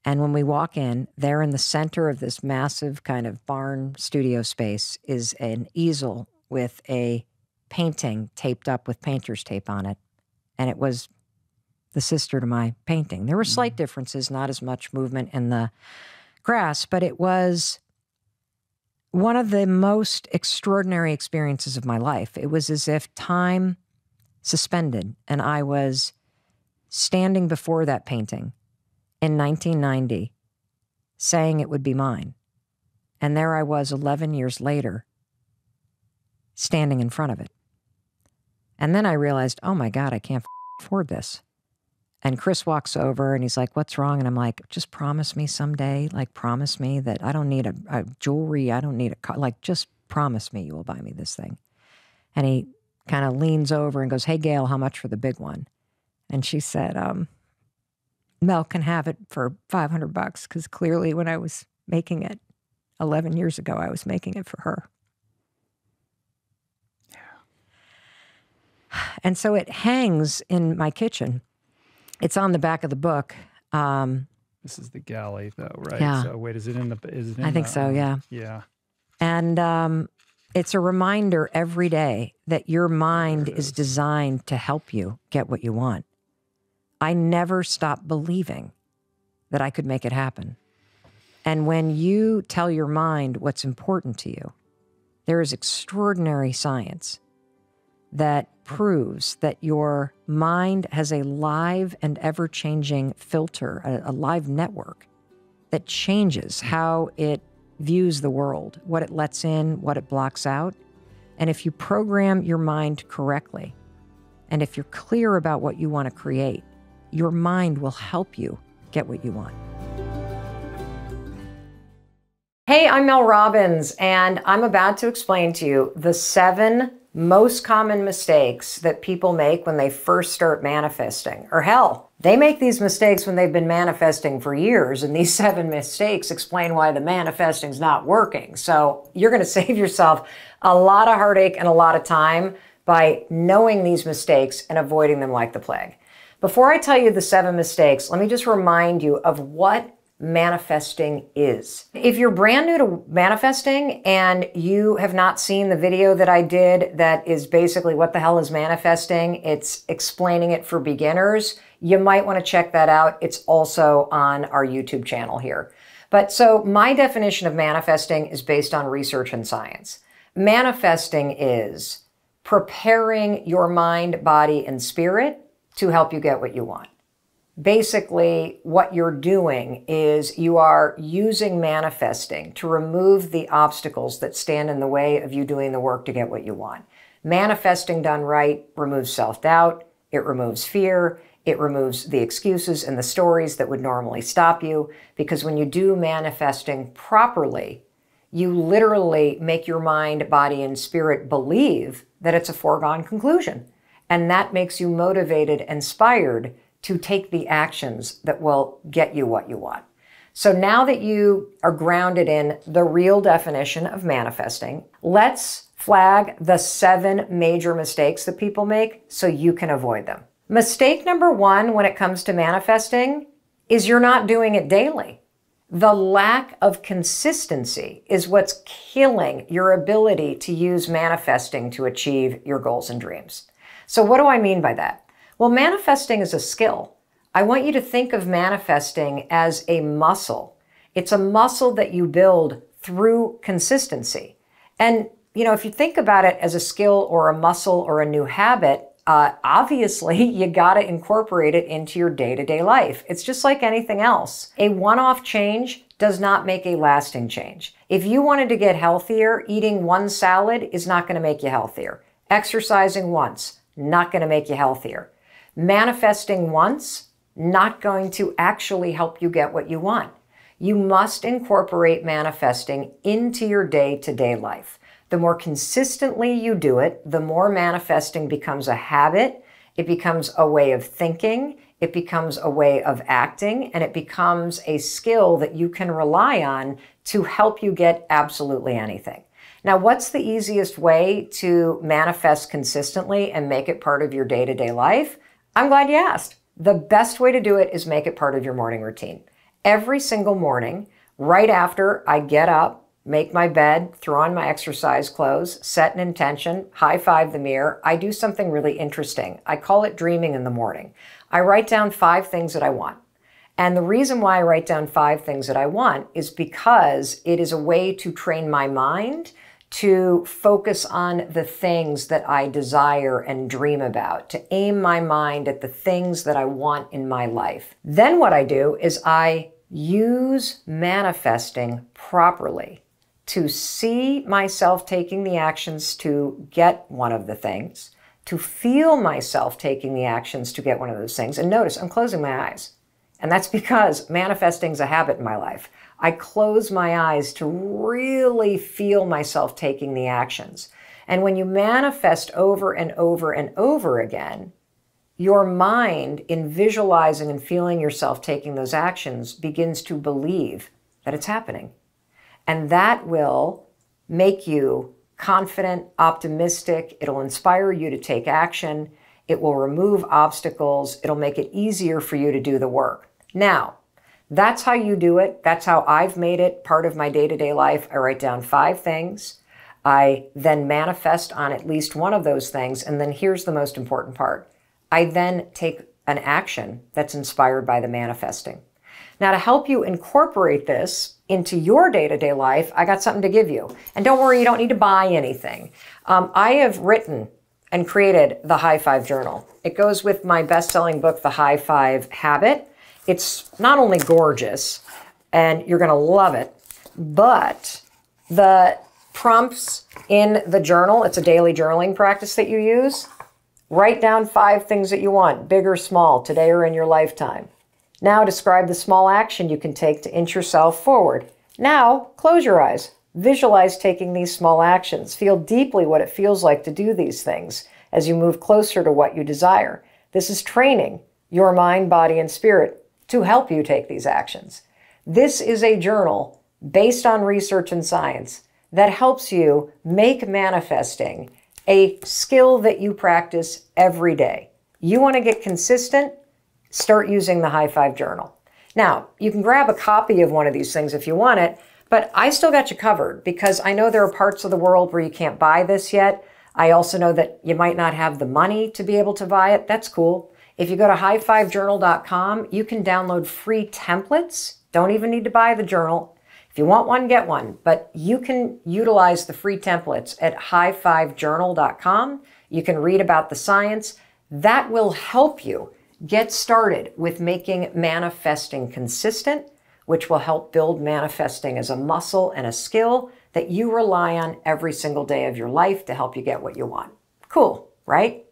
And when we walk in, there in the center of this massive kind of barn studio space is an easel with a painting taped up with painter's tape on it. And it was the sister to my painting. There were slight differences, not as much movement in the grass, but it was one of the most extraordinary experiences of my life. It was as if time suspended, and I was standing before that painting in 1990, saying it would be mine. And there I was 11 years later, standing in front of it. And then I realized, oh my God, I can't afford this. And Chris walks over and he's like, what's wrong? And I'm like, just promise me someday, like promise me that I don't need a jewelry, I don't need a car, like just promise me you will buy me this thing. And he kind of leans over and goes, hey, Gail, how much for the big one? And she said, Mel can have it for $500 because clearly when I was making it 11 years ago, I was making it for her. And so it hangs in my kitchen. It's on the back of the book. This is the galley, though, right? Yeah. So wait, is it in the? Is it in I think so. Yeah. Yeah. And it's a reminder every day that your mind is designed to help you get what you want. I never stopped believing that I could make it happen. And when you tell your mind what's important to you, there is extraordinary science that proves that your mind has a live and ever-changing filter, a live network that changes how it views the world, what it lets in, what it blocks out. And if you program your mind correctly, and if you're clear about what you want to create, your mind will help you get what you want. Hey, I'm Mel Robbins, and I'm about to explain to you the 7 most common mistakes that people make when they first start manifesting. Or hell, they make these mistakes when they've been manifesting for years, and these 7 mistakes explain why the manifesting's not working. So you're going to save yourself a lot of heartache and a lot of time by knowing these mistakes and avoiding them like the plague. Before I tell you the 7 mistakes, let me just remind you of what manifesting is. If you're brand new to manifesting and you have not seen the video that I did that is basically what the hell is manifesting, it's explaining it for beginners, you might want to check that out. It's also on our YouTube channel here. But so my definition of manifesting is based on research and science. Manifesting is preparing your mind, body, and spirit to help you get what you want. Basically, what you're doing is you are using manifesting to remove the obstacles that stand in the way of you doing the work to get what you want. Manifesting done right removes self-doubt, it removes fear, it removes the excuses and the stories that would normally stop you, because when you do manifesting properly, you literally make your mind, body, and spirit believe that it's a foregone conclusion. And that makes you motivated, inspired to take the actions that will get you what you want. So now that you are grounded in the real definition of manifesting, let's flag the 7 major mistakes that people make so you can avoid them. Mistake number 1 when it comes to manifesting is you're not doing it daily. The lack of consistency is what's killing your ability to use manifesting to achieve your goals and dreams. So what do I mean by that? Well, manifesting is a skill. I want you to think of manifesting as a muscle. It's a muscle that you build through consistency. And, you know, if you think about it as a skill or a muscle or a new habit, obviously you got to incorporate it into your day-to-day life. It's just like anything else. A one-off change does not make a lasting change. If you wanted to get healthier, eating one salad is not going to make you healthier. Exercising once, not going to make you healthier. Manifesting once, not going to actually help you get what you want. You must incorporate manifesting into your day-to-day life. The more consistently you do it, the more manifesting becomes a habit, it becomes a way of thinking, it becomes a way of acting, and it becomes a skill that you can rely on to help you get absolutely anything. Now, what's the easiest way to manifest consistently and make it part of your day-to-day life? I'm glad you asked. The best way to do it is make it part of your morning routine. Every single morning, right after I get up, make my bed, throw on my exercise clothes, set an intention, high-five the mirror, I do something really interesting. I call it dreaming in the morning. I write down 5 things that I want. And the reason why I write down 5 things that I want is because it is a way to train my mind to focus on the things that I desire and dream about, to aim my mind at the things that I want in my life. Then what I do is I use manifesting properly to see myself taking the actions to get one of the things, to feel myself taking the actions to get one of those things. And notice, I'm closing my eyes. And that's because manifesting is a habit in my life. I close my eyes to really feel myself taking the actions. And when you manifest over and over and over again, your mind, in visualizing and feeling yourself taking those actions, begins to believe that it's happening. And that will make you confident, optimistic. It'll inspire you to take action. It will remove obstacles. It'll make it easier for you to do the work. Now, that's how you do it. That's how I've made it part of my day-to-day life. I write down 5 things. I then manifest on at least one of those things. And then here's the most important part. I then take an action that's inspired by the manifesting. Now, to help you incorporate this into your day-to-day life, I got something to give you. And don't worry, you don't need to buy anything. I have written and created the High Five Journal. It goes with my best-selling book, The High Five Habit. It's not only gorgeous, and you're going to love it, but the prompts in the journal, it's a daily journaling practice that you use. Write down 5 things that you want, big or small, today or in your lifetime. Now describe the small action you can take to inch yourself forward. Now close your eyes. Visualize taking these small actions. Feel deeply what it feels like to do these things as you move closer to what you desire. This is training your mind, body, and spirit to help you take these actions. This is a journal based on research and science that helps you make manifesting a skill that you practice every day. You want to get consistent? Start using the High Five Journal. Now, you can grab a copy of one of these things if you want it, but I still got you covered because I know there are parts of the world where you can't buy this yet. I also know that you might not have the money to be able to buy it. That's cool. If you go to highfivejournal.com, you can download free templates. Don't even need to buy the journal. If you want one, get one. But you can utilize the free templates at highfivejournal.com. You can read about the science. That will help you get started with making manifesting consistent, which will help build manifesting as a muscle and a skill that you rely on every single day of your life to help you get what you want. Cool, right?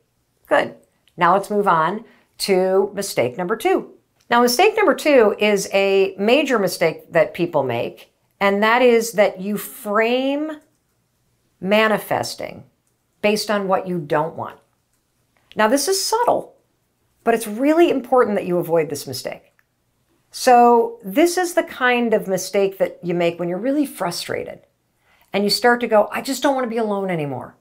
Good. Now let's move on to mistake number 2. Now, mistake number 2 is a major mistake that people make, and that is that you frame manifesting based on what you don't want. Now, this is subtle, but it's really important that you avoid this mistake. So this is the kind of mistake that you make when you're really frustrated and you start to go, I just don't want to be alone anymore.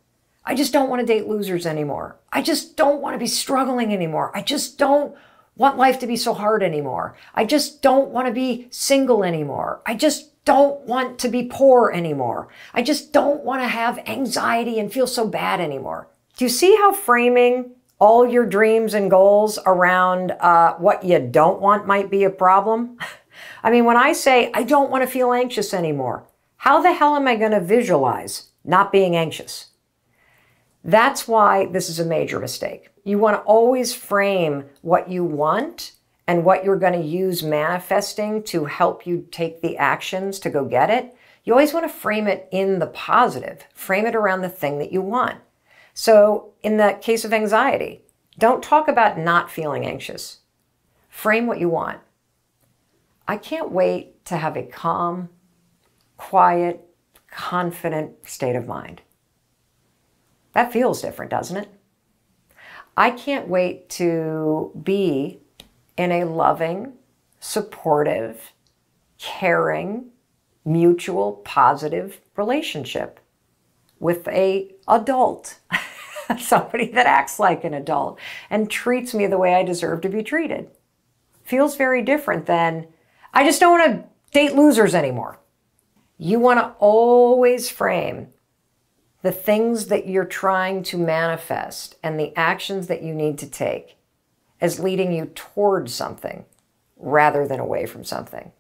I just don't want to date losers anymore. I just don't want to be struggling anymore. I just don't want life to be so hard anymore. I just don't want to be single anymore. I just don't want to be poor anymore. I just don't want to have anxiety and feel so bad anymore. Do you see how framing all your dreams and goals around what you don't want might be a problem? I mean, when I say I don't want to feel anxious anymore, how the hell am I going to visualize not being anxious? That's why this is a major mistake. You want to always frame what you want and what you're going to use manifesting to help you take the actions to go get it. You always want to frame it in the positive. Frame it around the thing that you want. So in the case of anxiety, don't talk about not feeling anxious. Frame what you want. I can't wait to have a calm, quiet, confident state of mind. That feels different, doesn't it? I can't wait to be in a loving, supportive, caring, mutual, positive relationship with an adult, somebody that acts like an adult and treats me the way I deserve to be treated. Feels very different than, I just don't want to date losers anymore. You want to always frame the things that you're trying to manifest and the actions that you need to take as leading you towards something rather than away from something.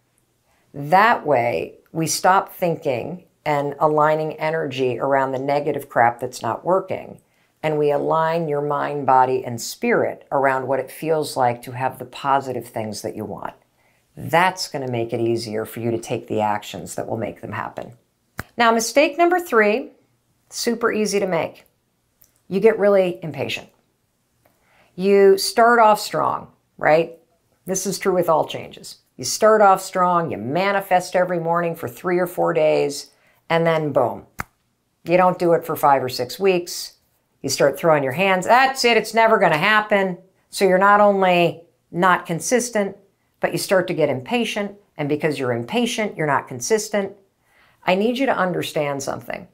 That way, we stop thinking and aligning energy around the negative crap that's not working, and we align your mind, body, and spirit around what it feels like to have the positive things that you want. That's going to make it easier for you to take the actions that will make them happen. Now, mistake number 3, super easy to make. You get really impatient. You start off strong, right? This is true with all changes. You start off strong, you manifest every morning for 3 or 4 days, and then boom. You don't do it for 5 or 6 weeks. You start throwing your hands. That's it. It's never going to happen. So you're not only not consistent, but you start to get impatient. And because you're impatient, you're not consistent. I need you to understand something.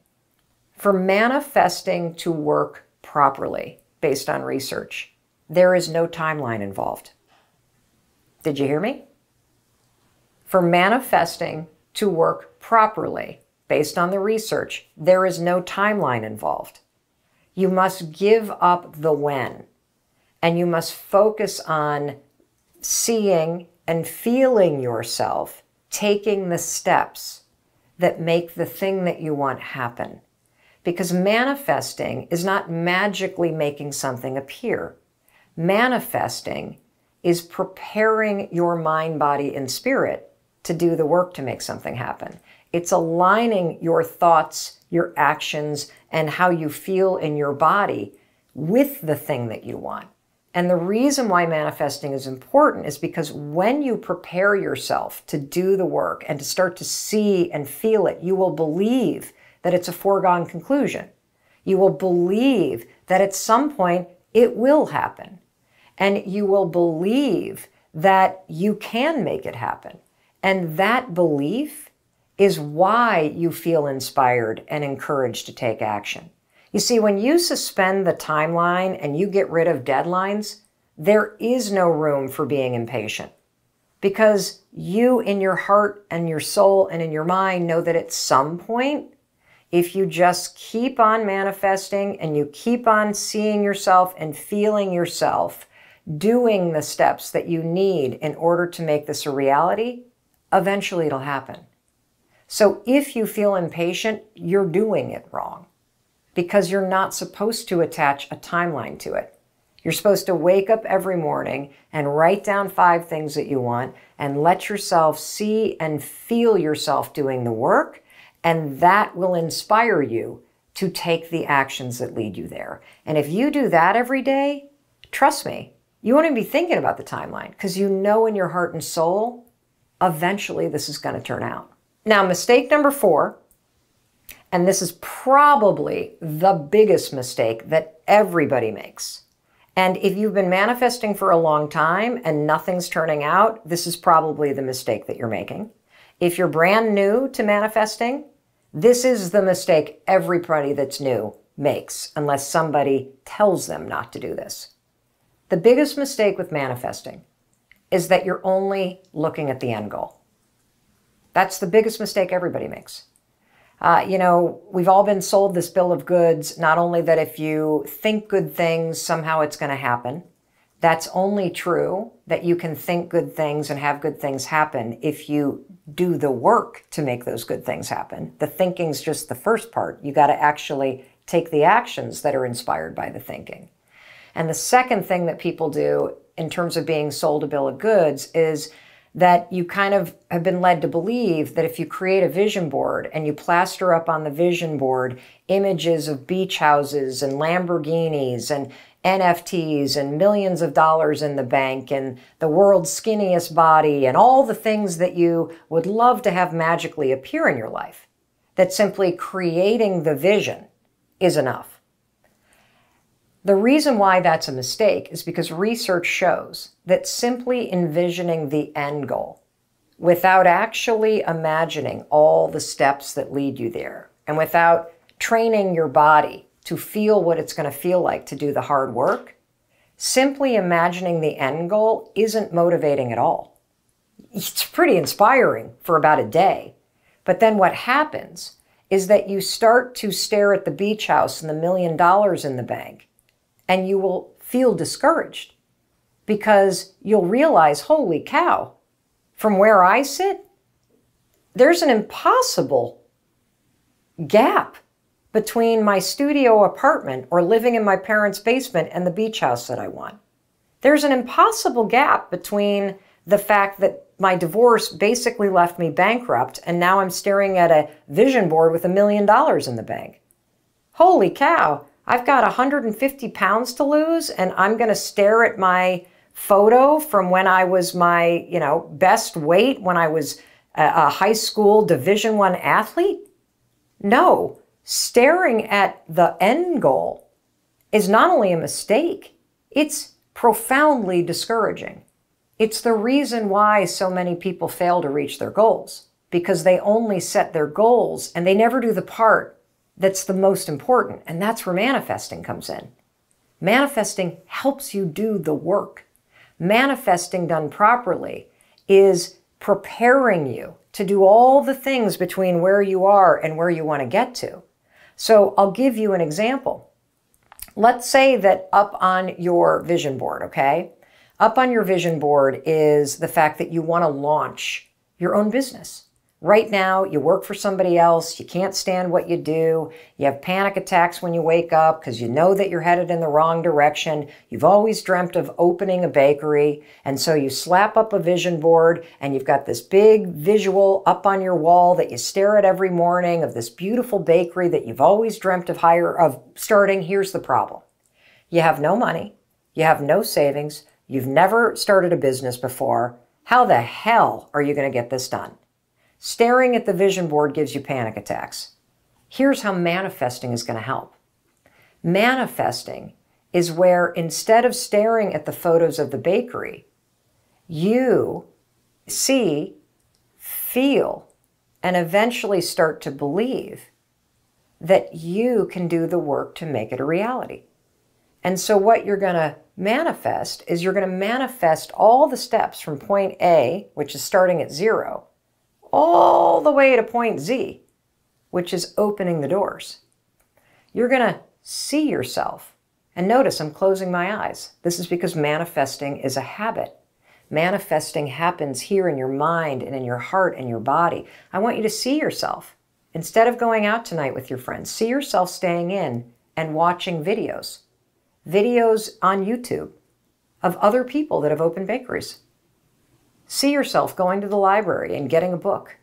For manifesting to work properly, based on research, there is no timeline involved. Did you hear me? For manifesting to work properly, based on the research, there is no timeline involved. You must give up the when, and you must focus on seeing and feeling yourself taking the steps that make the thing that you want happen. Because manifesting is not magically making something appear. Manifesting is preparing your mind, body, and spirit to do the work to make something happen. It's aligning your thoughts, your actions, and how you feel in your body with the thing that you want. And the reason why manifesting is important is because when you prepare yourself to do the work and to start to see and feel it, you will believe that it's a foregone conclusion. You will believe that at some point it will happen. And you will believe that you can make it happen. And that belief is why you feel inspired and encouraged to take action. You see, when you suspend the timeline and you get rid of deadlines, there is no room for being impatient. Because you in your heart and your soul and in your mind know that at some point, if you just keep on manifesting and you keep on seeing yourself and feeling yourself doing the steps that you need in order to make this a reality, eventually it'll happen. So if you feel impatient, you're doing it wrong because you're not supposed to attach a timeline to it. You're supposed to wake up every morning and write down 5 things that you want and let yourself see and feel yourself doing the work, and that will inspire you to take the actions that lead you there. And if you do that every day, trust me, you won't even be thinking about the timeline because you know in your heart and soul, eventually this is going to turn out. Now, mistake number 4, and this is probably the biggest mistake that everybody makes. And if you've been manifesting for a long time and nothing's turning out, this is probably the mistake that you're making. If you're brand new to manifesting, this is the mistake everybody that's new makes, unless somebody tells them not to do this. The biggest mistake with manifesting is that you're only looking at the end goal. That's the biggest mistake everybody makes. We've all been sold this bill of goods, not only that if you think good things, somehow it's going to happen. That's only true that you can think good things and have good things happen if you do the work to make those good things happen. The thinking's just the first part. You got to actually take the actions that are inspired by the thinking. And the second thing that people do in terms of being sold a bill of goods is that you kind of have been led to believe that if you create a vision board and you plaster up on the vision board images of beach houses and Lamborghinis and NFTs and millions of dollars in the bank and the world's skinniest body and all the things that you would love to have magically appear in your life, that simply creating the vision is enough. The reason why that's a mistake is because research shows that simply envisioning the end goal without actually imagining all the steps that lead you there and without training your body to feel what it's going to feel like to do the hard work, simply imagining the end goal isn't motivating at all. It's pretty inspiring for about a day. But then what happens is that you start to stare at the beach house and the $1 million in the bank, and you will feel discouraged because you'll realize, holy cow, from where I sit, there's an impossible gap between my studio apartment or living in my parents' basement and the beach house that I want. There's an impossible gap between the fact that my divorce basically left me bankrupt, and now I'm staring at a vision board with $1 million in the bank. Holy cow, I've got 150 pounds to lose, and I'm going to stare at my photo from when I was my, best weight, when I was a high school Division I athlete? No, staring at the end goal is not only a mistake, it's profoundly discouraging. It's the reason why so many people fail to reach their goals, because they only set their goals and they never do the part that's the most important, and that's where manifesting comes in. Manifesting helps you do the work. Manifesting done properly is preparing you to do all the things between where you are and where you want to get to. So I'll give you an example. Let's say that up on your vision board, okay? Up on your vision board is the fact that you want to launch your own business. Right now, you work for somebody else, you can't stand what you do, you have panic attacks when you wake up because you know that you're headed in the wrong direction, you've always dreamt of opening a bakery, and so you slap up a vision board and you've got this big visual up on your wall that you stare at every morning of this beautiful bakery that you've always dreamt of starting. Here's the problem. You have no money, you have no savings, you've never started a business before. How the hell are you going to get this done? Staring at the vision board gives you panic attacks. Here's how manifesting is going to help. Manifesting is where instead of staring at the photos of the bakery, you see, feel, and eventually start to believe that you can do the work to make it a reality. And so what you're going to manifest is you're going to manifest all the steps from point A, which is starting at 0, all the way to point Z, which is opening the doors. You're going to see yourself. And notice I'm closing my eyes. This is because manifesting is a habit. Manifesting happens here in your mind and in your heart and your body. I want you to see yourself. Instead of going out tonight with your friends, see yourself staying in and watching videos. Videos on YouTube of other people that have opened bakeries. See yourself going to the library and getting a book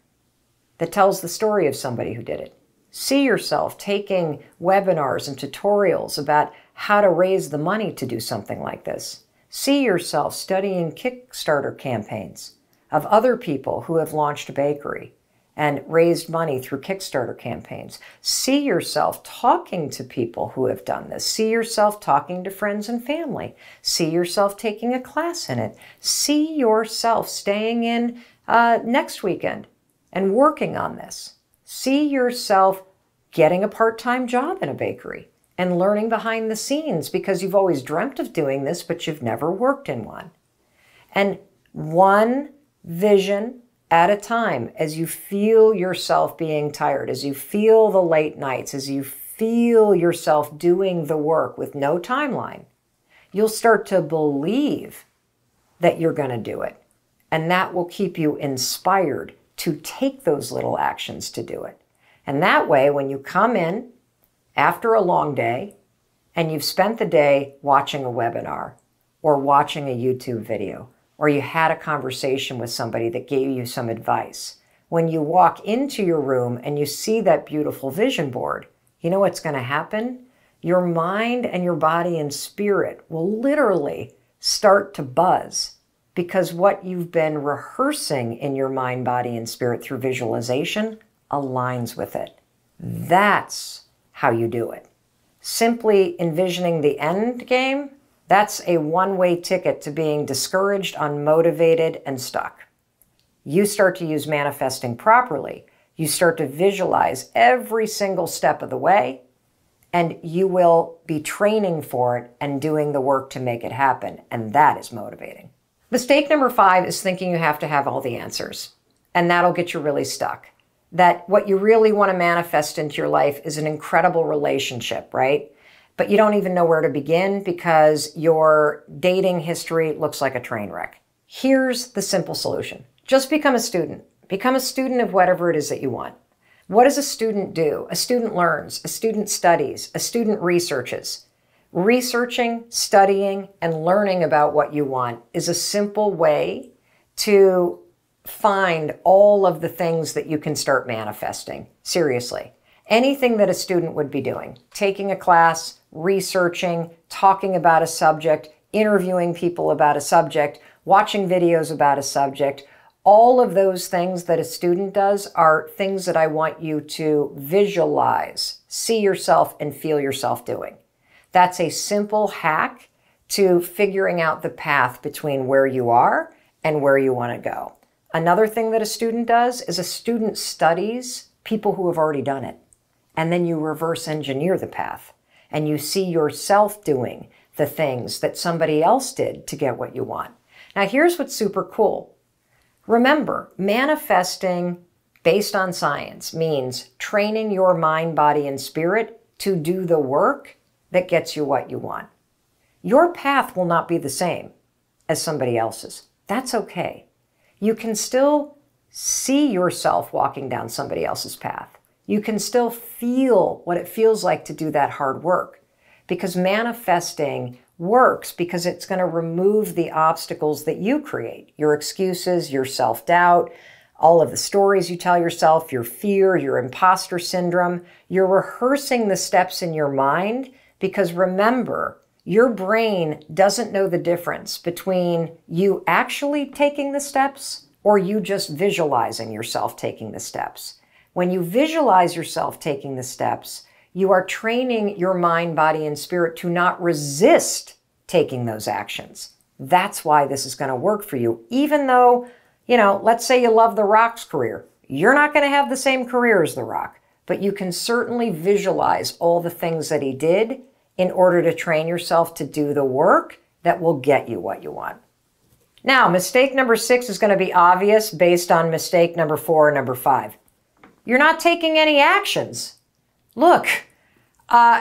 that tells the story of somebody who did it. See yourself taking webinars and tutorials about how to raise the money to do something like this. See yourself studying Kickstarter campaigns of other people who have launched a bakery and raised money through Kickstarter campaigns. See yourself talking to people who have done this. See yourself talking to friends and family. See yourself taking a class in it. See yourself staying in next weekend and working on this. See yourself getting a part-time job in a bakery and learning behind the scenes because you've always dreamt of doing this, but you've never worked in one. And one vision at a time, as you feel yourself being tired, as you feel the late nights, as you feel yourself doing the work with no timeline, you'll start to believe that you're going to do it. And that will keep you inspired to take those little actions to do it. And that way, when you come in after a long day and you've spent the day watching a webinar or watching a YouTube video, or you had a conversation with somebody that gave you some advice, when you walk into your room and you see that beautiful vision board, you know what's going to happen? Your mind and your body and spirit will literally start to buzz because what you've been rehearsing in your mind, body, and spirit through visualization aligns with it. That's how you do it. Simply envisioning the end game, that's a one-way ticket to being discouraged, unmotivated, and stuck. You start to use manifesting properly. You start to visualize every single step of the way, and you will be training for it and doing the work to make it happen, and that is motivating. Mistake number 5 is thinking you have to have all the answers, and that'll get you really stuck. That what you really want to manifest into your life is an incredible relationship, right? But you don't even know where to begin because your dating history looks like a train wreck. Here's the simple solution. Just become a student. Become a student of whatever it is that you want. What does a student do? A student learns, a student studies, a student researches. Researching, studying, and learning about what you want is a simple way to find all of the things that you can start manifesting. Seriously. Anything that a student would be doing, taking a class, researching, talking about a subject, interviewing people about a subject, watching videos about a subject, all of those things that a student does are things that I want you to visualize, see yourself and feel yourself doing. That's a simple hack to figuring out the path between where you are and where you want to go. Another thing that a student does is a student studies people who have already done it. And then you reverse engineer the path and you see yourself doing the things that somebody else did to get what you want. Now, here's what's super cool. Remember, manifesting based on science means training your mind, body, and spirit to do the work that gets you what you want. Your path will not be the same as somebody else's. That's okay. You can still see yourself walking down somebody else's path. You can still feel what it feels like to do that hard work, because manifesting works because it's going to remove the obstacles that you create, your excuses, your self-doubt, all of the stories you tell yourself, your fear, your imposter syndrome. You're rehearsing the steps in your mind because remember, your brain doesn't know the difference between you actually taking the steps or you just visualizing yourself taking the steps. When you visualize yourself taking the steps, you are training your mind, body, and spirit to not resist taking those actions. That's why this is going to work for you. Even though, let's say you love The Rock's career. You're not going to have the same career as The Rock, but you can certainly visualize all the things that he did in order to train yourself to do the work that will get you what you want. Now, mistake number 6 is going to be obvious based on mistake number 4 and number 5. You're not taking any actions. Look,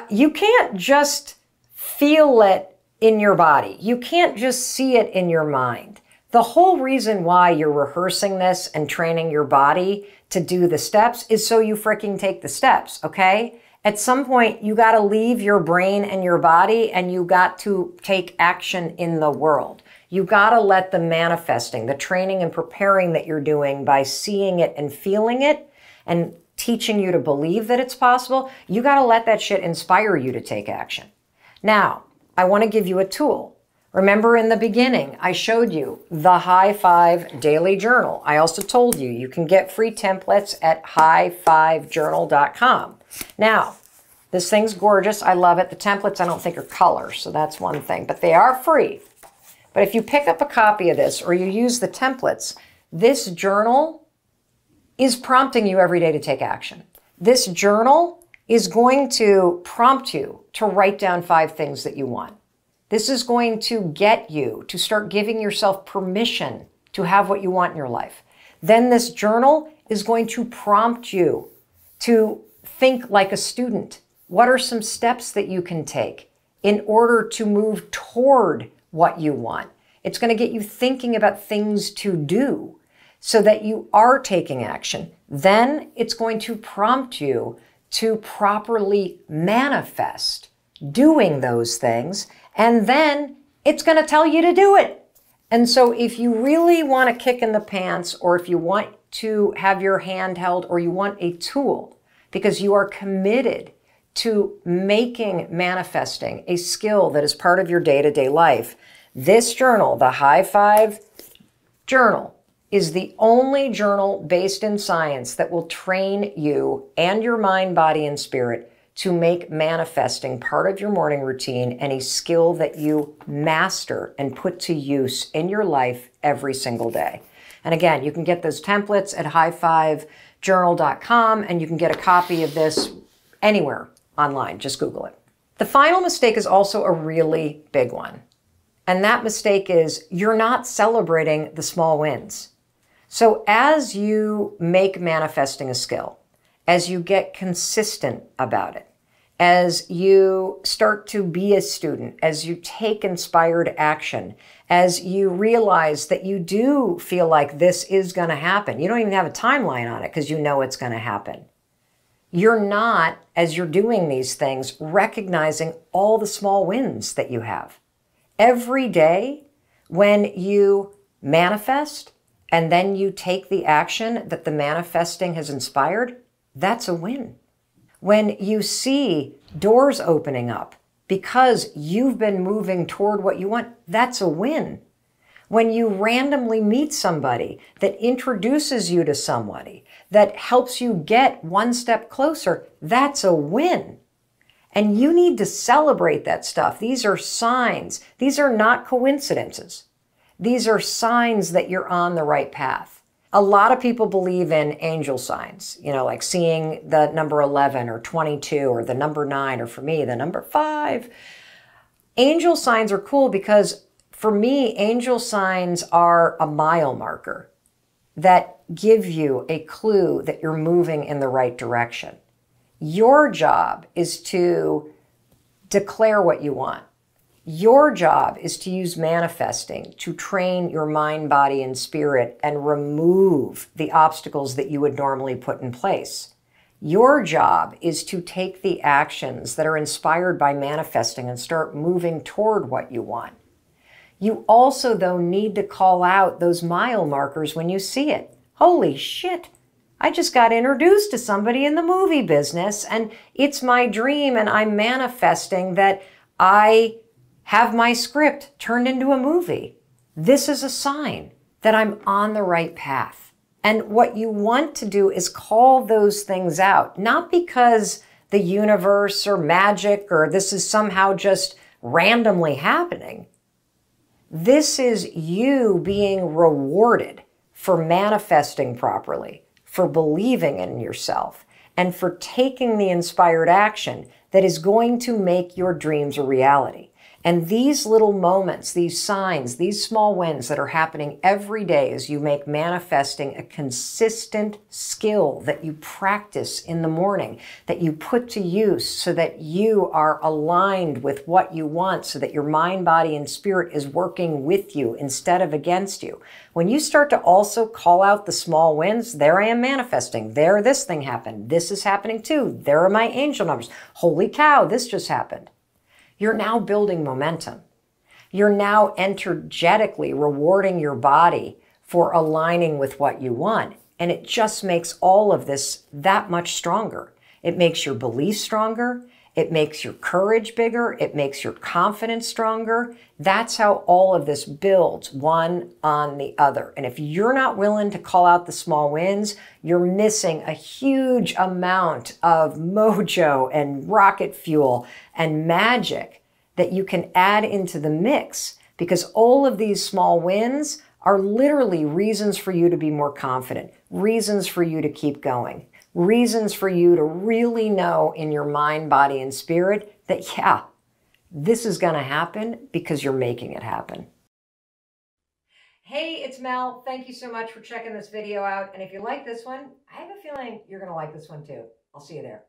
you can't just feel it in your body. You can't just see it in your mind. The whole reason why you're rehearsing this and training your body to do the steps is so you freaking take the steps, okay? At some point, you got to leave your brain and your body and you got to take action in the world. You got to let the manifesting, the training and preparing that you're doing by seeing it and feeling it and teaching you to believe that it's possible, you got to let that shit inspire you to take action. Now, I want to give you a tool. Remember in the beginning, I showed you the High Five Daily Journal. I also told you you can get free templates at high5journal.com. Now, this thing's gorgeous. I love it. The templates I don't think are color, so that's one thing, but they are free. But if you pick up a copy of this or you use the templates, this journal is prompting you every day to take action. This journal is going to prompt you to write down 5 things that you want. This is going to get you to start giving yourself permission to have what you want in your life. Then this journal is going to prompt you to think like a student. What are some steps that you can take in order to move toward what you want? It's going to get you thinking about things to do so that you are taking action. Then it's going to prompt you to properly manifest doing those things, and then it's going to tell you to do it. And so if you really want a kick in the pants, or if you want to have your hand held, or you want a tool because you are committed to making manifesting a skill that is part of your day-to-day life, this journal, the High Five Journal, is the only journal based in science that will train you and your mind, body, and spirit to make manifesting part of your morning routine and a skill that you master and put to use in your life every single day. And again, you can get those templates at high5journal.com, and you can get a copy of this anywhere online. Just Google it. The final mistake is also a really big one. And that mistake is you're not celebrating the small wins. So as you make manifesting a skill, as you get consistent about it, as you start to be a student, as you take inspired action, as you realize that you do feel like this is going to happen. You don't even have a timeline on it because you know it's going to happen. You're not, as you're doing these things, recognizing all the small wins that you have. Every day when you manifest and then you take the action that the manifesting has inspired, that's a win. When you see doors opening up because you've been moving toward what you want, that's a win. When you randomly meet somebody that introduces you to somebody that helps you get one step closer, that's a win. And you need to celebrate that stuff. These are signs. These are not coincidences. These are signs that you're on the right path. A lot of people believe in angel signs, you know, like seeing the number 11 or 22 or the number 9, or for me, the number 5. Angel signs are cool because for me, angel signs are a mile marker that give you a clue that you're moving in the right direction. Your job is to declare what you want. Your job is to use manifesting to train your mind, body, and spirit and remove the obstacles that you would normally put in place. Your job is to take the actions that are inspired by manifesting and start moving toward what you want. You also, though, need to call out those mile markers when you see it. Holy shit, I just got introduced to somebody in the movie business, and it's my dream, and I'm manifesting that I have my script turned into a movie. This is a sign that I'm on the right path. And what you want to do is call those things out, not because the universe or magic or this is somehow just randomly happening. This is you being rewarded for manifesting properly, for believing in yourself, and for taking the inspired action that is going to make your dreams a reality. And these little moments, these signs, these small wins that are happening every day as you make manifesting a consistent skill that you practice in the morning, that you put to use so that you are aligned with what you want, so that your mind, body, and spirit is working with you instead of against you. When you start to also call out the small wins, there I am manifesting. There, this thing happened. This is happening too. There are my angel numbers. Holy cow, this just happened. You're now building momentum. You're now energetically rewarding your body for aligning with what you want. And it just makes all of this that much stronger. It makes your belief stronger. It makes your courage bigger. It makes your confidence stronger. That's how all of this builds one on the other. And if you're not willing to call out the small wins, you're missing a huge amount of mojo and rocket fuel and magic that you can add into the mix, because all of these small wins are literally reasons for you to be more confident, reasons for you to keep going, reasons for you to really know in your mind, body, and spirit that, yeah, this is going to happen because you're making it happen. Hey, it's Mel. Thank you so much for checking this video out. And if you like this one, I have a feeling you're going to like this one too. I'll see you there.